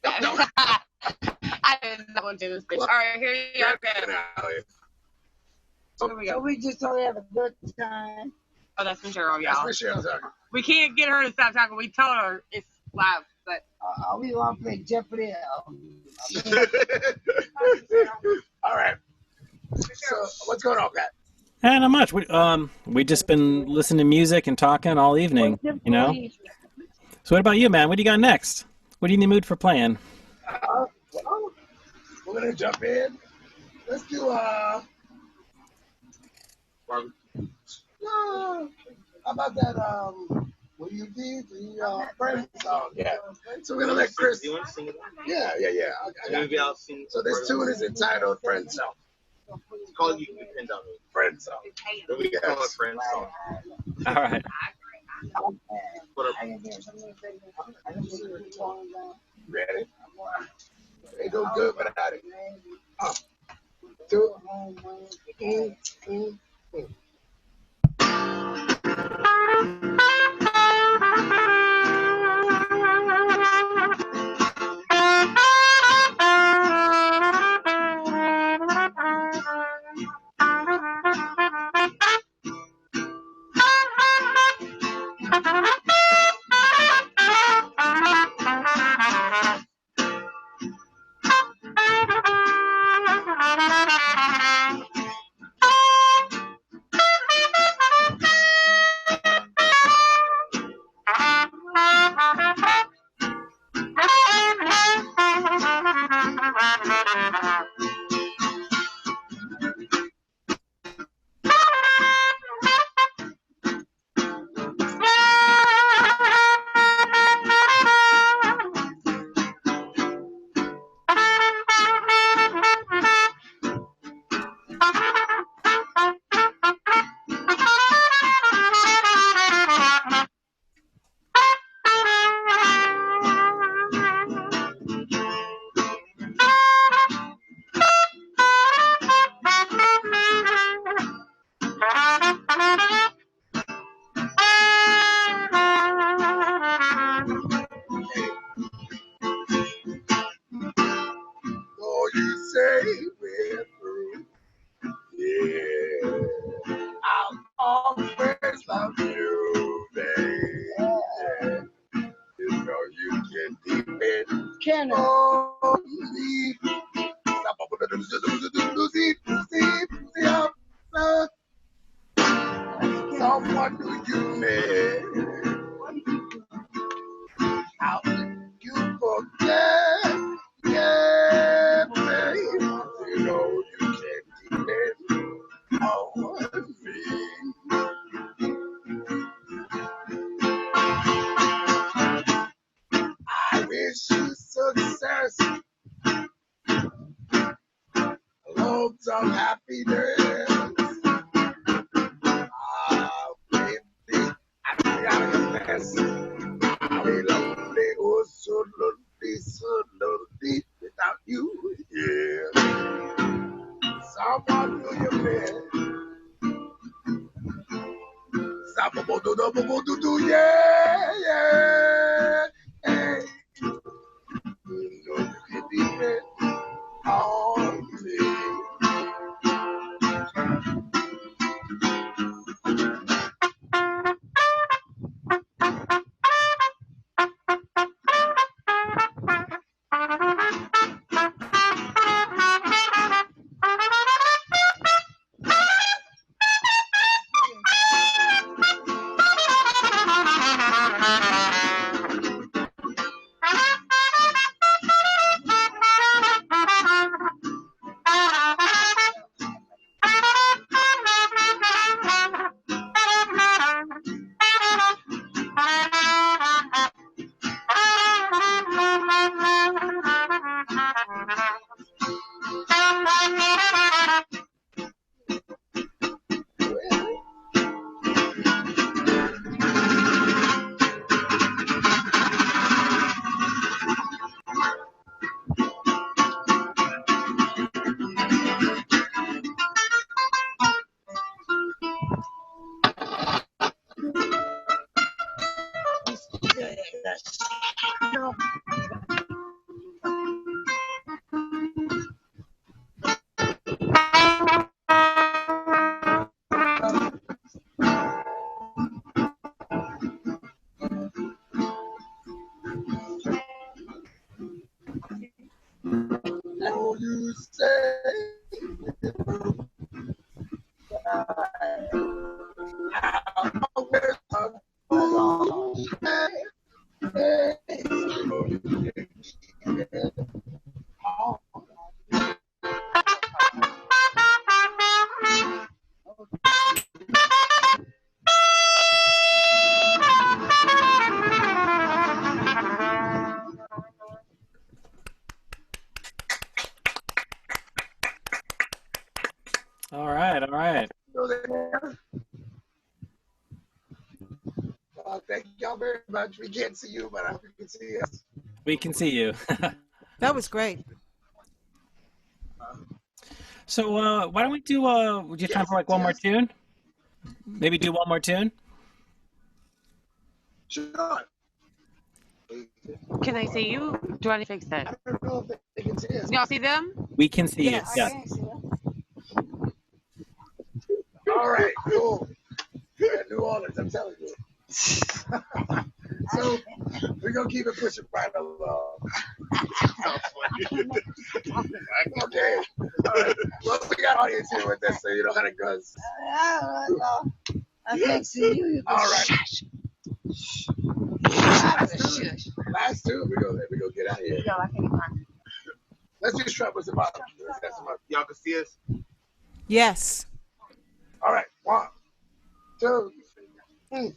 I did not want to do this bitch. All right, here you go. Here we go. We just don't have a good time. Oh, that's Michelle, y'all. That's Michelle, sorry. We can't get her to stop talking. We told her it's live, but We want to play Jeopardy. All right. So what's going on, Pat? Not much. We just been listening to music and talking all evening. You know. So what about you, man? What do you got next? What are you in the mood for playing? Well, we're gonna jump in. Let's do how about that will you be the friend song? Yeah. So we're gonna let Chris. Do you want to sing it? Yeah. Maybe I'll sing. So this tune is entitled Friend Song. It's called You Can Depend on Me. Friend Song. We can call it Friend Song. All right. Ready? They go good without it. 2, 3. Someone do you need? How can you forget? Yeah, babe. You know you can't depend on me. I wish you success. Loads of happiness. I'll be lonely, oh so lonely without you, yeah. Someone do you miss? Someone do, yeah. Hey, you know you can depend on me. All right, all right. Thank y'all very much. We can't see you, but we can see us. We can see you. That was great. So why don't we do, would you have time for like one more tune? Maybe do one more tune? Sure. Can I see you? Do I need to fix that? I don't know if they can see us. Y'all see them? We can see Yes. you. Yeah. All right, cool. Yeah, New Orleans, I'm telling you. So we're gonna keep it pushing right along. Okay. All right. Well, we got audience here with us, so you know how it goes. I can't see you. All right. Last two. We go get out of here. Let's just try with some bottom. Y'all can see us? Yes. All right. 1, 2, 3.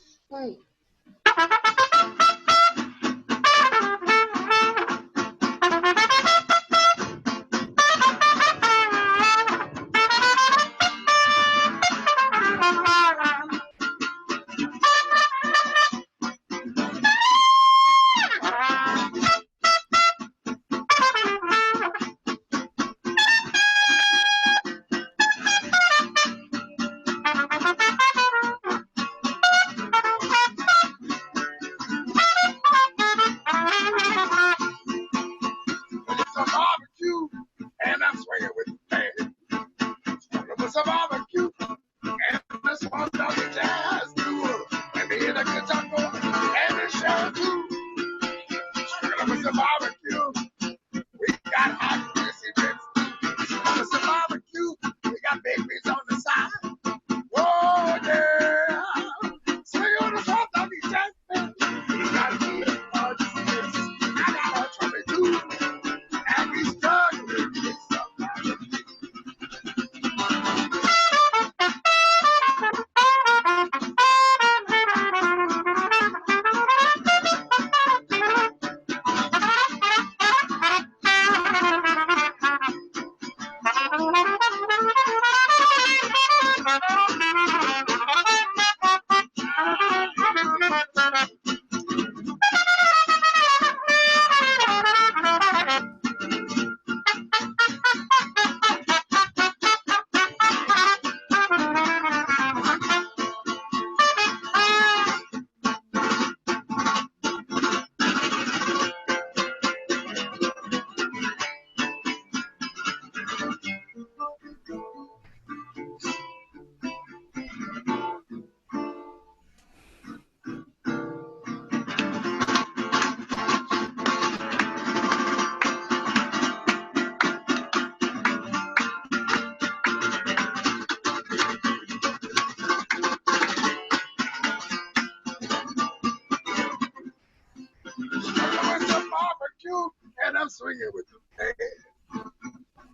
Swinging with the band,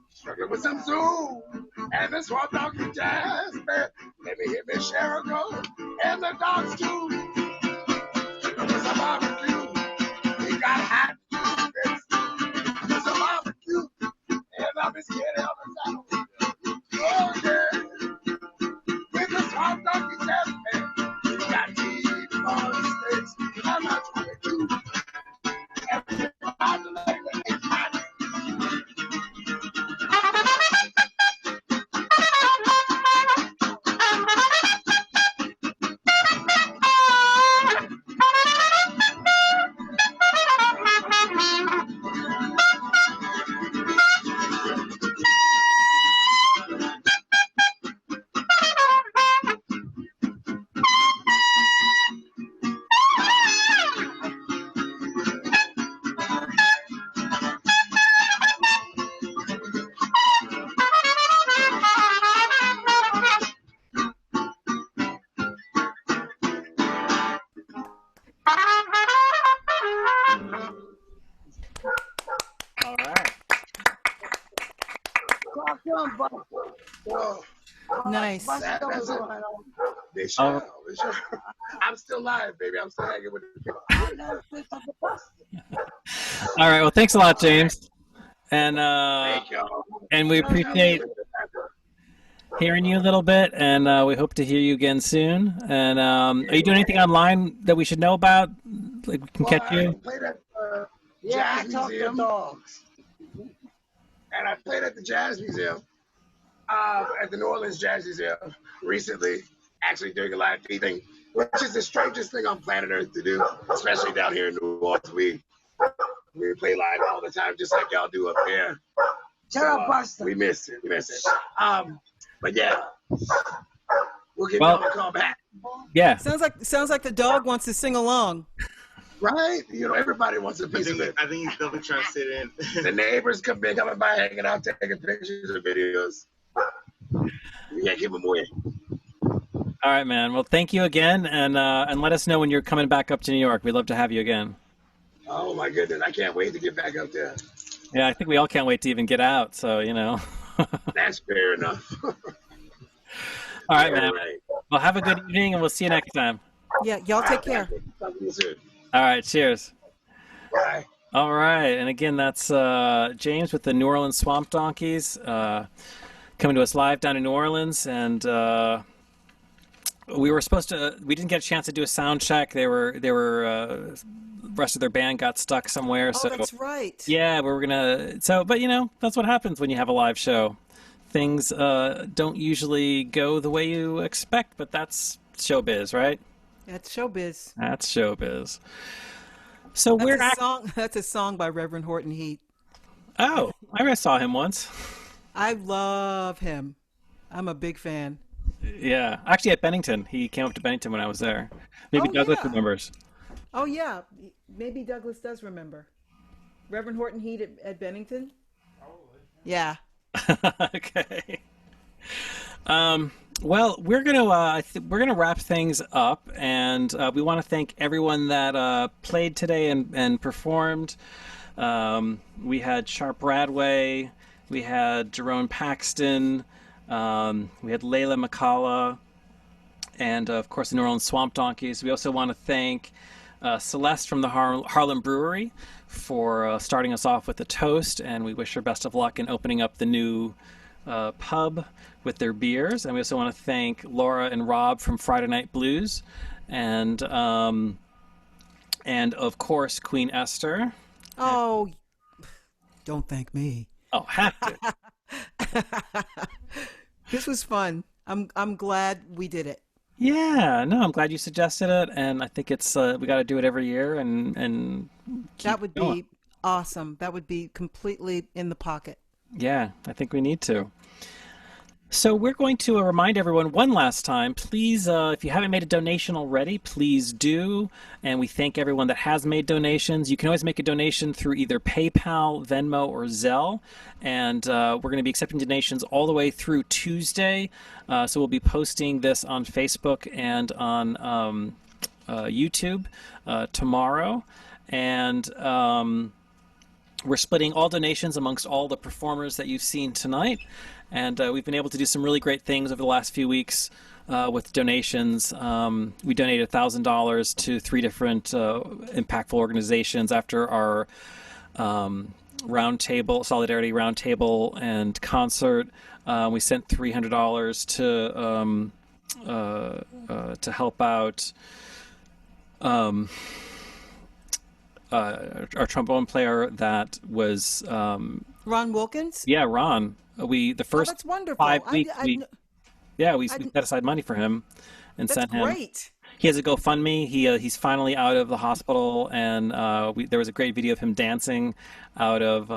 struggling with some zoom, and this one donkey jazz band. Let me hear Miss Cheryl go, and the dogs too. Struggling with some barbecue, we got hot juice, with some barbecue, and I'm just getting on the saddle. Oh yeah, with this one donkey jazz band, we got cheese on steaks, I'm not 22. How come, Buster? Well, Nice. Buster don't that's know it. how to- They shall. They shall. I'm still live, baby. I'm still hanging with the people. I know this of the Buster. All right. Well, thanks a lot, James. And Thank y'all. and we appreciate hearing you a little bit, and we hope to hear you again soon. And are you doing anything online that we should know about? Like we can catch I you? played at Yeah, I Jazz talk to Museum, dogs. and I played at the Jazz Museum, at the New Orleans Jazz Museum recently, actually doing a live feeding, which is the strangest thing on planet Earth to do, especially down here in New Orleans. We play live all the time, just like y'all do up there. Shut up, Buster. We miss it. We miss it. But yeah, we'll give Well- y'all a call back. Yeah. Sounds like the dog wants to sing along. Right? You know, everybody wants a piece of it. I think he's definitely trying to sit in. The neighbors coming by, hanging out, taking pictures or videos. We can't keep them away. All right, man. Well, thank you again, and let us know when you're coming back up to New York. We'd love to have you again. Oh my goodness, I can't wait to get back up there. Yeah, I think we all can't wait to even get out. So you know. That's fair enough. All right, Yeah, man. right. Well, have a good evening, and we'll see you next time. Yeah, y'all take care. Talk to you soon. All right, cheers. Bye. All right, and again, that's James with the New Orleans Swamp Donkeys coming to us live down in New Orleans, and we didn't get a chance to do a sound check. They were the rest of their band got stuck somewhere. Oh, So that's right. yeah, we were gonna. So, but you know, that's what happens when you have a live show. Things don't usually go the way you expect, but that's showbiz, right? That's showbiz. That's showbiz. So That's a song by Reverend Horton Heat. Oh, I saw him once. I love him. I'm a big fan. Yeah, actually at Bennington. He came up to Bennington when I was there. Maybe Douglas remembers. Oh yeah, maybe Douglas does remember. Reverend Horton Heat at Bennington. Yeah. Okay. Well, we're gonna wrap things up, and we want to thank everyone that played today and performed. We had Sharp Radway, we had JERRON PAXTON, we had LEYLA McCALLA, and of course the New Orleans Swamp Donkeys. We also want to thank Celeste from the HARLEM Brewery for starting us off with a toast, and we wish her best of luck in opening up the new pub with their beers. And we also want to thank Laura and Rob from Friday Night Blues, and of course Queen Esther. Oh, don't thank me. Oh, have to. This was fun. I'm glad we did it. Yeah, no, I'm glad you suggested it, and I think it's we got to do it every year, and That would going. be awesome. That would be completely in the pocket. Yeah, I think we need to. So we're going to remind everyone one last time, please, if you haven't made a donation already, please do. And we thank everyone that has made donations. You can always make a donation through either PayPal, Venmo, or Zelle. And we're going to be accepting donations all the way through Tuesday. So we'll be posting this on Facebook and on YouTube tomorrow. And we're splitting all donations amongst all the performers that you've seen tonight. And we've been able to do some really great things over the last few weeks with donations. We donated $1,000 to 3 different impactful organizations after our roundtable, Solidarity Roundtable and concert. We sent $300 to help out our trombone player that was Ron Wilkins? Yeah, Ron. The first that's wonderful. 5 weeks we set aside money for him and That's sent him. great. He has a GoFundMe. He's finally out of the hospital, and there was a great video of him dancing out of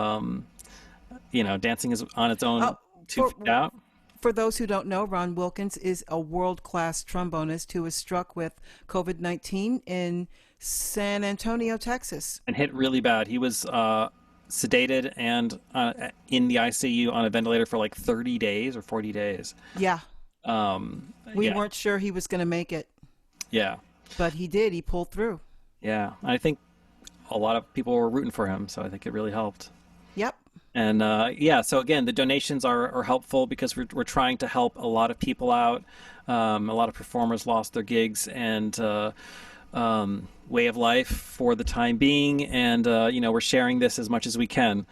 dancing on its own 2 feet out. For those who don't know, Ron Wilkins is a world-class trombonist who was struck with COVID-19 in San Antonio, Texas. And hit really bad. He was sedated and in the ICU on a ventilator for like 30 days or 40 days. Yeah. We yeah. weren't sure he was going to make it. Yeah. But he did. He pulled through. Yeah. I think a lot of people were rooting for him, so I think it really helped. Yep. And yeah, so again, the donations are helpful because we're trying to help a lot of people out. A lot of performers lost their gigs and way of life for the time being, and you know, we're sharing this as much as we can.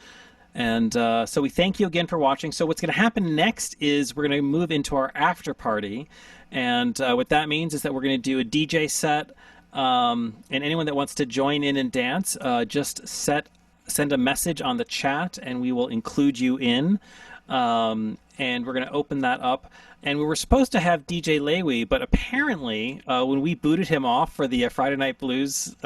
And so we thank you again for watching. So what's going to happen next is we're going to move into our after party, and what that means is that we're going to do a DJ set, and anyone that wants to join in and dance, just send a message on the chat and we will include you in. And we're going to open that up. And we were supposed to have DJ LEWI, but apparently when we booted him off for the Friday Night Blues,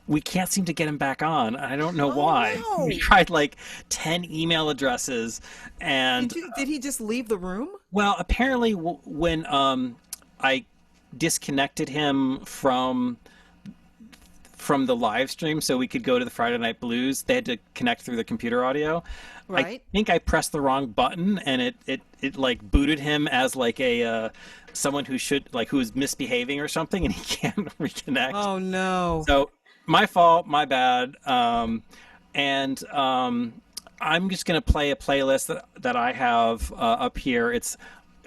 we can't seem to get him back on. I don't know why. No. We tried like 10 email addresses, and did he just leave the room? Well, apparently when I disconnected him from the live stream so we could go to the Friday Night Blues, they had to connect through the computer audio. Right. I think I pressed the wrong button, and it like booted him as like a someone who was misbehaving or something, and he can't reconnect. Oh no. So my fault, my bad. And I'm just gonna play a playlist that I have up here.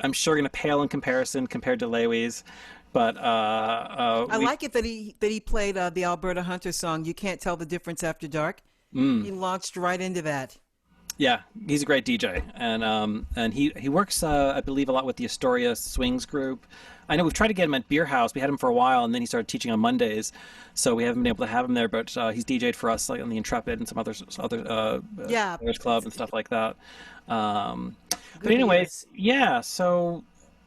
I'm sure gonna pale in comparison compared to LEWI's. But I like it that he played the Alberta Hunter song, "You Can't Tell the Difference After Dark." He launched right into that. Yeah, he's a great DJ, and he works, I believe, a lot with the Astoria Swings group. I know we've tried to get him at Beer House. We had him for a while, and then he started teaching on Mondays, so we haven't been able to have him there. But he's DJ'd for us, like on the Intrepid and some other Players Club and stuff like that. But anyways, yeah. So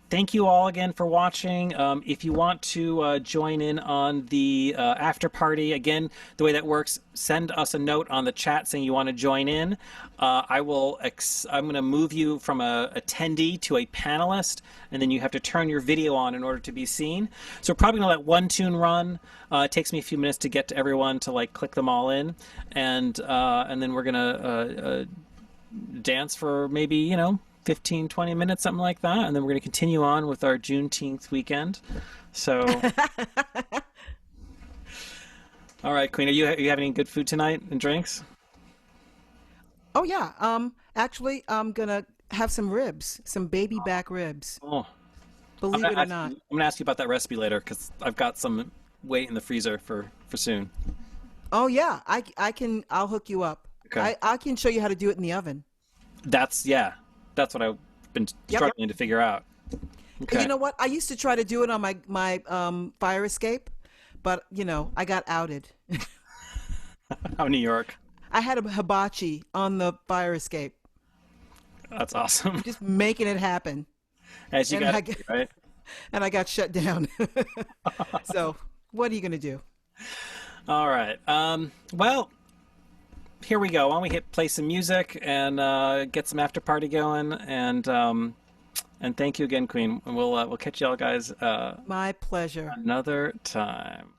thank you all again for watching. If you want to join in on the after party, again, the way that works, send us a note on the chat saying you want to join in. I'm going to move you from a attendee to a panelist, and then you have to turn your video on in order to be seen. So we're probably going to let one tune run. It takes me a few minutes to get to everyone to like click them all in, and then we're going to dance for maybe 15-20 minutes, something like that, and then we're going to continue on with our Juneteenth weekend. So all right, Queen, are you having any good food tonight and drinks? Oh yeah, actually I'm gonna have some ribs, some baby back ribs. Oh, believe it or not. I'm gonna ask you about that recipe later because I've got some weight in the freezer for soon. Oh yeah, I'll hook you up. Okay. I can show you how to do it in the oven. That's what I've been struggling to figure out. Okay. You know what? I used to try to do it on my fire escape, but I got outed. How New York? I had a hibachi on the fire escape. That's awesome. Just making it happen. As you got, right? And I got shut down. So what are you gonna do? All right. Well, here we go. Why don't we play some music and get some after party going, and thank you again, Queen. And we'll catch y'all guys. My pleasure. Another time.